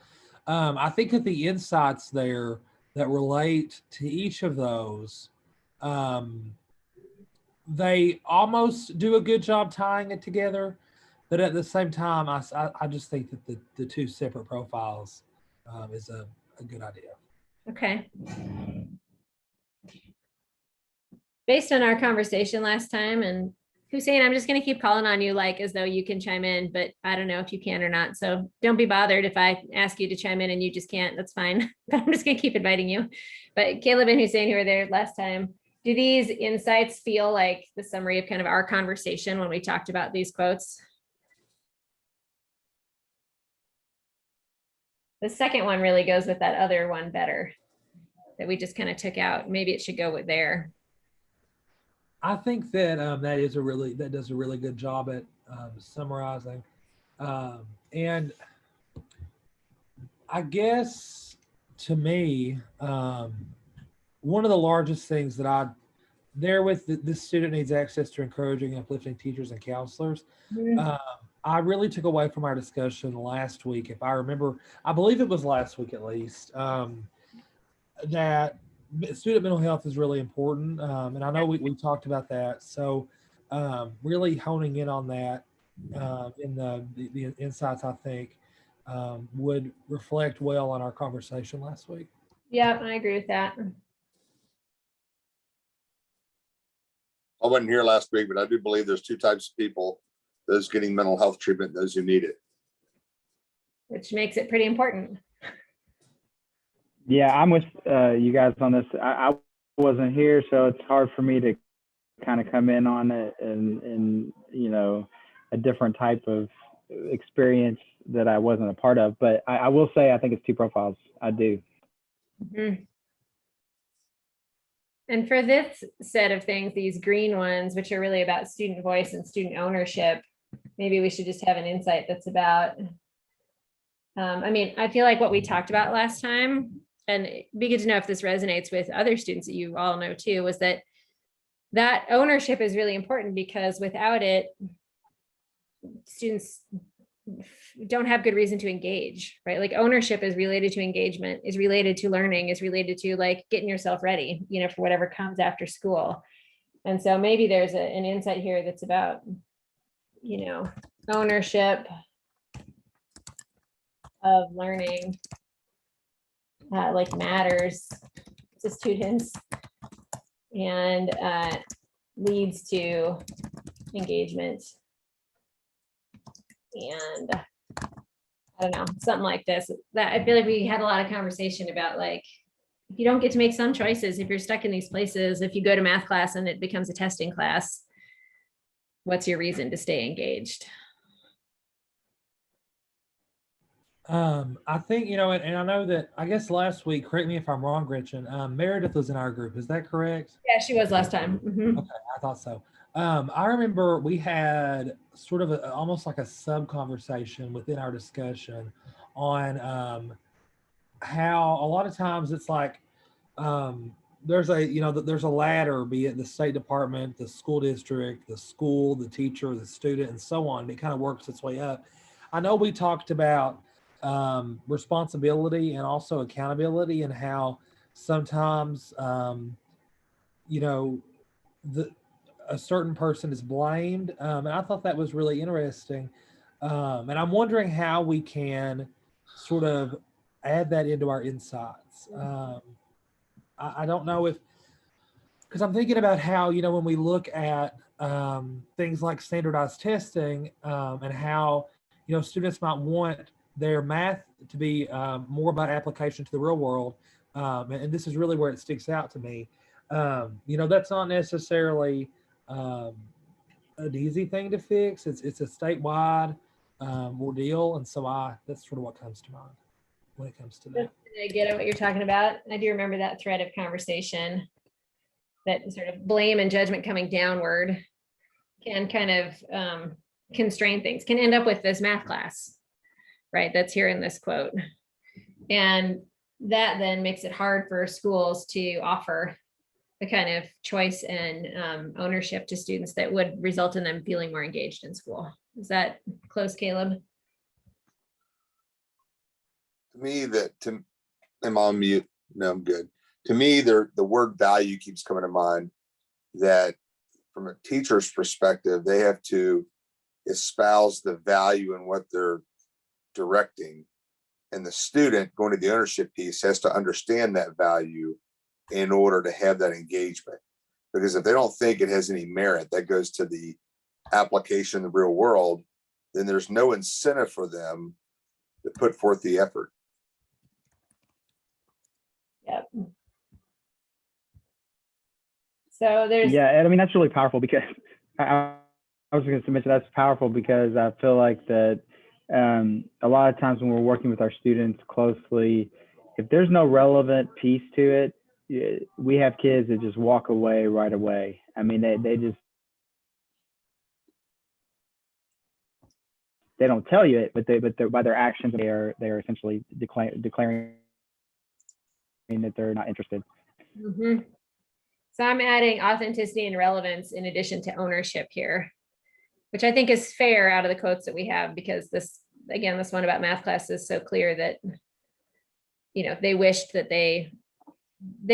Speaker 22: I think that the insights there that relate to each of those they almost do a good job tying it together, but at the same time, I just think that the two separate profiles is a good idea.
Speaker 20: Okay. Based on our conversation last time, and Hussein, I'm just going to keep calling on you like as though you can chime in, but I don't know if you can or not. So don't be bothered if I ask you to chime in and you just can't. That's fine. But I'm just going to keep inviting you. But Caleb and Hussein, who were there last time, do these insights feel like the summary of kind of our conversation when we talked about these quotes? The second one really goes with that other one better that we just kind of took out. Maybe it should go with there.
Speaker 22: I think that that does a really good job at summarizing, and I guess to me, one of the largest things that this student needs access to encouraging and uplifting teachers and counselors. I really took away from our discussion last week, if I remember, I believe it was last week at least, that student mental health is really important. And I know we talked about that. So really honing in on that in the insights, I think, would reflect well on our conversation last week.
Speaker 20: Yeah, I agree with that.
Speaker 2: I wasn't here last week, but I do believe there's two types of people: those getting mental health treatment, those who need it.
Speaker 20: Which makes it pretty important.
Speaker 21: Yeah, I'm with you guys on this. I wasn't here, so it's hard for me to kind of come in on it and a different type of experience that I wasn't a part of. But I will say I think it's two profiles. I do.
Speaker 20: Mm-hmm. And for this set of things, these green ones, which are really about student voice and student ownership, maybe we should just have an insight that's about, I feel like what we talked about last time, and it'd be good to know if this resonates with other students that you all know too, was that ownership is really important, because without it, students don't have good reason to engage, right? Like ownership is related to engagement, is related to learning, is related to like getting yourself ready, for whatever comes after school. And so maybe there's an insight here that's about, ownership of learning, like matters to students and leads to engagement. And I don't know, something like this. That I feel like we had a lot of conversation about, like, if you don't get to make some choices, if you're stuck in these places, if you go to math class and it becomes a testing class, what's your reason to stay engaged?
Speaker 22: I think, and I know that, I guess last week, correct me if I'm wrong, Gretchen, Meredith was in our group. Is that correct?
Speaker 20: Yeah, she was last time. Mm-hmm.
Speaker 22: Okay, I thought so. I remember we had sort of almost like a sub conversation within our discussion on how a lot of times it's like there's a ladder, be it the State Department, the school district, the school, the teacher, the student, and so on. It kind of works its way up. I know we talked about responsibility and also accountability, and how sometimes a certain person is blamed. And I thought that was really interesting. And I'm wondering how we can sort of add that into our insights. I don't know because I'm thinking about how, when we look at things like standardized testing and how, students might want their math to be more about application to the real world. And this is really where it sticks out to me. That's not necessarily an easy thing to fix. It's a statewide ordeal, and so that's sort of what comes to mind when it comes to that.
Speaker 20: I get what you're talking about. I do remember that thread of conversation, that sort of blame and judgment coming downward can kind of constrain things, can end up with this math class, right? That's here in this quote. And that then makes it hard for schools to offer the kind of choice and ownership to students that would result in them feeling more engaged in school. Is that close, Caleb?
Speaker 2: To me, am I on mute? No, I'm good. To me, the word value keeps coming to mind, that from a teacher's perspective, they have to espouse the value in what they're directing. And the student going to the ownership piece has to understand that value in order to have that engagement. Because if they don't think it has any merit that goes to the application in the real world, then there's no incentive for them to put forth the effort.
Speaker 20: Yep. So there's,
Speaker 21: Yeah, and I mean, that's really powerful because I was going to mention that's powerful because I feel like that a lot of times when we're working with our students closely, if there's no relevant piece to it, we have kids that just walk away right away. I mean, they just, they don't tell you it, but they're, by their actions, they are essentially declaring that they're not interested.
Speaker 20: mm-hmm. So I'm adding authenticity and relevance in addition to ownership here, which I think is fair out of the quotes that we have, because this, again, this one about math class is so clear that, you know, they wished that they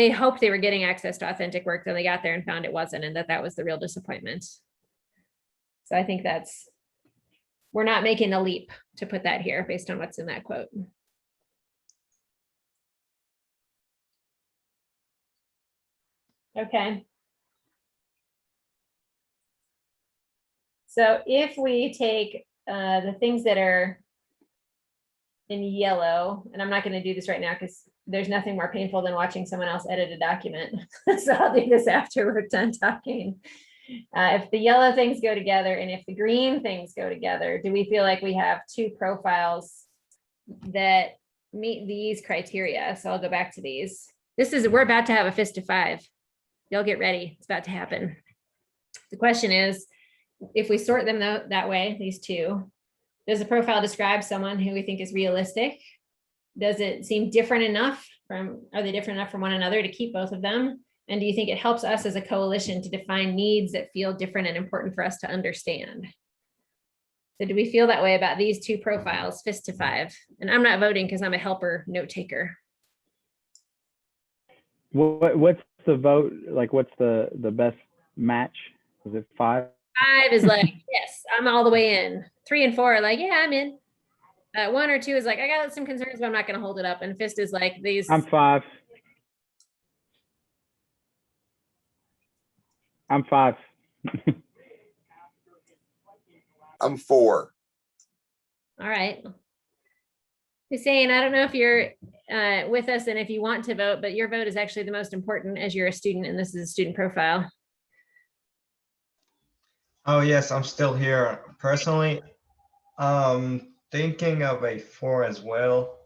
Speaker 20: hoped they were getting access to authentic work, then they got there and found it wasn't, and that was the real disappointment. So I think we're not making a leap to put that here based on what's in that quote. Okay. So if we take the things that are in yellow, and I'm not going to do this right now because there's nothing more painful than watching someone else edit a document. So I'll do this after we're done talking. If the yellow things go together and if the green things go together, do we feel like we have two profiles that meet these criteria? So I'll go back to these. We're about to have a fist of five. Y'all get ready. It's about to happen. The question is, if we sort them that way, these two, does the profile describe someone who we think is realistic? Does it seem different enough are they different enough from one another to keep both of them? And do you think it helps us as a coalition to define needs that feel different and important for us to understand? So do we feel that way about these two profiles, fist to five? And I'm not voting because I'm a helper note taker.
Speaker 21: What's the vote? Like, what's the best match? Is it 5?
Speaker 20: 5 is like, yes, I'm all the way in. 3 and 4 are like, yeah, I'm in. 1 or 2 is like, I got some concerns, but I'm not going to hold it up. And fist is like these.
Speaker 21: I'm 5. I'm 5.
Speaker 2: I'm 4.
Speaker 20: All right. Hussein, I don't know if you're with us and if you want to vote, but your vote is actually the most important as you're a student, and this is a student profile.
Speaker 3: Oh, yes, I'm still here. Personally, thinking of a 4 as well.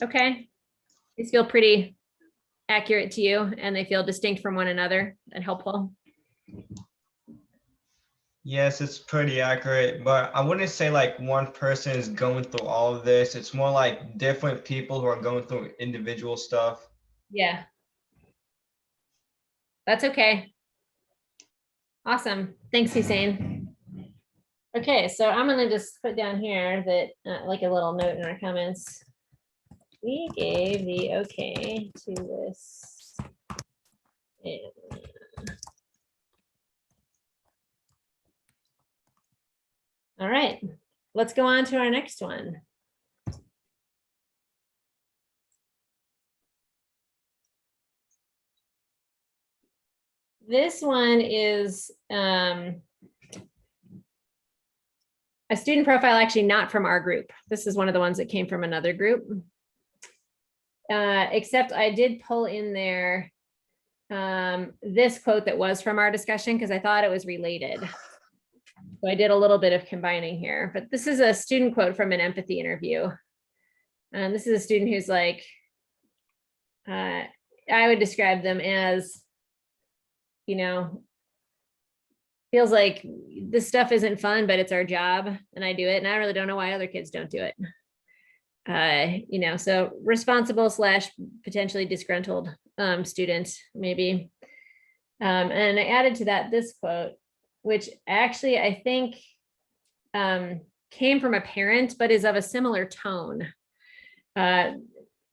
Speaker 20: Okay. These feel pretty accurate to you and they feel distinct from one another and helpful.
Speaker 3: Yes, it's pretty accurate, but I wouldn't say like one person is going through all of this. It's more like different people who are going through individual stuff.
Speaker 20: Yeah. That's okay. Awesome. Thanks, Hussein. Okay, so I'm going to just put down here that like a little note in our comments. We gave the okay to this. All right, let's go on to our next one. This one is a student profile, actually not from our group. This is one of the ones that came from another group. Except I did pull in there this quote that was from our discussion because I thought it was related. So I did a little bit of combining here, but this is a student quote from an empathy interview. And this is a student who's like, I would describe them as, you know, feels like this stuff isn't fun, but it's our job and I do it. And I really don't know why other kids don't do it. You know, so responsible / potentially disgruntled student, maybe. And I added to that this quote, which actually I think came from a parent, but is of a similar tone.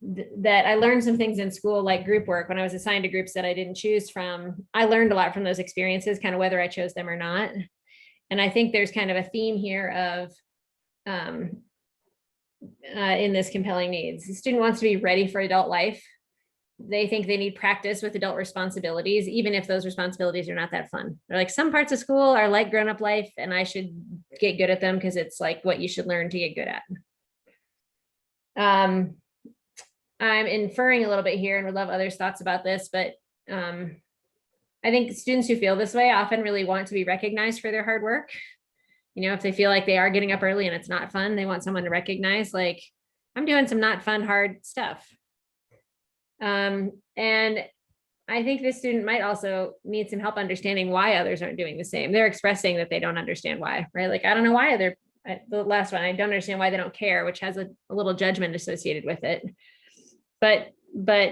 Speaker 20: that I learned some things in school, like group work, when I was assigned to groups that I didn't choose from. I learned a lot from those experiences, kind of whether I chose them or not. And I think there's kind of a theme here of in this compelling needs. The student wants to be ready for adult life. They think they need practice with adult responsibilities, even if those responsibilities are not that fun. They're like, some parts of school are like grown-up life and I should get good at them because it's like what you should learn to get good at. I'm inferring a little bit here and would love others' thoughts about this, but I think students who feel this way often really want to be recognized for their hard work. You know, if they feel like they are getting up early and it's not fun, they want someone to recognize, like, I'm doing some not fun, hard stuff. And I think this student might also need some help understanding why others aren't doing the same. They're expressing that they don't understand why, right? Like, I don't know why they're, the last one, I don't understand why they don't care, which has a little judgment associated with it. But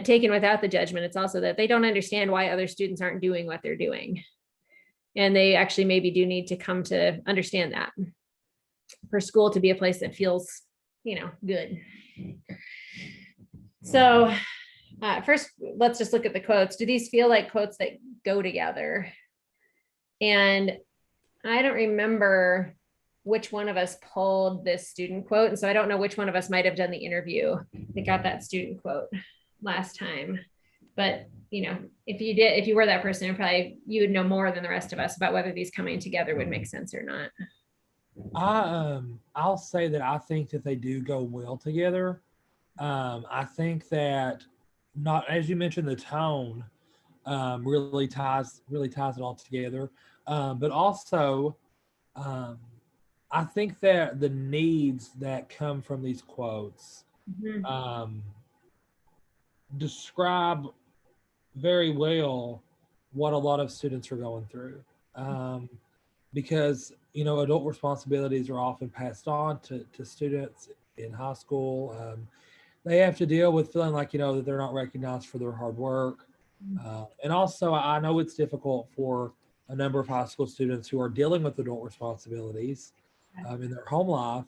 Speaker 20: taken without the judgment, it's also that they don't understand why other students aren't doing what they're doing. And they actually maybe do need to come to understand that for school to be a place that feels, you know, good. So first, let's just look at the quotes. Do these feel like quotes that go together? And I don't remember which one of us pulled this student quote. And so I don't know which one of us might have done the interview that got that student quote last time. But, you know, if you did, if you were that person, probably you would know more than the rest of us about whether these coming together would make sense or not.
Speaker 22: I'll say that I think that they do go well together. I think that, not, as you mentioned, the tone really ties it all together. But also, I think that the needs that come from these quotes describe very well what a lot of students are going through. Because, you know, adult responsibilities are often passed on to students in high school. They have to deal with feeling like, you know, that they're not recognized for their hard work. And also, I know it's difficult for a number of high school students who are dealing with adult responsibilities in their home life.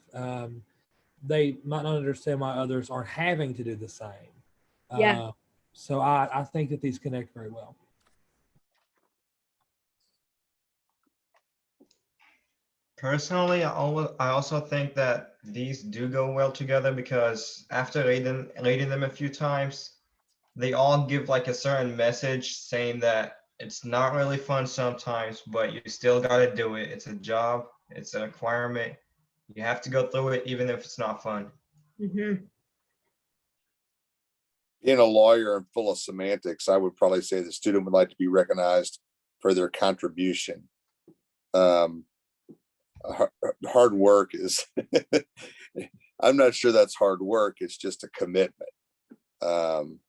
Speaker 22: They might not understand why others aren't having to do the same.
Speaker 20: Yeah.
Speaker 22: So I think that these connect very well.
Speaker 3: Personally, I also think that these do go well together because after reading them a few times, they all give like a certain message saying that it's not really fun sometimes, but you still got to do it. It's a job. It's a requirement. You have to go through it even if it's not fun.
Speaker 2: Being a lawyer and full of semantics, I would probably say the student would like to be recognized for their contribution. Hard work is, I'm not sure that's hard work. It's just a commitment. And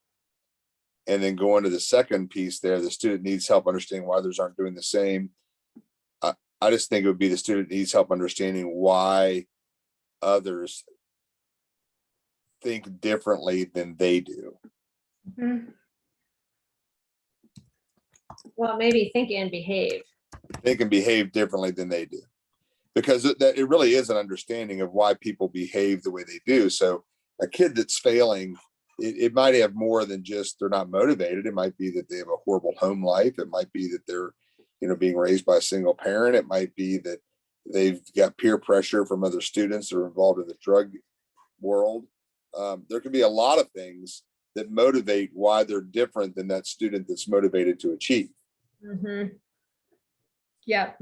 Speaker 2: then going to the second piece there, the student needs help understanding why others aren't doing the same. I just think it would be the student needs help understanding why others think differently than they do.
Speaker 20: Well, maybe think and behave.
Speaker 2: They can behave differently than they do, because it really is an understanding of why people behave the way they do. So a kid that's failing, it might have more than just they're not motivated. It might be that they have a horrible home life. It might be that they're, you know, being raised by a single parent. It might be that they've got peer pressure from other students that are involved in the drug world. There could be a lot of things that motivate why they're different than that student that's motivated to achieve.
Speaker 20: Yep.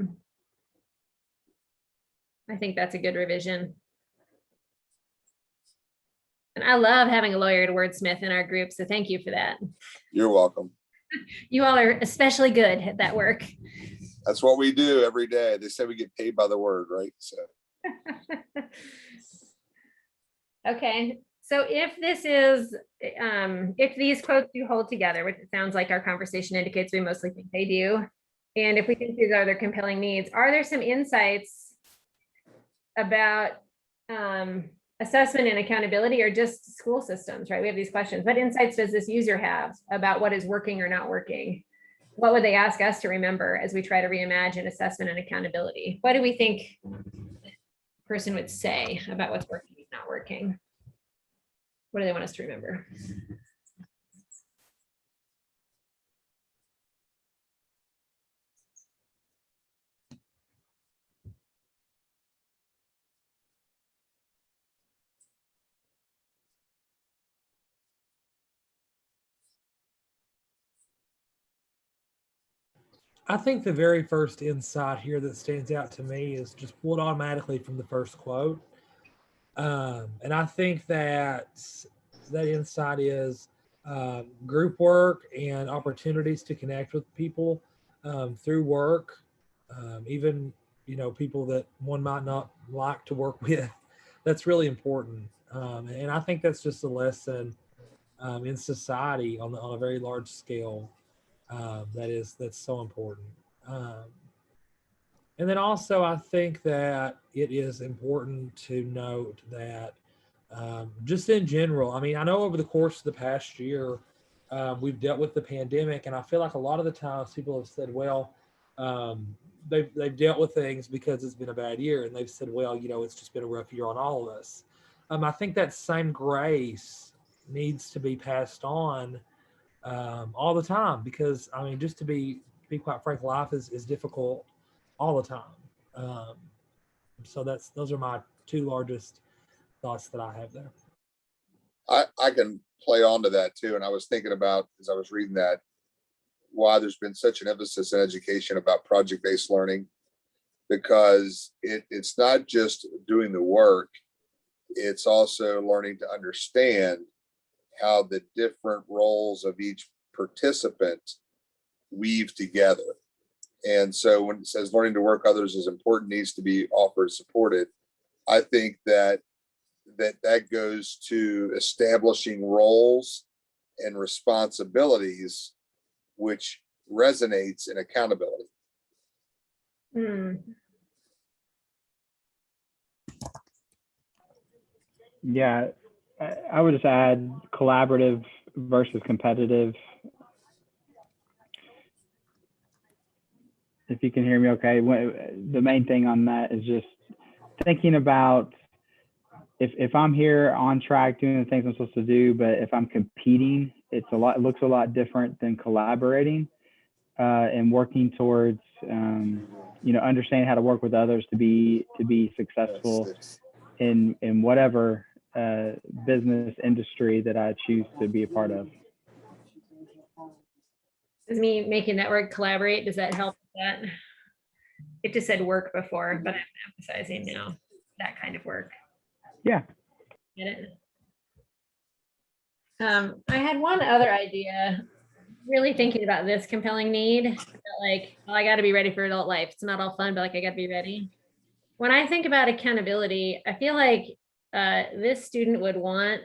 Speaker 20: I think that's a good revision. And I love having a lawyer to wordsmith in our group, so thank you for that.
Speaker 2: You're welcome.
Speaker 20: You all are especially good at that work.
Speaker 2: That's what we do every day. They say we get paid by the word, right? So.
Speaker 20: Okay, so if this is, if these quotes do hold together, which it sounds like our conversation indicates we mostly think they do, and if we think these are their compelling needs, are there some insights about assessment and accountability, or just school systems, right? We have these questions. What insights does this user have about what is working or not working? What would they ask us to remember as we try to reimagine assessment and accountability? What do we think the person would say about what's working and not working? What do they want us to remember?
Speaker 22: I think the very first insight here that stands out to me is just pulled automatically from the first quote. And I think that that insight is group work and opportunities to connect with people through work, even, you know, people that one might not like to work with. That's really important. And I think that's just a lesson in society on a very large scale that's so important. Um, and then also, I think that it is important to note that just in general, I mean, I know over the course of the past year, we've dealt with the pandemic, and I feel like a lot of the times people have said, well, they've dealt with things because it's been a bad year, and they've said, well, you know, it's just been a rough year on all of us. I think that same grace needs to be passed on all the time, because I mean, just to be quite frank, life is difficult all the time. So those are my two largest thoughts that I have there.
Speaker 2: I can play on to that too. And I was thinking about, as I was reading that, why there's been such an emphasis in education about project-based learning, because it's not just doing the work, it's also learning to understand how the different roles of each participant weave together. And so when it says learning to work others is important, needs to be offered, supported, I think that goes to establishing roles and responsibilities, which resonates in accountability.
Speaker 21: Yeah, I would just add collaborative versus competitive. If you can hear me okay, the main thing on that is just thinking about if I'm here on track doing the things I'm supposed to do, but if I'm competing, it looks a lot different than collaborating and working towards understanding how to work with others to be successful in whatever business industry that I choose to be a part of.
Speaker 20: Is me making that word collaborate, does that help with that? It just said work before, but I'm emphasizing now that kind of work.
Speaker 21: Yeah.
Speaker 20: Get it? I had one other idea, really thinking about this compelling need, like, well, I got to be ready for adult life. It's not all fun, but like, I got to be ready. When I think about accountability, I feel like this student would want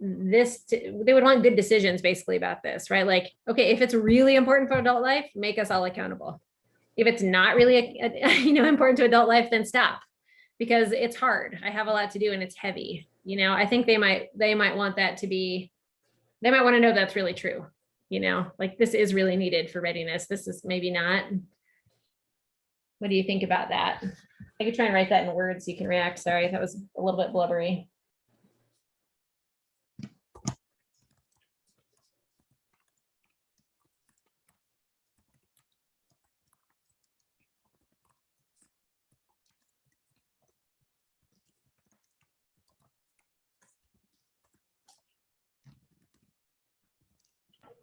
Speaker 20: they would want good decisions basically about this, right? Like, okay, if it's really important for adult life, make us all accountable. If it's not really important to adult life, then stop, because it's hard. I have a lot to do and it's heavy. I think they might want that to be, they might want to know that's really true. Like, this is really needed for readiness. This is maybe not. What do you think about that? I could try and write that in words so you can react. Sorry, that was a little bit blubbery.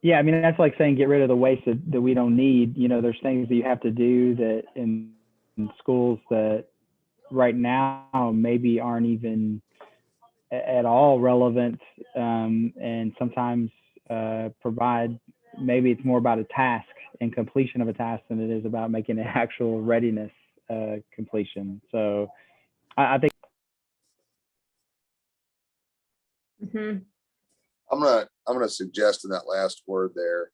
Speaker 21: Yeah, I mean, that's like saying get rid of the waste that we don't need. There's things that you have to do that in schools that right now maybe aren't even at all relevant, and sometimes provide, maybe it's more about a task and completion of a task than it is about making an actual readiness completion. So I think
Speaker 2: I'm gonna suggest in that last word there,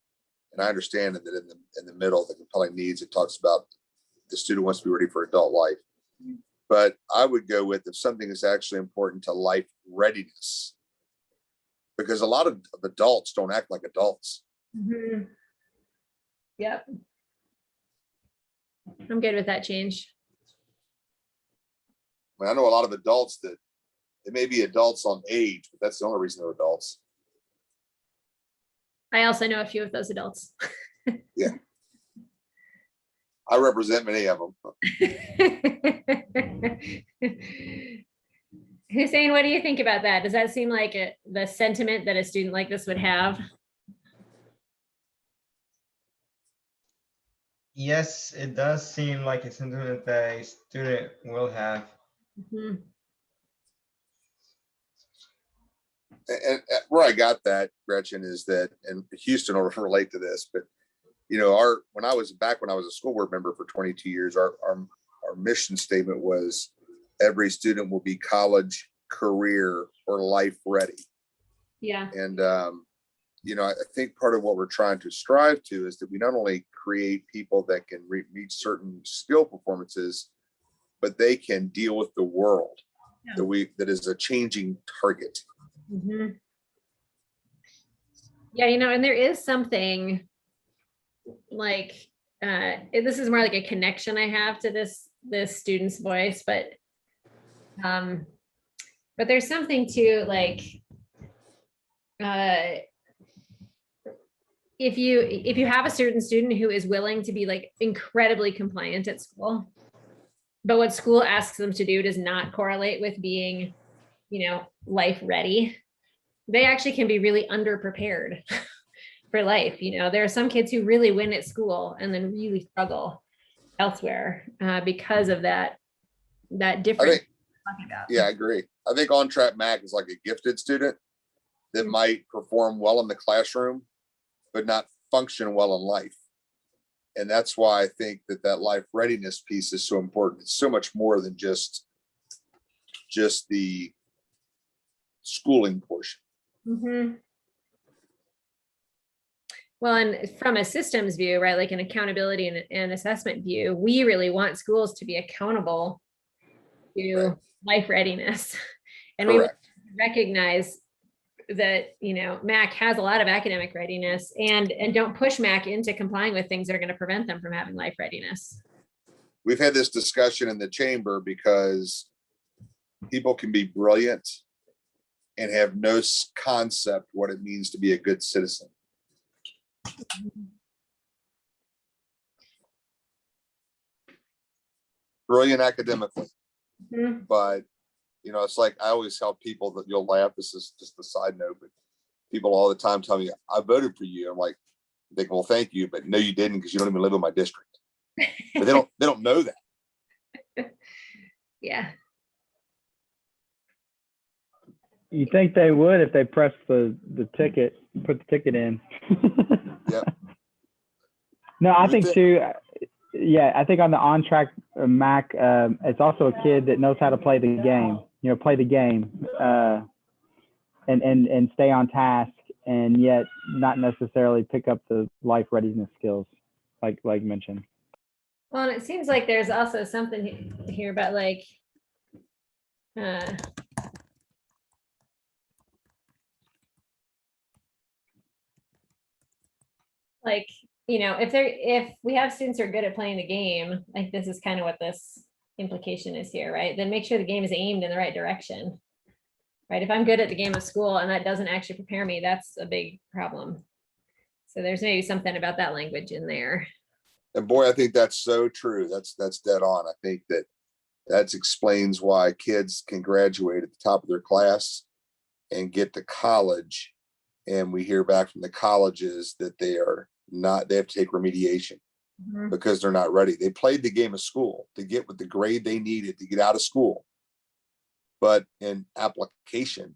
Speaker 2: and I understand that in the middle, the compelling needs, it talks about the student wants to be ready for adult life. But I would go with, if something is actually important to life readiness, because a lot of adults don't act like adults.
Speaker 20: Yep. I'm good with that change.
Speaker 2: I mean, I know a lot of adults that It may be adults on age, but that's the only reason they're adults.
Speaker 20: I also know a few of those adults.
Speaker 2: Yeah. I represent many of them.
Speaker 20: Hussein, what do you think about that? Does that seem like the sentiment that a student like this would have?
Speaker 3: Yes, it does seem like a sentiment that a student will have.
Speaker 20: Mhm.
Speaker 2: And where I got that, Gretchen, is that, and Houston will relate to this, but you know, when I was a school board member for 22 years, our mission statement was every student will be college, career, or life ready.
Speaker 20: Yeah.
Speaker 2: And you know, I think part of what we're trying to strive to is that we not only create people that can meet certain skill performances, but they can deal with the world that is a changing target.
Speaker 20: Mm-hmm. Yeah, you know, and there is something like this is more like a connection I have to this student's voice, but there's something to like if you have a certain student who is willing to be like incredibly compliant at school, but what school asks them to do does not correlate with being, you know, life ready, they actually can be really underprepared for life. You know, there are some kids who really win at school and then really struggle elsewhere because of that difference.
Speaker 2: Yeah, I agree. I think On Track Mac is like a gifted student that might perform well in the classroom, but not function well in life. And that's why I think that life readiness piece is so important. It's so much more than just the schooling portion.
Speaker 20: Mm-hmm. Well, and from a systems view, right, like an accountability and assessment view, we really want schools to be accountable to life readiness. And we recognize that, you know, MAC has a lot of academic readiness and don't push MAC into complying with things that are going to prevent them from having life readiness.
Speaker 2: We've had this discussion in the chamber because people can be brilliant and have no concept what it means to be a good citizen. Brilliant academically, but you know, it's like I always tell people that, you'll laugh, this is just a side note, but people all the time tell me, I voted for you. I'm like, they go, well, thank you, but no, you didn't, because you don't even live in my district. But they don't know that.
Speaker 20: Yeah.
Speaker 21: You think they would if they pressed the ticket, put the ticket in.
Speaker 2: Yep.
Speaker 21: No, I think too. Yeah, I think on the On Track Mac, it's also a kid that knows how to play the game. You know, play the game, and stay on task, and yet not necessarily pick up the life readiness skills, like mentioned.
Speaker 20: Well, and it seems like there's also something here about like, you know, if we have students who are good at playing the game, like this is kind of what this implication is here, right? Then make sure the game is aimed in the right direction, right? If I'm good at the game of school and that doesn't actually prepare me, that's a big problem. So there's maybe something about that language in there.
Speaker 2: And boy, I think that's so true. That's dead on. I think that explains why kids can graduate at the top of their class and get to college, and we hear back from the colleges that they have to take remediation because they're not ready. They played the game of school to get with the grade they needed to get out of school, but in application,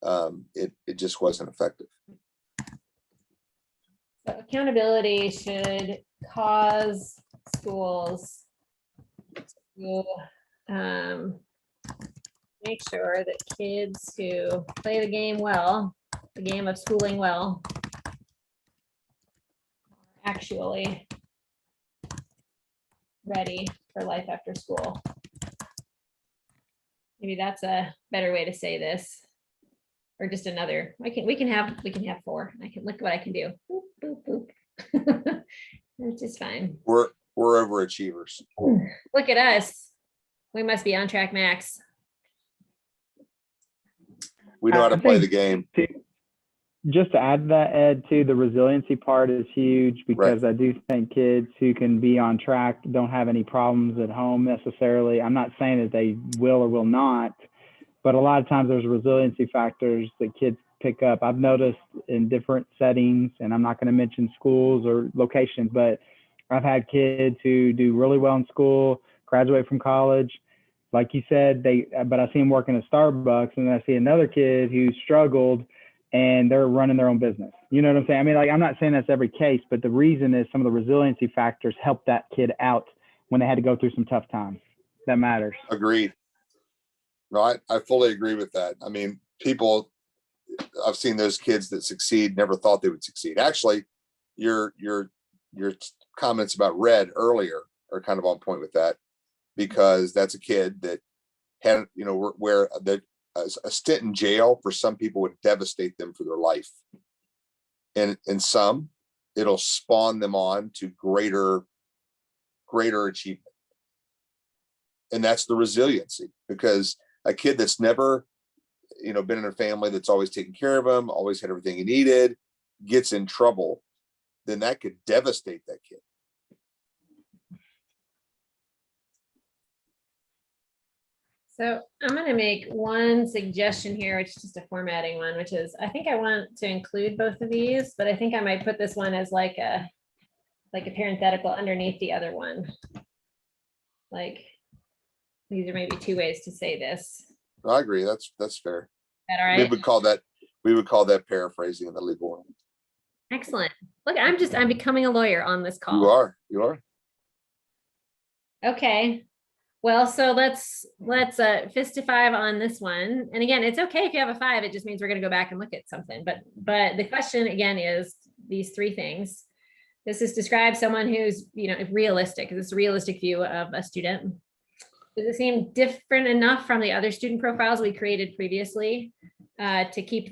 Speaker 2: it just wasn't effective.
Speaker 20: So accountability should cause schools to make sure that kids who play the game well, the game of schooling well, are actually ready for life after school. Maybe that's a better way to say this, or just another. We can have 4. I can look what I can do. Boop, boop, boop. Which is fine.
Speaker 2: We're overachievers.
Speaker 20: Look at us. We must be On Track Max.
Speaker 2: We know how to
Speaker 21: I
Speaker 2: play the
Speaker 21: think
Speaker 2: game.
Speaker 21: Just to add to that, Ed, too, the resiliency part is huge because I do think kids who can be on track don't have any problems at home necessarily. I'm not saying that they will or will not, but a lot of times there's resiliency factors that kids pick up. I've noticed in different settings, and I'm not going to mention schools or locations, but I've had kids who do really well in school, graduate from college. Like you said, but I see them working at Starbucks, and then I see another kid who struggled and they're running their own business. You know what I'm saying? I mean, like, I'm not saying that's every case, but the reason is some of the resiliency factors helped that kid out when they had to go through some tough times. That matters.
Speaker 2: Agreed. No, I fully agree with that. I mean, I've seen those kids that succeed, never thought they would succeed. Actually, your comments about Red earlier are kind of on point with that, because that's a kid that had, where a stint in jail for some people would devastate them for their life. And in some, it'll spawn them on to greater achievement. And that's the resiliency, because a kid that's never, been in a family that's always taken care of him, always had everything he needed, gets in trouble, then that could devastate that kid.
Speaker 20: So I'm going to make one suggestion here, which is just a formatting one, which is, I think I want to include both of these, but I think I might put this one as like a parenthetical underneath the other one. Like, these are maybe two ways to say this.
Speaker 2: I agree. That's fair.
Speaker 20: Is that all right?
Speaker 2: We would call that paraphrasing in the legal world.
Speaker 20: Excellent. Look, I'm becoming a lawyer on this call.
Speaker 2: You are.
Speaker 20: Okay. Well, so let's fist a 5 on this one. And again, it's okay if you have a 5, it just means we're going to go back and look at something. But the question again is these 3 things. This is describe someone who's, realistic. This is a realistic view of a student. Does it seem different enough from the other student profiles we created previously to keep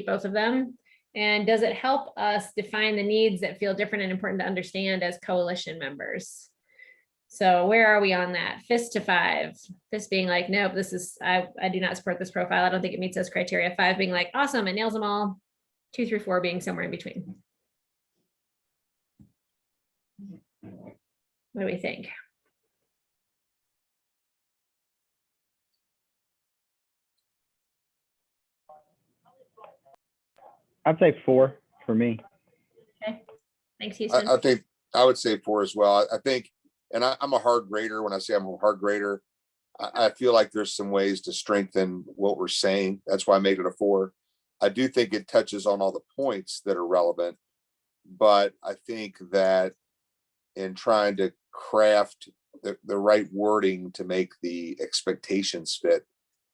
Speaker 20: both of them? And does it help us define the needs that feel different and important to understand as coalition members? So where are we on that? Fist to 5. Fist being like, nope, I do not support this profile. I don't think it meets those criteria. 5 being like, awesome, it nails them all. 2 through 4 being somewhere in between. What do we think?
Speaker 21: I'd say 4 for me.
Speaker 20: Okay. Thanks, Houston.
Speaker 2: I think I would say 4 as well. I think, and I'm a hard grader. When I say I'm a hard grader, I feel like there's some ways to strengthen what we're saying. That's why I made it a 4. I do think it touches on all the points that are relevant, but I think that in trying to craft the right wording to make the expectations fit,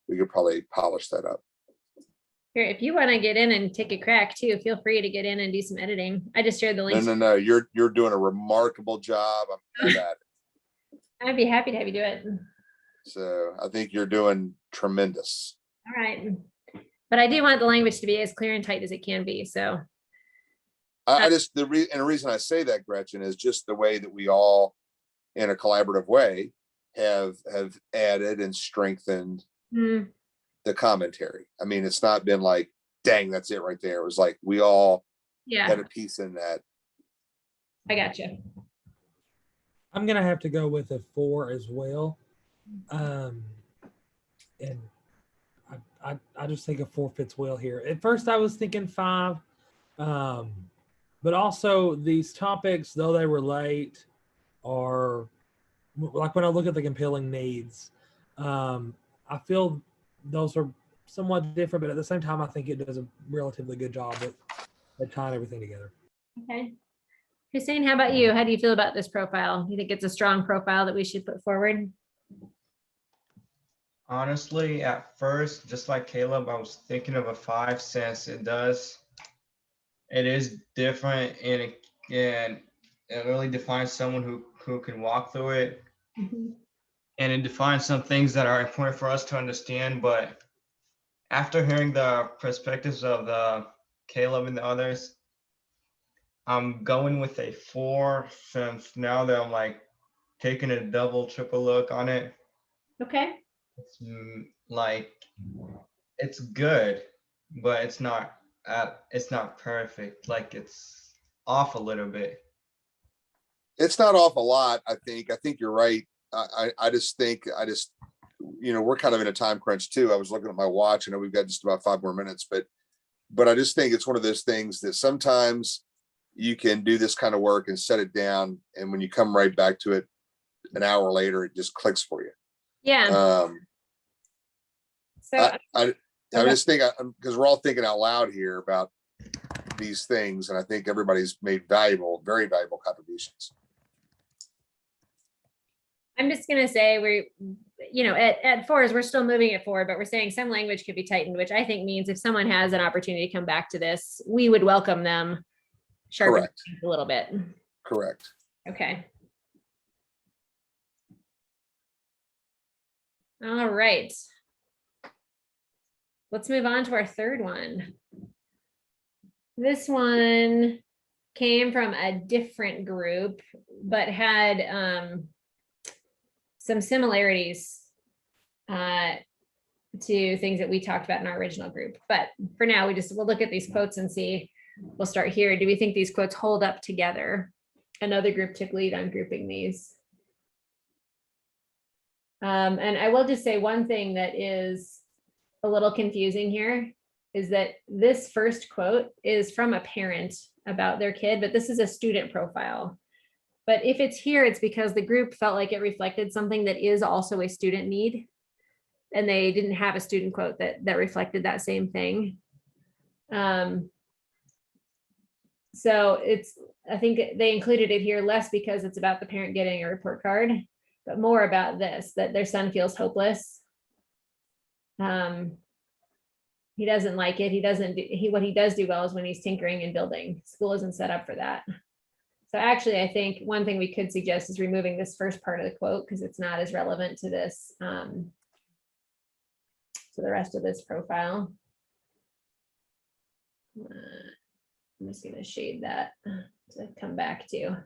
Speaker 2: we could probably polish that up.
Speaker 20: Here, if you want to get in and take a crack too, feel free to get in and do some editing. I just shared the link.
Speaker 2: No. You're doing a remarkable job. I'm good at it.
Speaker 20: I'd be happy to have you do it.
Speaker 2: So I think you're doing tremendous.
Speaker 20: All right. But I do want the language to be as clear and tight as it can be. So
Speaker 2: the reason I say that, Gretchen, is just the way that we all, in a collaborative way, have added and strengthened the commentary. I mean, it's not been like, dang, that's it right there. It was like we all had a piece in that.
Speaker 20: I got you.
Speaker 22: I'm gonna have to go with a 4 as well. And I just think a 4 fits well here. At first I was thinking 5. But also these topics, though they relate, are like when I look at the compelling needs, I feel those are somewhat different, but at the same time, I think it does a relatively good job at tying everything together.
Speaker 20: Okay. Hussein, how about you? How do you feel about this profile? You think it's a strong profile that we should put forward?
Speaker 3: Honestly, at first, just like Caleb, I was thinking of a 5 since it is different and it really defines someone who can walk through it. And it defines some things that are important for us to understand. But after hearing the perspectives of the Caleb and the others, I'm going with a 4 since now that I'm like taking a double, triple look on it.
Speaker 20: Okay.
Speaker 3: It's like it's good, but it's not perfect. Like it's off a little bit.
Speaker 2: It's not off a lot. I think you're right. I just think we're kind of in a time crunch too. I was looking at my watch. I know we've got just about 5 more minutes, but I just think it's one of those things that sometimes you can do this kind of work and set it down, and when you come right back to it an hour later, it just clicks for you.
Speaker 20: Yeah.
Speaker 2: So I just think, because we're all thinking out loud here about these things, and I think everybody's made very valuable contributions.
Speaker 20: I'm just going to say at fours, we're still moving it forward, but we're saying some language could be tightened, which I think means if someone has an opportunity to come back to this, we would welcome them sharpen a little bit.
Speaker 2: Correct.
Speaker 20: Okay. All right. Let's move on to our third one. This one came from a different group, but had some similarities to things that we talked about in our original group. But for now, we'll look at these quotes and see. We'll start here. Do we think these quotes hold up together? Another group took lead on grouping these. And I will just say one thing that is a little confusing here is that this first quote is from a parent about their kid, but this is a student profile. But if it's here, it's because the group felt like it reflected something that is also a student need. And they didn't have a student quote that reflected that same thing. So I think they included it here less because it's about the parent getting a report card, but more about this, that their son feels hopeless. He doesn't like it. What he does do well is when he's tinkering and building. School isn't set up for that. So actually, I think one thing we could suggest is removing this first part of the quote because it's not as relevant to this, to the rest of this profile. I'm just going to shade that to come back to.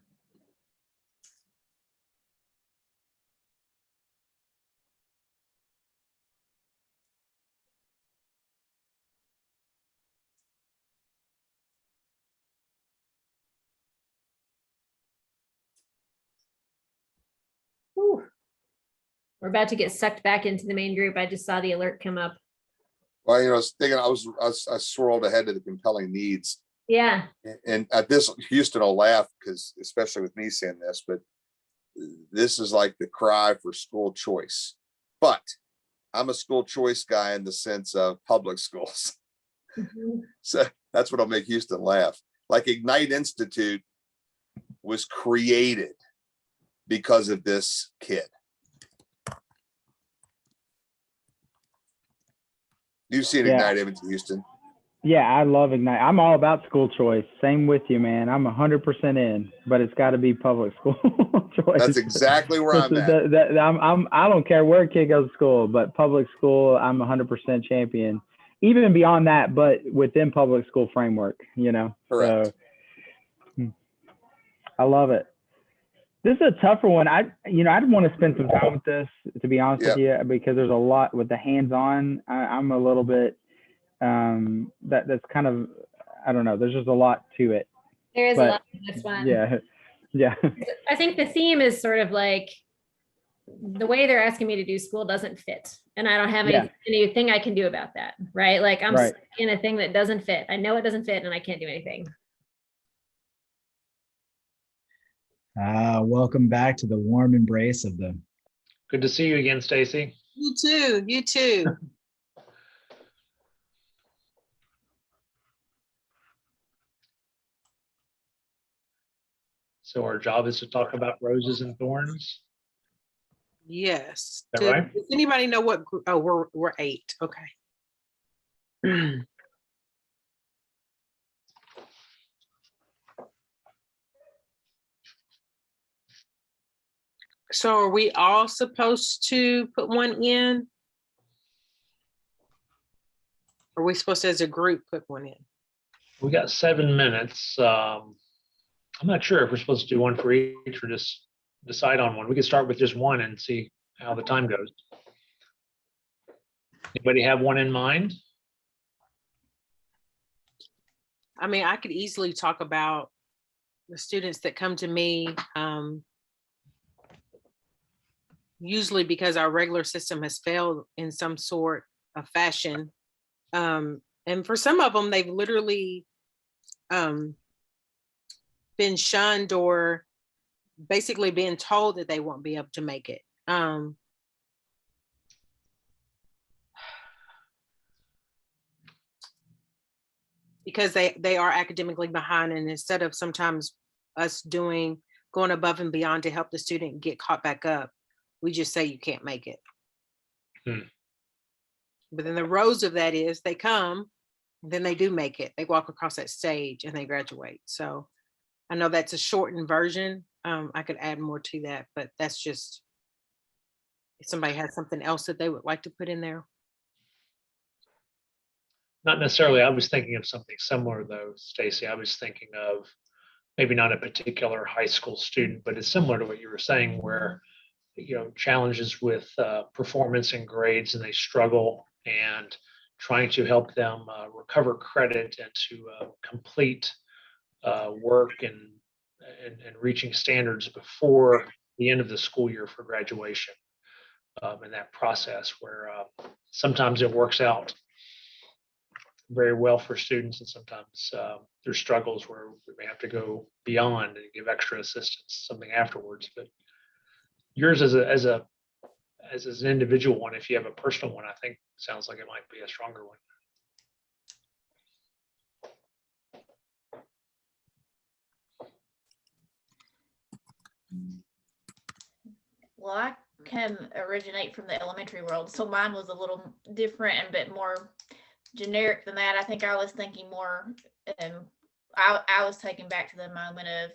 Speaker 20: Whew. We're about to get sucked back into the main group. I just saw the alert come up.
Speaker 2: Well, I was thinking, I swirled ahead to the compelling needs.
Speaker 20: Yeah.
Speaker 2: And at this, Houston will laugh because, especially with me saying this, but this is like the cry for school choice. But I'm a school choice guy in the sense of public schools. Mm-hmm. So that's what'll make Houston laugh. Like Ignite Institute was created because of this kid. You've seen Ignite, haven't you, Houston?
Speaker 21: Yeah, I love Ignite. I'm all about school choice. Same with you, man. I'm 100% in, but it's got to be public school choice.
Speaker 2: That's exactly where I'm at.
Speaker 21: I don't care where a kid goes to school, but public school, I'm 100% champion. Even beyond that, but within public school framework,
Speaker 2: Correct.
Speaker 21: So, I love it. This is a tougher one. I'd want to spend some time with this, to be honest with you, because there's a lot with the hands-on. I'm a little bit, that's kind of, I don't know. There's just a lot to it.
Speaker 20: There is a lot to this one.
Speaker 21: Yeah.
Speaker 20: I think the theme is sort of like the way they're asking me to do school doesn't fit. And I don't have anything I can do about that, right? Like I'm stuck in a thing that doesn't fit. I know it doesn't fit and I can't do anything.
Speaker 6: Welcome back to the warm embrace of the.
Speaker 4: Good to see you again, Stacy.
Speaker 5: You too. You too.
Speaker 4: So our job is to talk about roses and thorns.
Speaker 5: Yes.
Speaker 4: Is that right?
Speaker 5: Does anybody know what group? Oh, we're 8. Okay. So are we all supposed to put one in? Or are we supposed to, as a group, put one in?
Speaker 4: We got 7 minutes. I'm not sure if we're supposed to do one for each or just decide on one. We could start with just one and see how the time goes. Anybody have one in mind?
Speaker 5: I mean, I could easily talk about the students that come to me, usually because our regular system has failed in some sort of fashion. And for some of them, they've literally been shunned or basically been told that they won't be able to make it. Because they are academically behind, and instead of sometimes us going above and beyond to help the student get caught back up, we just say you can't make it. But then the rose of that is they come, then they do make it. They walk across that stage and they graduate. So I know that's a shortened version. I could add more to that, but that's just, if somebody has something else that they would like to put in there.
Speaker 4: Not necessarily. I was thinking of something similar though, Stacy. I was thinking of maybe not a particular high school student, but it's similar to what you were saying, where challenges with performance and grades, and they struggle, and trying to help them recover credit and to complete work and reaching standards before the end of the school year for graduation. In that process, where sometimes it works out very well for students, and sometimes there's struggles where we may have to go beyond and give extra assistance, something afterwards. But yours as an individual one, if you have a personal one, I think sounds like it might be a stronger one.
Speaker 8: Well, I can originate from the elementary world, so mine was a little different and a bit more generic than that. I think I was thinking more, I was taken back to the moment of,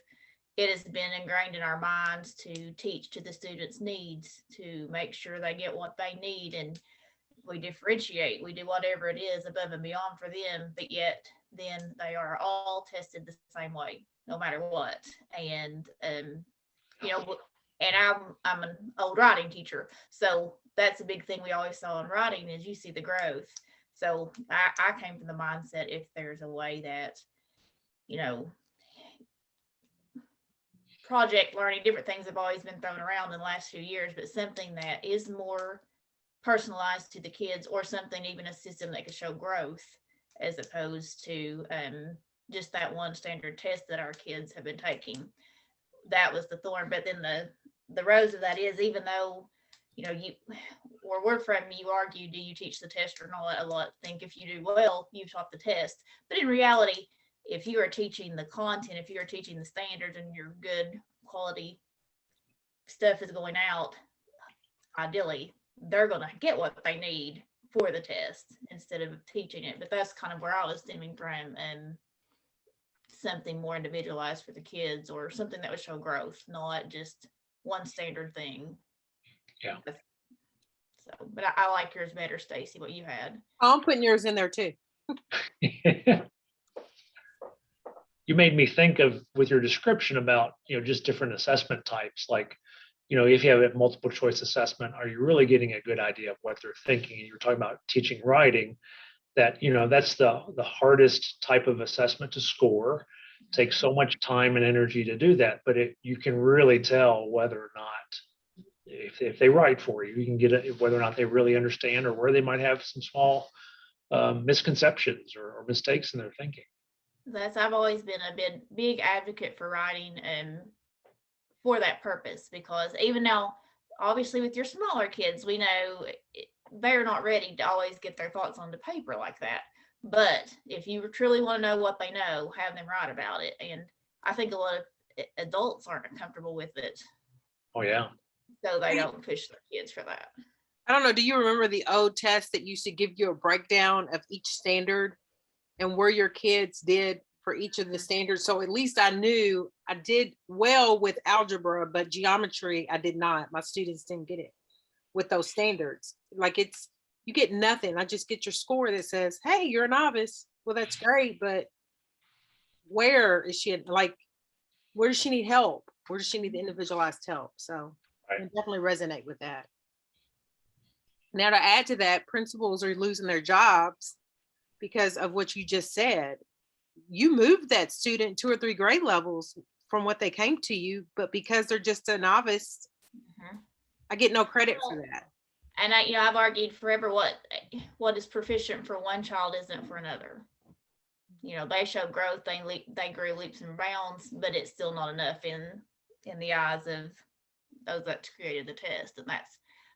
Speaker 8: it has been ingrained in our minds to teach to the students' needs, to make sure they get what they need, and we differentiate, we do whatever it is above and beyond for them, but yet then they are all tested the same way, no matter what. And and I'm an old writing teacher, so that's a big thing we always saw in writing, is you see the growth. So I came from the mindset, if there's a way that, project learning, different things have always been thrown around in the last few years, but something that is more personalized to the kids, or something, even a system that could show growth, as opposed to just that one standard test that our kids have been taking. That was the thorn. But then the rose of that is, even though, you, where we're from, you argue, do you teach the test or not? A lot think if you do well, you've taught the test. But in reality, if you are teaching the content, if you're teaching the standards, and your good quality stuff is going out, ideally, they're going to get what they need for the test instead of teaching it. But that's kind of where I was stemming from, and something more individualized for the kids, or something that would show growth, not just one standard thing.
Speaker 4: Yeah.
Speaker 8: So, but I like yours better, Stacy, what you had.
Speaker 5: I'm putting yours in there too.
Speaker 4: You made me think of, with your description about, just different assessment types, like, if you have a multiple choice assessment, are you really getting a good idea of what they're thinking? And you're talking about teaching writing, that, that's the hardest type of assessment to score. It takes so much time and energy to do that, but you can really tell whether or not, if they write for you, you can get whether or not they really understand, or where they might have some small misconceptions or mistakes in their thinking.
Speaker 8: I've always been a big advocate for writing, for that purpose, because even now, obviously with your smaller kids, we know they're not ready to always get their thoughts onto paper like that. But if you truly want to know what they know, have them write about it. And I think a lot of adults aren't comfortable with it.
Speaker 4: Oh yeah.
Speaker 8: So they don't push their kids for that.
Speaker 5: I don't know. Do you remember the old test that used to give you a breakdown of each standard and where your kids did for each of the standards? So at least I knew I did well with algebra, but geometry, I did not. My students didn't get it with those standards. Like, you get nothing. I just get your score that says, hey, you're a novice. Well, that's great, but where is she? Like, where does she need help? Where does she need the individualized help? So I definitely resonate with that. Now, to add to that, principals are losing their jobs because of what you just said. you moved that student 2 or 3 grade levels from what they came to you, but because they're just a novice, I get no credit for that.
Speaker 8: And I've argued forever what is proficient for one child isn't for another. They show growth, they grew leaps and bounds, but it's still not enough in the eyes of those that created the test. And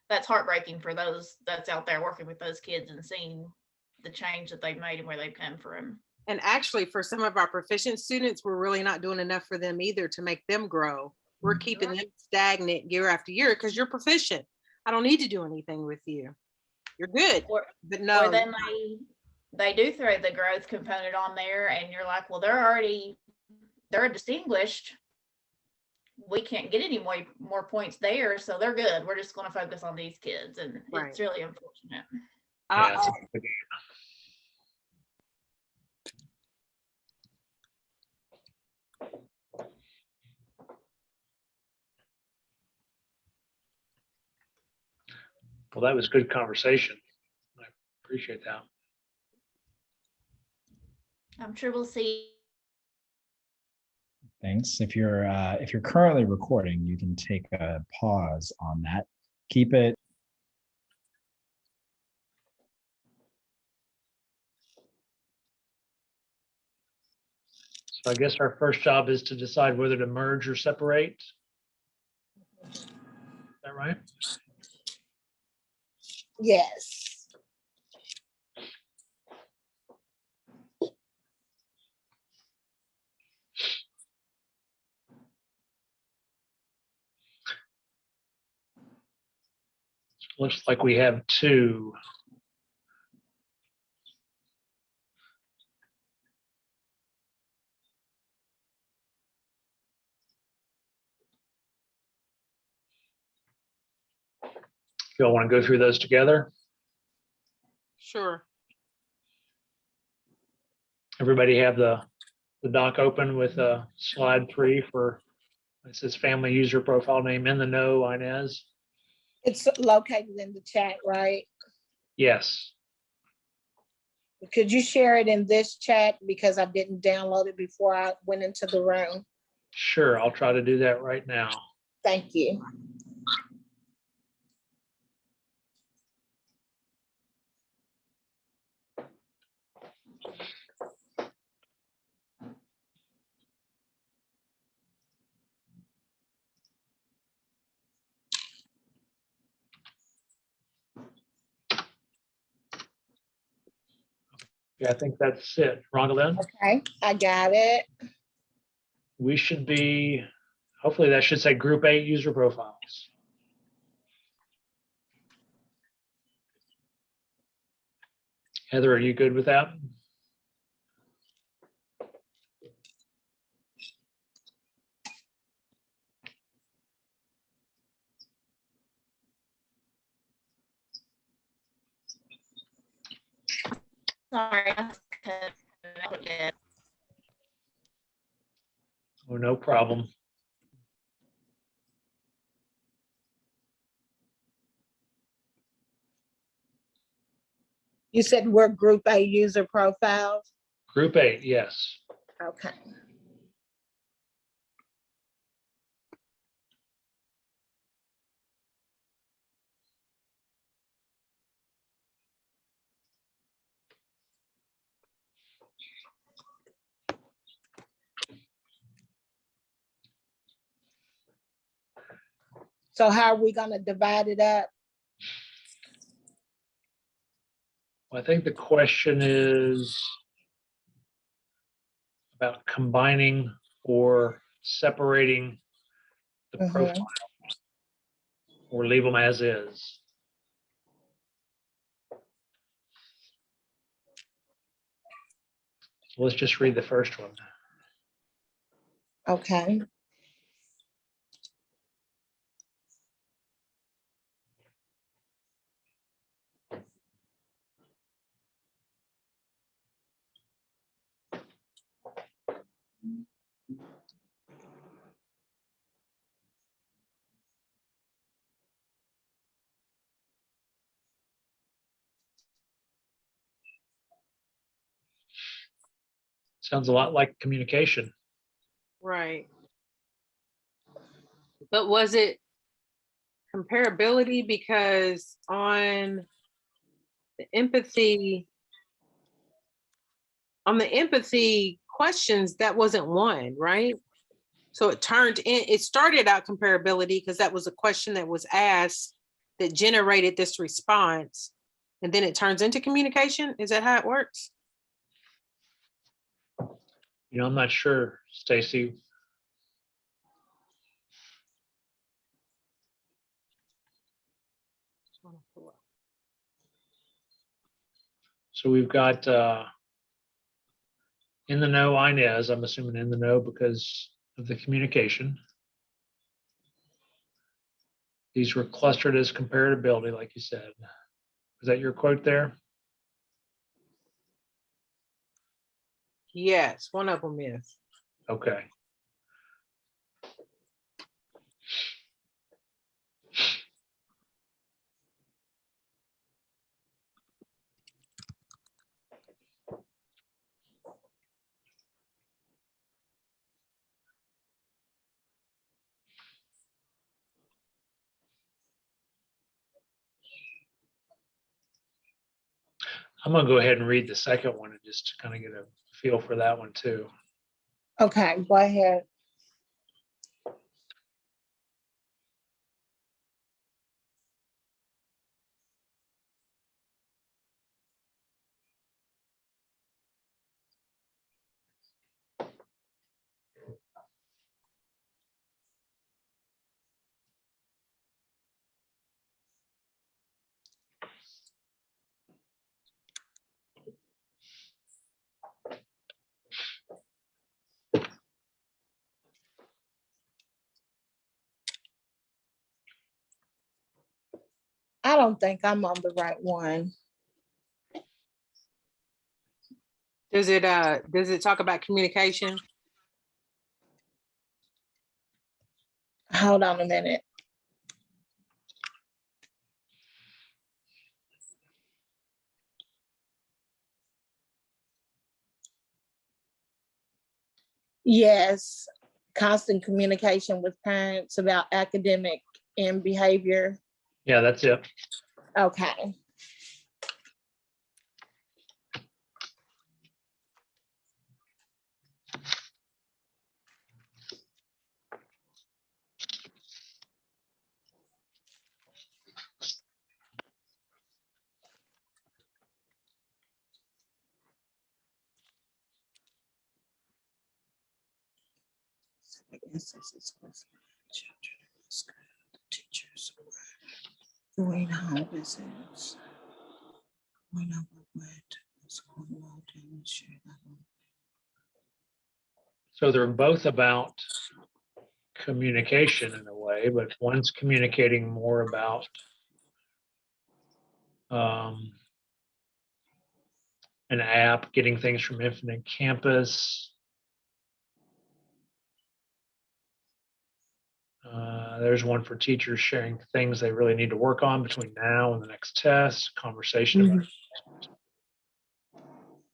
Speaker 8: that's heartbreaking for those that's out there working with those kids and seeing the change that they've made and where they've come from.
Speaker 5: And actually, for some of our proficient students, we're really not doing enough for them either to make them grow. We're keeping them stagnant year after year because you're proficient. I don't need to do anything with you. You're good. But no.
Speaker 8: Or they do throw the growth component on there, and you're like, well, they're distinguished. We can't get any more points there, so they're good. We're just going to focus on these kids, and it's really unfortunate.
Speaker 4: Yeah, well, that was good conversation. I appreciate that.
Speaker 8: I'm sure we'll see.
Speaker 6: Thanks. If you're currently recording, you can take a pause on that. Keep it.
Speaker 4: So I guess our first job is to decide whether to merge or separate. Is that right?
Speaker 10: Yes.
Speaker 4: Looks like we have 2. You all want to go through those together?
Speaker 5: Sure.
Speaker 4: Everybody have the doc open with slide 3 for, it says family user profile name in the know, Inez.
Speaker 10: It's located in the chat, right?
Speaker 4: Yes.
Speaker 10: Could you share it in this chat because I didn't download it before I went into the room?
Speaker 4: Sure, I'll try to do that right now.
Speaker 10: Thank you.
Speaker 4: Yeah, I think that's it. Rhonda,
Speaker 10: Okay, I got it.
Speaker 4: we should be, hopefully that should say group 8 user profiles. Heather, are you good with that?
Speaker 8: Sorry.
Speaker 4: Oh, no problem.
Speaker 10: You said we're group A user profiles?
Speaker 4: Group 8, yes.
Speaker 10: Okay. So how are we gonna divide it up?
Speaker 4: Well, I think the question is about combining or separating the profile, or leave them as is. So let's just read the first one.
Speaker 10: Okay.
Speaker 4: Sounds a lot like communication.
Speaker 5: Right. But was it comparability? Because on the empathy questions, that wasn't one, right? So it started out comparability because that was a question that was asked that generated this response. And then it turns into communication. Is that how it works?
Speaker 4: You know, I'm not sure, Stacy. So we've got in the know Inez, I'm assuming in the know because of the communication. These were clustered as comparability, like you said. Is that your quote there?
Speaker 5: Yes, one of them is.
Speaker 4: Okay. I'm gonna go ahead and read the second one and just kind of get a feel for that one too.
Speaker 10: Okay, go ahead. I don't think I'm on the right one.
Speaker 5: Does it talk about communication?
Speaker 10: Hold on a minute. Yes, constant communication with parents about academic and behavior.
Speaker 4: Yeah, that's it.
Speaker 10: Okay. Doing home visits.
Speaker 4: So they're both about communication in a way, but one's communicating more about an app, getting things from Infinite Campus. There's one for teachers sharing things they really need to work on between now and the next test, conversation about.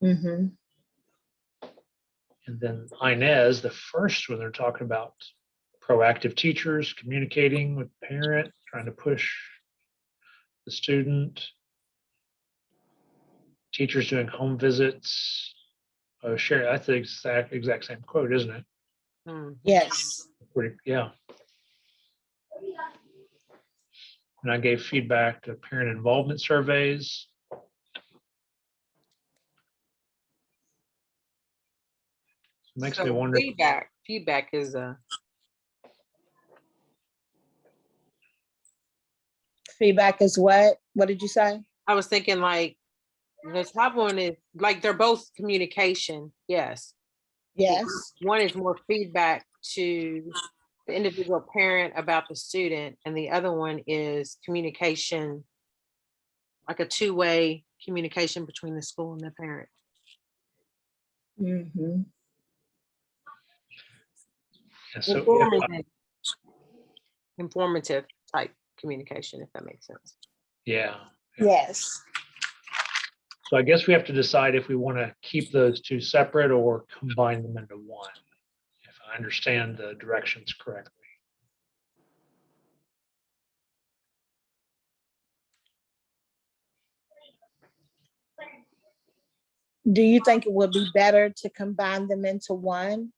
Speaker 10: Mm-hmm.
Speaker 4: And then Inez, the first one, they're talking about proactive teachers, communicating with parent, trying to push the student, teachers doing home visits. Share, that's the exact same quote, isn't it?
Speaker 10: Yes.
Speaker 4: Yeah. And I gave feedback to parent involvement surveys. It makes me wonder.
Speaker 5: Feedback is
Speaker 10: Feedback is what? What did you say?
Speaker 5: I was thinking like the top one is like they're both communication. Yes.
Speaker 10: Yes.
Speaker 5: One is more feedback to the individual parent about the student, and the other one is communication, like a two-way communication between the school and the parent.
Speaker 10: Mm-hmm.
Speaker 4: Yeah, so
Speaker 5: informative type communication, if that makes sense.
Speaker 4: Yeah.
Speaker 10: Yes.
Speaker 4: So I guess we have to decide if we want to keep those two separate or combine them into one, if I understand the directions correctly.
Speaker 10: Do you think it would be better to combine them into one?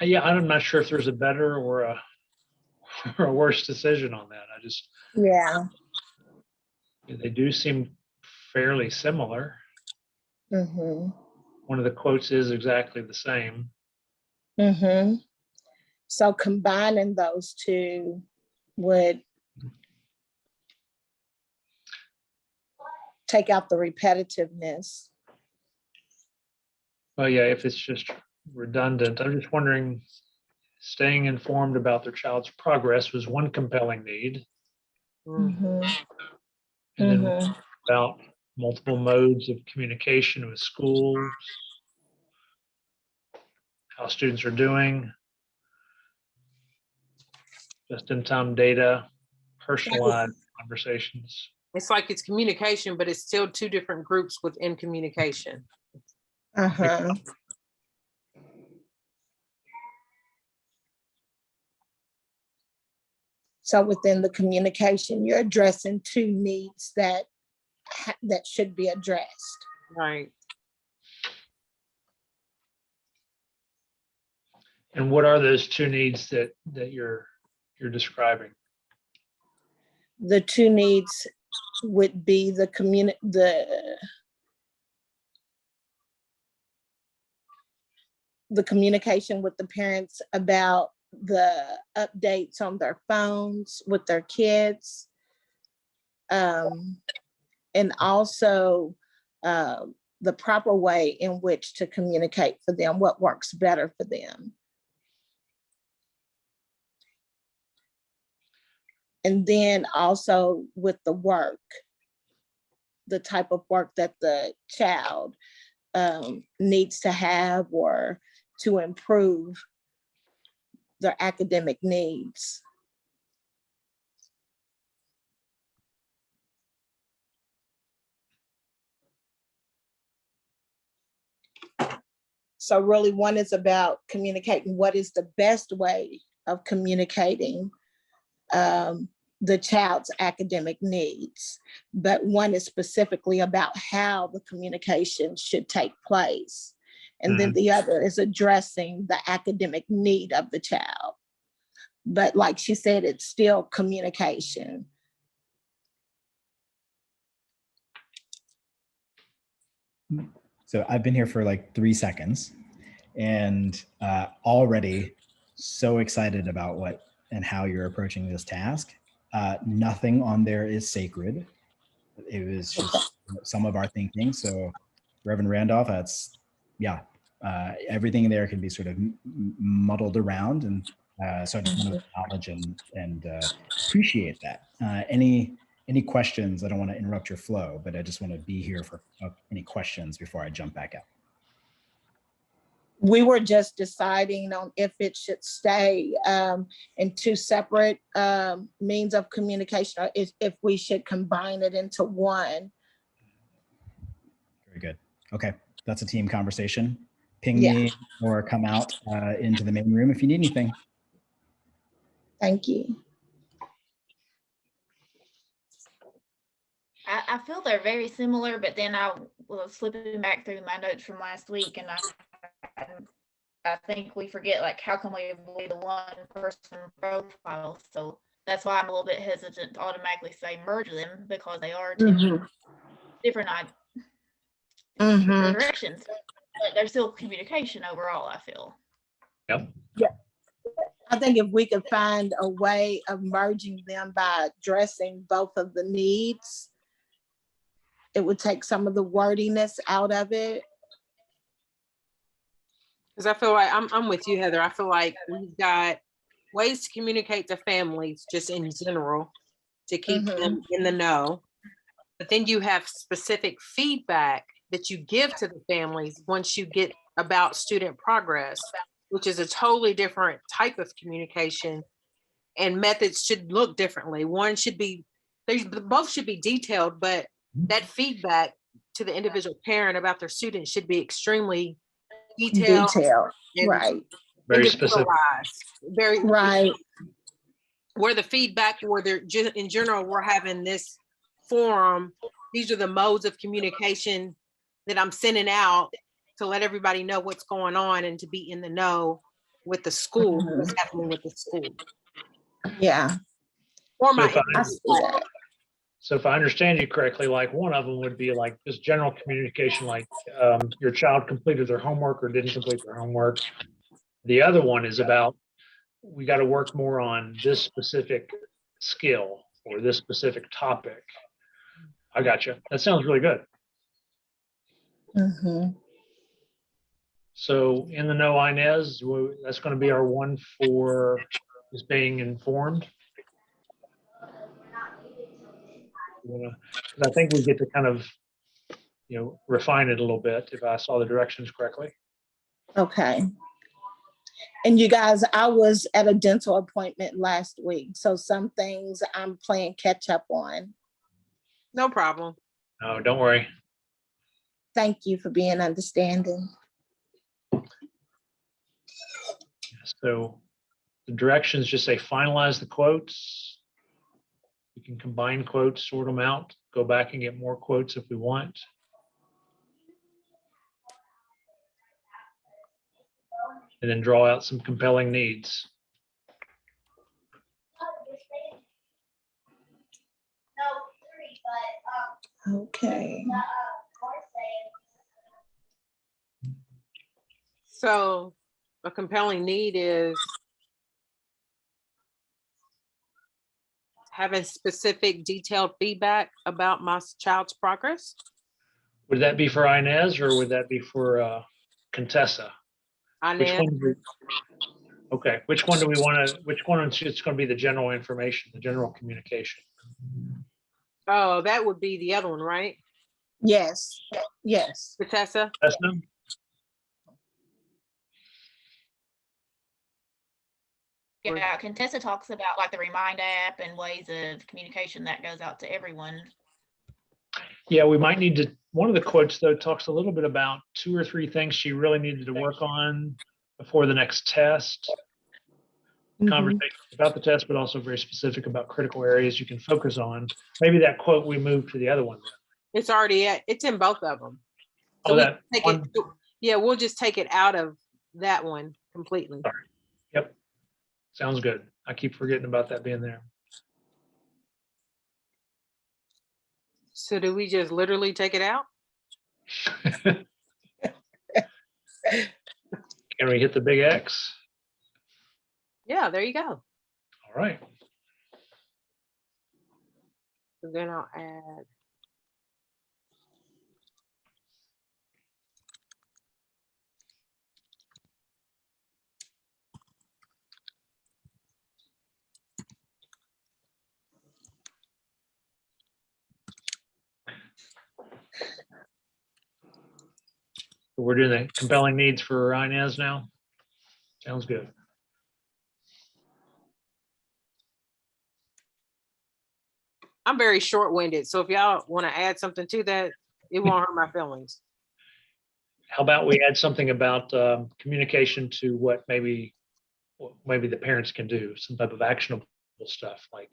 Speaker 4: Yeah, I'm not sure if there's a better or a, or a worse decision on that. I just,
Speaker 10: Yeah.
Speaker 4: they do seem fairly similar.
Speaker 10: Mm-hmm.
Speaker 4: One of the quotes is exactly the same.
Speaker 10: Mm-hmm. So combining those two would take out the repetitiveness.
Speaker 4: Well, yeah, if it's just redundant, I'm just wondering, staying informed about their child's progress was one compelling need.
Speaker 10: Mm-hmm.
Speaker 4: And then
Speaker 10: Mm-hmm.
Speaker 4: about multiple modes of communication with schools, how students are doing, just-in-time data, personalized conversations.
Speaker 5: It's like it's communication, but it's still two different groups within communication.
Speaker 10: Uh-huh. So within the communication, you're addressing two needs that should be addressed.
Speaker 5: Right.
Speaker 4: And what are those two needs that you're describing?
Speaker 10: The two needs would be the communication with the parents about the updates on their phones with their kids, and also the proper way in which to communicate for them, what works better for them. And then also with the work, the type of work that the child needs to have or to improve their academic needs. So really one is about communicating what is the best way of communicating the child's academic needs, but one is specifically about how the communication should take place. And then the other is addressing the academic need of the child. But like she said, it's still communication.
Speaker 6: So I've been here for like 3 seconds and already so excited about what and how you're approaching this task. Nothing on there is sacred. It was just some of our thinking. So Reverend Randolph, that's, yeah, everything there can be sort of muddled around. And so I just want to acknowledge and appreciate that. Any questions? I don't want to interrupt your flow, but I just want to be here for any questions before I jump back out.
Speaker 10: We were just deciding on if it should stay in two separate means of communication, or if we should combine it into one.
Speaker 6: Very good. Okay, that's a team conversation. Ping me or come out into the main room if you need anything.
Speaker 10: Thank you.
Speaker 8: I feel they're very similar, but then I was flipping back through my notes from last week, and I think we forget, like, how can we avoid the one person profile? So that's why I'm a little bit hesitant to automatically say merge them, because they are two different directions, but there's still communication overall, I feel.
Speaker 4: Yep.
Speaker 10: Yeah. I think if we could find a way of merging them by addressing both of the needs, it would take some of the wordiness out of it.
Speaker 5: Because I feel like I'm with you, Heather. I feel like we've got ways to communicate to families just in general to keep them in the know. But then you have specific feedback that you give to the families once you get about student progress, which is a totally different type of communication, and methods should look differently. One should be both should be detailed, but that feedback to the individual parent about their student should be extremely detailed. And
Speaker 10: Right.
Speaker 4: Very specific.
Speaker 5: individualized. Very
Speaker 10: Right.
Speaker 5: Where the feedback, where they're in general, we're having this forum. These are the modes of communication that I'm sending out to let everybody know what's going on and to be in the know with the school, what's happening with the school.
Speaker 10: Yeah.
Speaker 5: Or
Speaker 4: So
Speaker 5: my
Speaker 4: if So if I understand you correctly, like one of them would be like just general communication, like your child completed their homework or didn't complete their homework. The other one is about, we got to work more on this specific skill or this specific topic. I got you. That sounds really good. So in the know, Inez, that's going to be our one for is being informed. Because I think we get to kind of, refine it a little bit if I saw the directions correctly.
Speaker 10: Okay. And you guys, I was at a dental appointment last week, so some things I'm playing catch up on.
Speaker 5: No problem.
Speaker 4: No, don't worry.
Speaker 10: Thank you for being understanding.
Speaker 4: So the directions just say finalize the quotes. We can combine quotes, sort them out, go back and get more quotes if we want. And then draw out some compelling needs.
Speaker 10: Okay.
Speaker 5: So a compelling need is having specific detailed feedback about my child's progress.
Speaker 4: Would that be for Inez or would that be for Contessa? Which
Speaker 5: Inez.
Speaker 4: one? Okay, which one do we want to, which one is it's going to be the general information, the general communication?
Speaker 5: Oh, that would be the other one, right?
Speaker 10: Yes. Yes.
Speaker 5: Contessa?
Speaker 8: Yeah, Contessa talks about like the Remind app and ways of communication that goes out to everyone.
Speaker 4: Yeah, we might need to, one of the quotes though talks a little bit about 2 or 3 things she really needed to work on before the next test. Conversation about the test, but also very specific about critical areas you can focus on. Maybe that quote we move to the other one.
Speaker 5: It's already it's in both of them.
Speaker 4: So that
Speaker 5: take it, yeah, we'll just take it out of that one completely.
Speaker 4: Sorry. Yep. Sounds good. I keep forgetting about that being there.
Speaker 5: So do we just literally take it out?
Speaker 4: Can we hit the big X?
Speaker 5: Yeah, there you go.
Speaker 4: All right.
Speaker 5: So then I'll add.
Speaker 4: We're doing the compelling needs for Inez now. Sounds good.
Speaker 5: I'm very short-winded, so if y'all want to add something to that, it won't hurt my feelings.
Speaker 4: How about we add something about communication to what maybe the parents can do, some type of actionable stuff. Like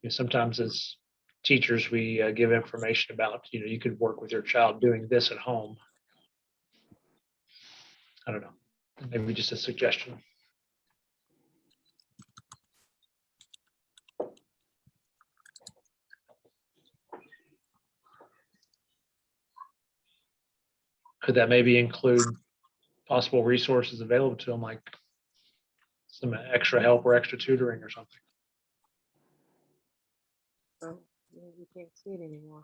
Speaker 4: sometimes as teachers, we give information about, you could work with your child doing this at home. I don't know, maybe just a suggestion. Could that maybe include possible resources available to them, like some extra help or extra tutoring or something?
Speaker 5: Oh, you can't see it anymore.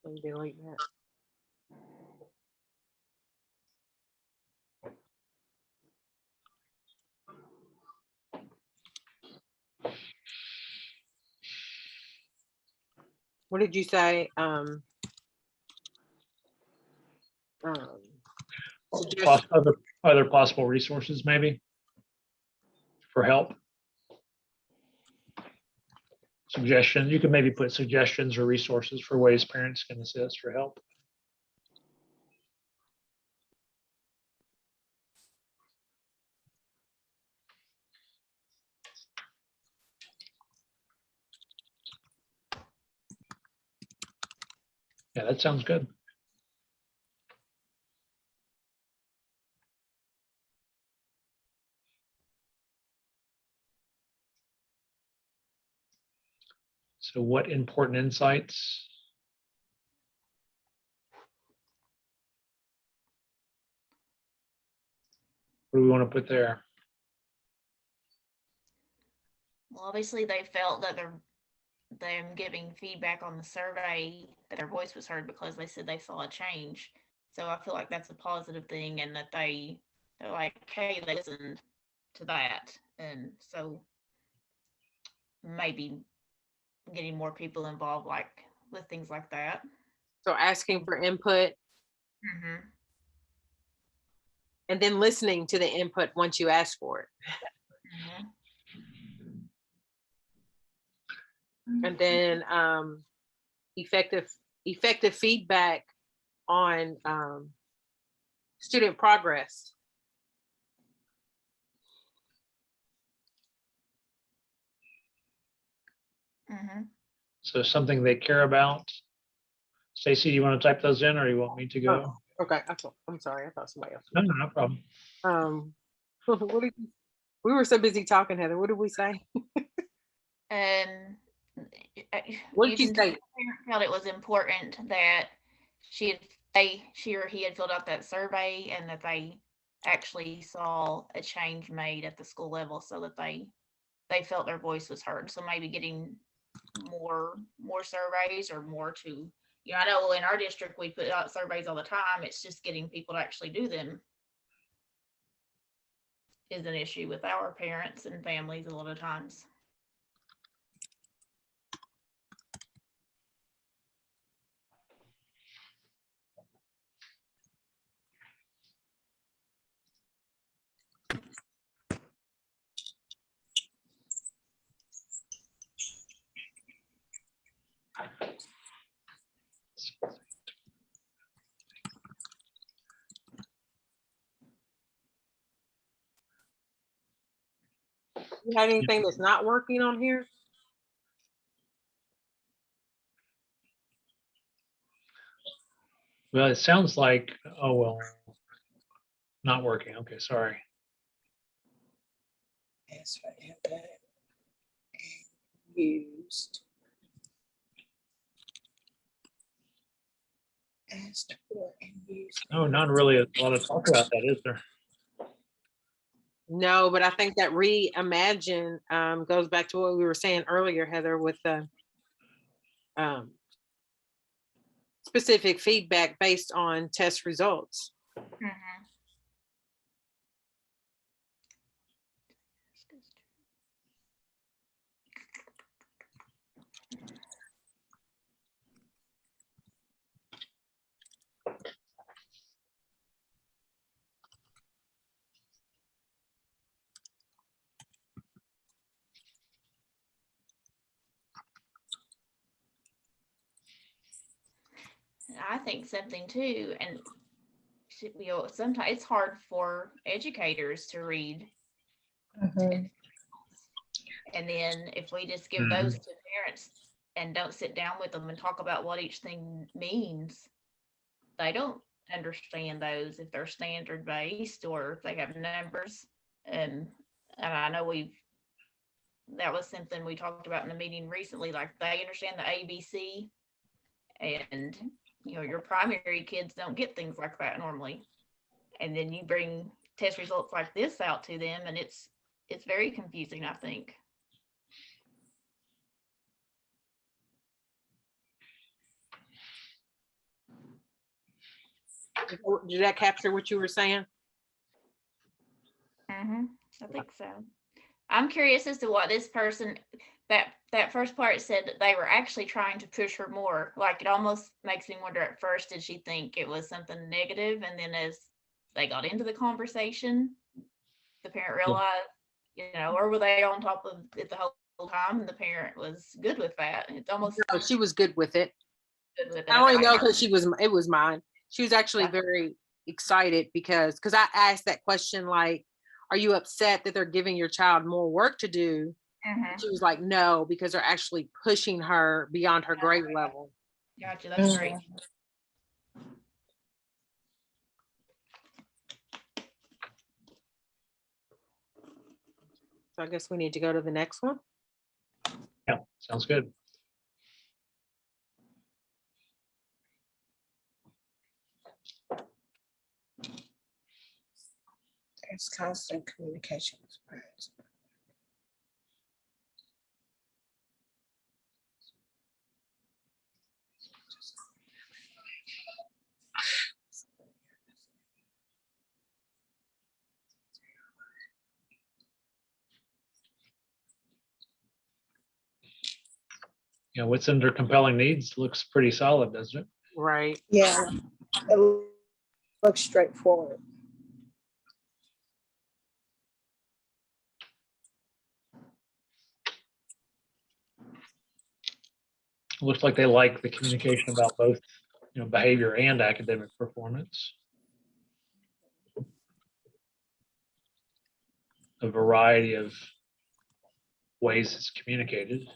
Speaker 5: Let me delete that. What did you say?
Speaker 4: Plus other possible resources maybe for help. Suggestions. You could maybe put suggestions or resources for ways parents can assist or help. Yeah, that sounds good. So what important insights? What do we want to put there?
Speaker 8: Well, obviously they felt that them giving feedback on the survey that their voice was heard because they said they saw a change. So I feel like that's a positive thing, and that they're like, hey, they listened to that. And so maybe getting more people involved, like with things like that.
Speaker 5: So asking for input
Speaker 8: Mm-hmm.
Speaker 5: and then listening to the input once you ask for it.
Speaker 8: Mm-hmm.
Speaker 5: And then effective feedback on student progress.
Speaker 8: Mm-hmm.
Speaker 4: So something they care about. Stacy, you want to type those in, or you want me to go?
Speaker 5: Oh, okay, I'm sorry. I thought somebody else.
Speaker 4: No, no problem.
Speaker 5: What did we were so busy talking, Heather. What did we say? What did you say?
Speaker 8: Parent felt it was important that she or he had filled out that survey, and that they actually saw a change made at the school level, so that they felt their voice was heard. So maybe getting more surveys, or more to, I know in our district we put out surveys all the time. It's just getting people to actually do them is an issue with our parents and families a lot of times.
Speaker 5: You had anything that's not working on here?
Speaker 4: Well, it sounds like, oh, well, not working. Okay, sorry.
Speaker 10: That's right. Have that used. Asked for and used.
Speaker 4: Oh, not really a lot of talk about that, is there?
Speaker 5: No, but I think that reimagine goes back to what we were saying earlier, Heather, with the specific feedback based on test results.
Speaker 8: Mm-hmm. I think something too, and sometimes it's hard for educators to read.
Speaker 10: Mm-hmm.
Speaker 8: And then if we just give those to parents and don't sit down with them and talk about what each thing means, they don't understand those if they're standard based, or if they have numbers. And I know that was something we talked about in a meeting recently, like they understand the ABC, and your primary kids don't get things like that normally. And then you bring test results like this out to them, and it's very confusing, I think.
Speaker 5: Did that capture what you were saying?
Speaker 8: Mm-hmm. I think so. I'm curious as to what this person, that first part said that they were actually trying to push her more. Like, it almost makes me wonder, at first, did she think it was something negative? And then as they got into the conversation, the parent realized, or were they on top of it the whole time and the parent was good with that? It's almost.
Speaker 5: No, she was good with it.
Speaker 8: Good with it.
Speaker 5: I only
Speaker 8: Okay.
Speaker 5: know because it was mine. She was actually very excited because I asked that question, like, are you upset that they're giving your child more work to do?
Speaker 8: Mhm.
Speaker 5: She was like, no, because they're actually pushing her beyond her grade level.
Speaker 8: Gotcha, that's great.
Speaker 5: So I guess we need to go to the next one.
Speaker 4: Yeah, sounds good.
Speaker 10: There's constant communication with parents.
Speaker 4: What's under compelling needs looks pretty solid, doesn't it?
Speaker 5: Right.
Speaker 10: Yeah, it looks straightforward.
Speaker 4: Looks like they like the communication about both, behavior and academic performance. A variety of ways it's communicated.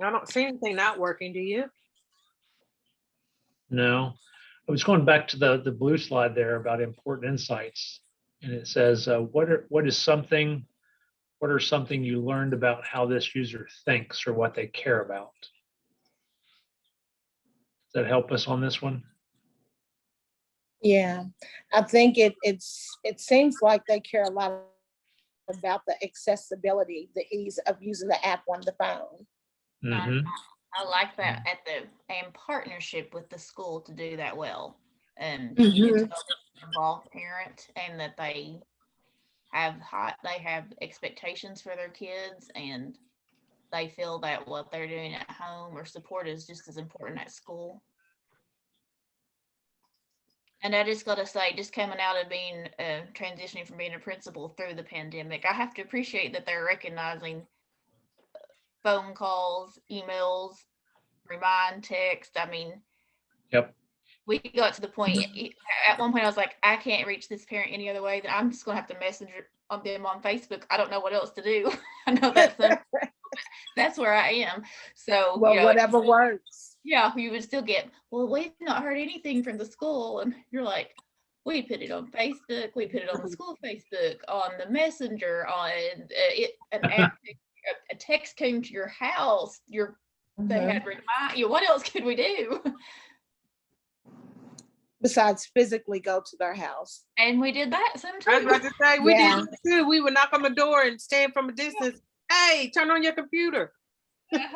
Speaker 5: I don't see anything not working, do you?
Speaker 4: No, I was going back to the blue slide there about important insights, and it says, what are something you learned about how this user thinks or what they care about? Does that help us on this one?
Speaker 10: Yeah, I think it seems like they care a lot about the accessibility, the ease of using the app on the phone.
Speaker 4: Mm-hmm.
Speaker 8: I like that and partnership with the school to do that well, and involve parent, and that they have expectations for their kids, and they feel that what they're doing at home or support is just as important at school. And I just got to say, just coming out of being transitioning from being a principal through the pandemic, I have to appreciate that they're recognizing phone calls, emails, remind text. I mean,
Speaker 4: yep.
Speaker 8: We got to the point at one point I was like, I can't reach this parent any other way. That I'm just gonna have to message on them on Facebook. I don't know what else to do. I know that's where I am. So
Speaker 10: well, whatever works.
Speaker 8: Yeah, you would still get, well, we've not heard anything from the school, and you're like, we put it on Facebook, we put it on the school Facebook, on the messenger, on a text came to your house. They had remind you. What else could we do?
Speaker 10: Besides physically go to their house.
Speaker 8: And we did that sometimes.
Speaker 5: I was about to say, we did too. We would knock on the door and stand from a distance. Hey, turn on your computer.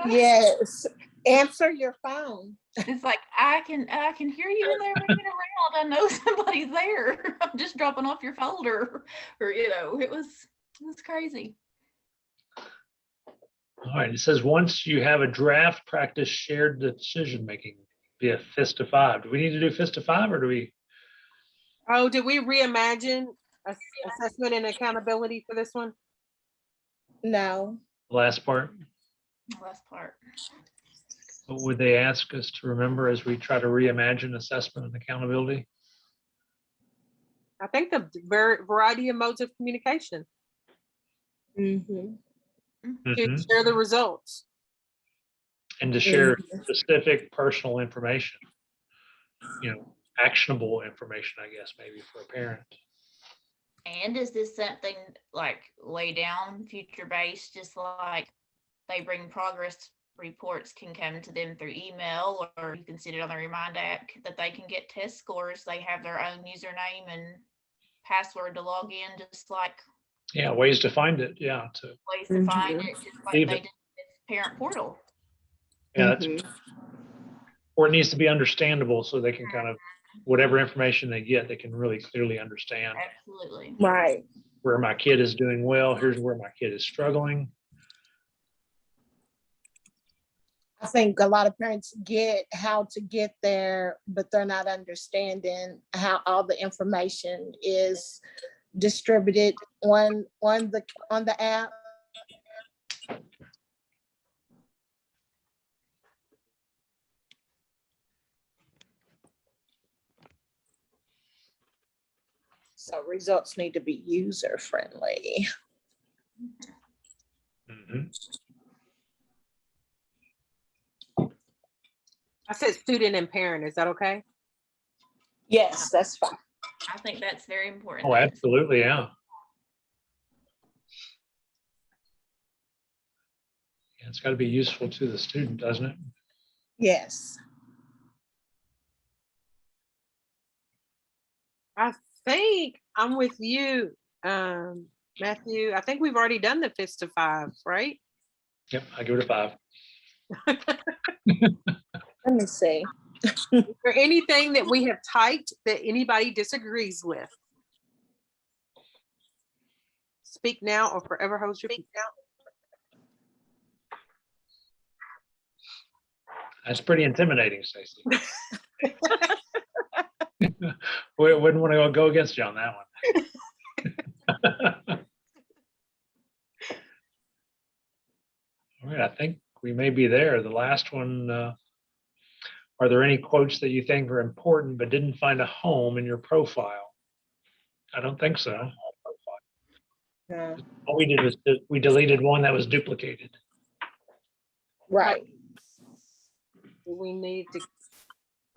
Speaker 10: Yes, answer your phone.
Speaker 8: It's like, I can hear you in there moving around. I know somebody's there. I'm just dropping off your folder, or it was crazy.
Speaker 4: All right. It says once you have a draft, practice shared decision making via fist of 5. Do we need to do fist of 5, or do we?
Speaker 5: Oh, did we reimagine assessment and accountability for this one?
Speaker 10: No.
Speaker 4: Last part.
Speaker 8: Last part.
Speaker 4: What would they ask us to remember as we try to reimagine assessment and accountability?
Speaker 5: I think the variety of modes of communication.
Speaker 10: Mm-hmm.
Speaker 5: To share the results.
Speaker 4: And to share specific personal information. actionable information, I guess, maybe for a parent.
Speaker 8: And is this something like way down future based, just like they bring progress reports can come to them through email, or you can set it on the Remind app that they can get test scores. They have their own username and password to log in, just like
Speaker 4: Yeah, ways to find it. Yeah, to
Speaker 8: ways to find it, just like
Speaker 4: leave
Speaker 8: they
Speaker 4: it.
Speaker 8: did with Parent Portal.
Speaker 4: Yeah, that's, or it needs to be understandable so they can kind of, whatever information they get, they can really clearly understand
Speaker 8: Absolutely.
Speaker 10: Right.
Speaker 4: where my kid is doing well. Here's where my kid is struggling.
Speaker 10: I think a lot of parents get how to get there, but they're not understanding how all the information is distributed on the app. So results need to be user friendly.
Speaker 5: I said student and parent. Is that okay?
Speaker 10: Yes, that's fine.
Speaker 8: I think that's very important.
Speaker 4: Oh, absolutely. Yeah. Yeah, it's got to be useful to the student, doesn't it?
Speaker 10: Yes.
Speaker 5: I think I'm with you, Matthew. I think we've already done the fist to 5, right?
Speaker 4: Yep, I give it a 5.
Speaker 10: Let me see.
Speaker 5: Is there anything that we have typed that anybody disagrees with? Speak now or forever hold your peace.
Speaker 4: That's pretty intimidating, Stacey. We wouldn't want to go against you on that one. All right, I think we may be there. The last one, are there any quotes that you think are important but didn't find a home in your profile? I don't think so.
Speaker 10: Yeah.
Speaker 4: All we did was we deleted one that was duplicated.
Speaker 10: Right.
Speaker 5: Do we need to,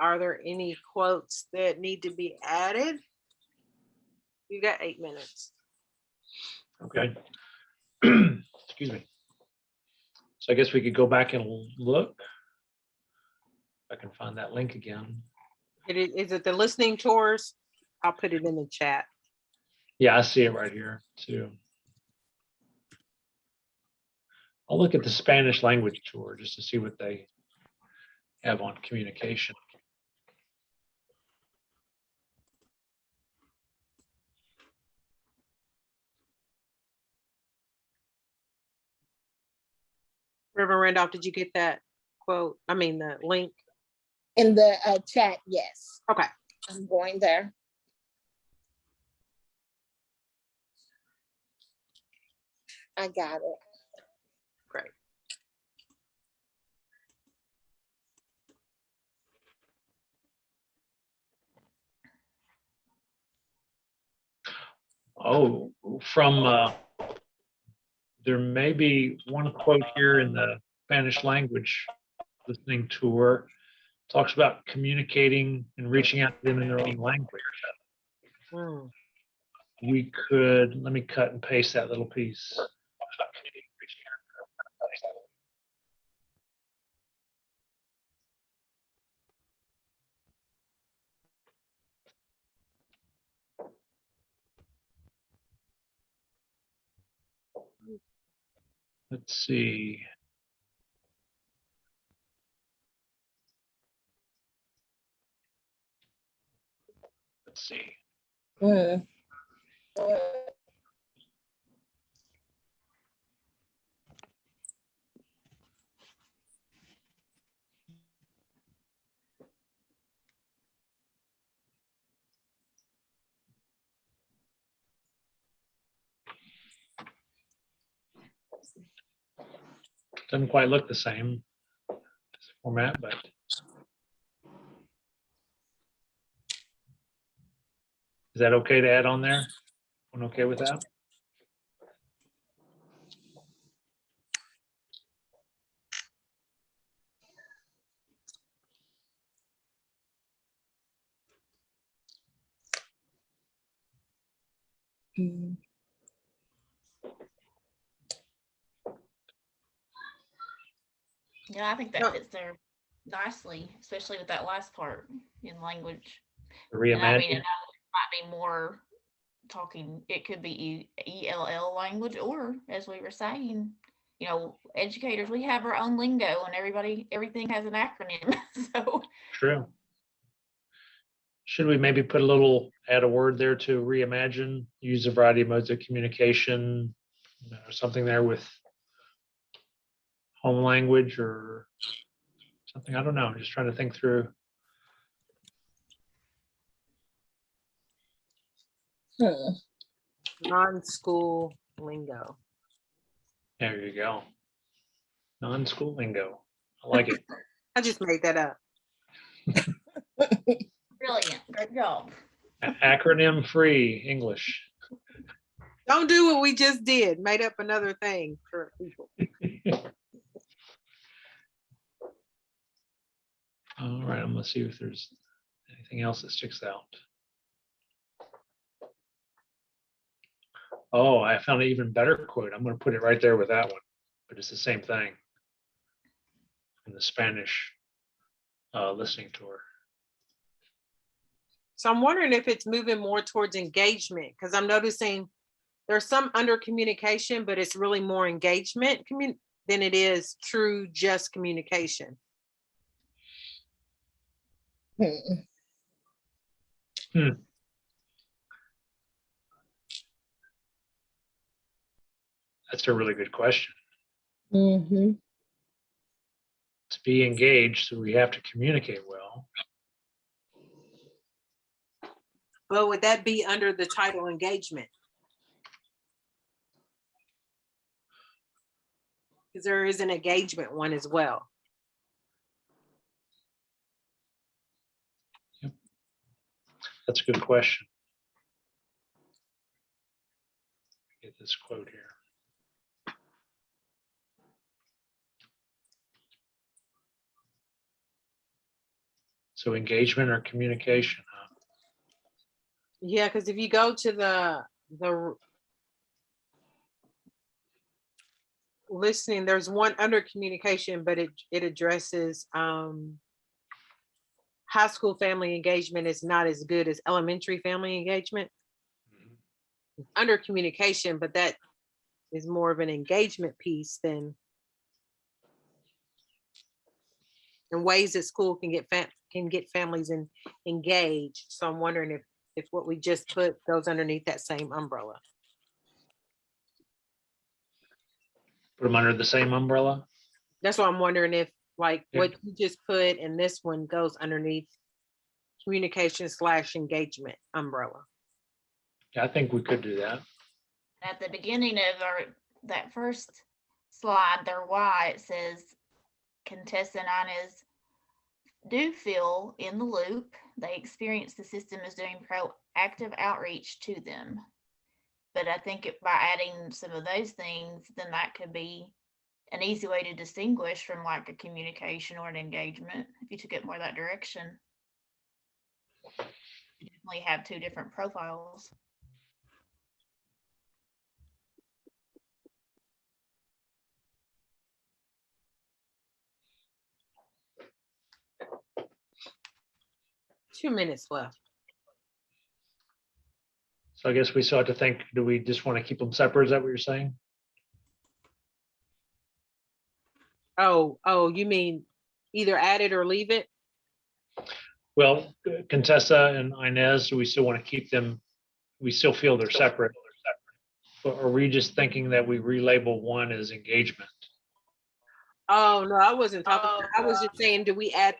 Speaker 5: are there any quotes that need to be added? You got 8 minutes.
Speaker 4: Okay. Excuse me. So I guess we could go back and look. If I can find that link again.
Speaker 5: Is it the listening tours? I'll put it in the chat.
Speaker 4: Yeah, I see it right here too. I'll look at the Spanish language tour just to see what they have on communication.
Speaker 5: Reverend Randolph, did you get that quote? I mean, the link?
Speaker 10: In the chat, yes.
Speaker 5: Okay.
Speaker 10: I'm going there. I got it.
Speaker 5: Great.
Speaker 4: Oh, from there may be one quote here in the Spanish language listening tour. Talks about communicating and reaching out to them in their own language. We could, let me cut and paste that little piece. Let's see. Let's see. Doesn't quite look the same format, but is that okay to add on there? One okay with that?
Speaker 10: Mm.
Speaker 8: Yeah, I think that fits there nicely, especially with that last part in language. And I mean,
Speaker 4: Reimagine.
Speaker 8: it might be more talking, it could be ELL language, or as we were saying, you know, educators, we have our own lingo and everything has an acronym. So
Speaker 4: True. Should we maybe add a word there to reimagine, use a variety of modes of communication, or something there with home language or something? I don't know. I'm just trying to think through.
Speaker 5: Non-school lingo.
Speaker 4: There you go. Non-school lingo. I like it.
Speaker 5: I just made that up.
Speaker 8: brilliant, great job.
Speaker 4: Acronym free English.
Speaker 5: Don't do what we just did. Made up another thing for people.
Speaker 4: All right, I'm gonna see if there's anything else that sticks out. Oh, I found an even better quote. I'm gonna put it right there with that one, but it's the same thing in the Spanish listening tour.
Speaker 5: So I'm wondering if it's moving more towards engagement, because I'm noticing there's some under communication, but it's really more engagement than it is true just communication.
Speaker 4: That's a really good question.
Speaker 10: Mm-hmm.
Speaker 4: To be engaged, so we have to communicate well.
Speaker 5: But would that be under the title engagement? Because there is an engagement one as well.
Speaker 4: Yep. That's a good question. Get this quote here. So engagement or communication, huh?
Speaker 5: Yeah, because if you go to the listening, there's one under communication, but it addresses high school family engagement is not as good as elementary family engagement. Under communication, but that is more of an engagement piece than in ways that school can get families engaged. So I'm wondering if what we just put goes underneath that same umbrella.
Speaker 4: Put them under the same umbrella?
Speaker 5: That's what I'm wondering if like
Speaker 4: Yeah.
Speaker 5: what you just put and this one goes underneath communication/engagement umbrella.
Speaker 4: Yeah, I think we could do that.
Speaker 8: At the beginning of that first slide, their why, it says Contessa and Inez do feel in the loop. They experience the system as doing proactive outreach to them. But I think by adding some of those things, then that could be an easy way to distinguish from like a communication or an engagement if you took it more that direction. You definitely have two different profiles.
Speaker 5: Two minutes left.
Speaker 4: So I guess we still have to think, do we just want to keep them separate? Is that what you're saying?
Speaker 5: Oh, you mean either add it or leave it?
Speaker 4: Well, Contessa and Inez, do we still want to keep them? We still feel they're separate. But are we just thinking that we relabel one as engagement?
Speaker 5: Oh, no, I wasn't talking. I was just saying, do we add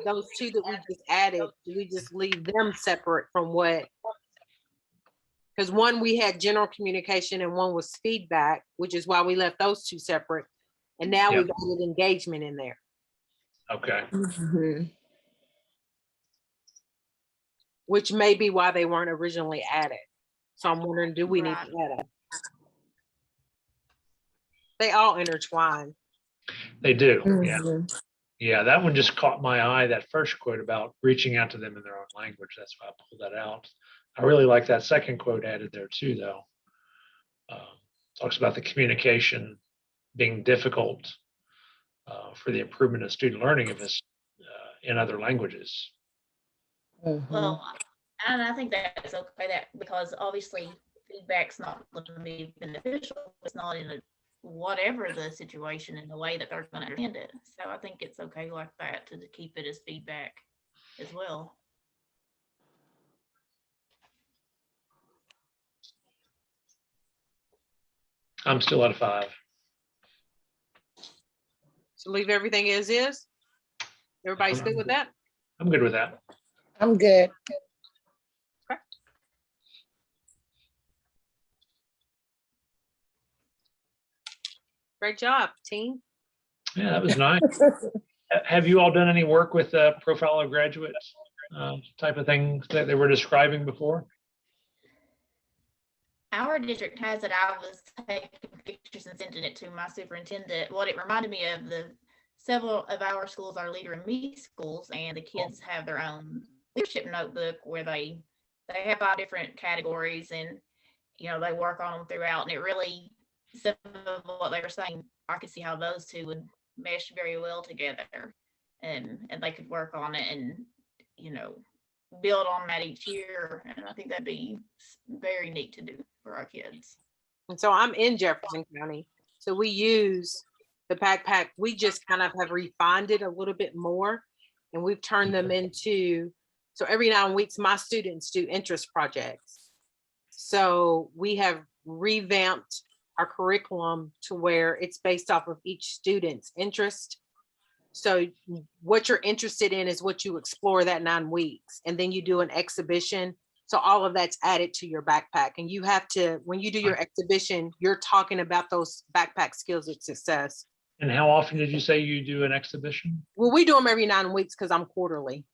Speaker 5: those two that we just added? Do we just leave them separate from what? Because one, we had general communication and one was feedback, which is why we left those two separate. And now
Speaker 4: Yep.
Speaker 5: we've added engagement in there.
Speaker 4: Okay.
Speaker 10: Mm-hmm.
Speaker 5: Which may be why they weren't originally added. So I'm wondering, do we need to add it? They all intertwine.
Speaker 4: They do. Yeah.
Speaker 10: Mm-hmm.
Speaker 4: Yeah, that one just caught my eye, that first quote about reaching out to them in their own language. That's why I pulled that out. I really like that second quote added there too, though. Talks about the communication being difficult for the improvement of student learning if it's in other languages.
Speaker 8: Well, and I think that's okay, that because obviously feedback's not going to be beneficial. It's not in a, whatever the situation, in the way that they're going to understand it. So I think it's okay like that to keep it as feedback as well.
Speaker 4: I'm still at a 5.
Speaker 5: So leave everything as is. Everybody's good with that?
Speaker 4: I'm good with that.
Speaker 10: I'm good.
Speaker 5: Great job, team.
Speaker 4: Yeah, that was nice. Have you all done any work with profile of graduates type of things that they were describing before?
Speaker 8: Our district has it. I was taking pictures and sending it to my superintendent. What it reminded me of, several of our schools are Leader in Me schools, and the kids have their own leadership notebook where they have 5 different categories, and they work on them throughout. And it really, some of what they were saying, I could see how those two would mesh very well together, and they could work on it and build on that each year. And I think that'd be very neat to do for our kids.
Speaker 5: And so I'm in Jefferson County. So we use the backpack. We just kind of have refined it a little bit more, and we've turned them into, so every 9 weeks, my students do interest projects. So we have revamped our curriculum to where it's based off of each student's interest. So what you're interested in is what you explore that 9 weeks, and then you do an exhibition. So all of that's added to your backpack, and you have to, when you do your exhibition, you're talking about those backpack skills of success.
Speaker 4: And how often did you say you do an exhibition?
Speaker 5: Well, we do them every 9 weeks because I'm quarterly.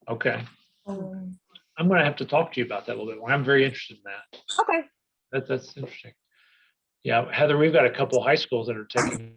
Speaker 4: Okay. I'm going to have to talk to you about that a little bit more. I'm very interested in that.
Speaker 5: Okay.
Speaker 4: That's interesting. Yeah, Heather, we've got a couple high schools that are taking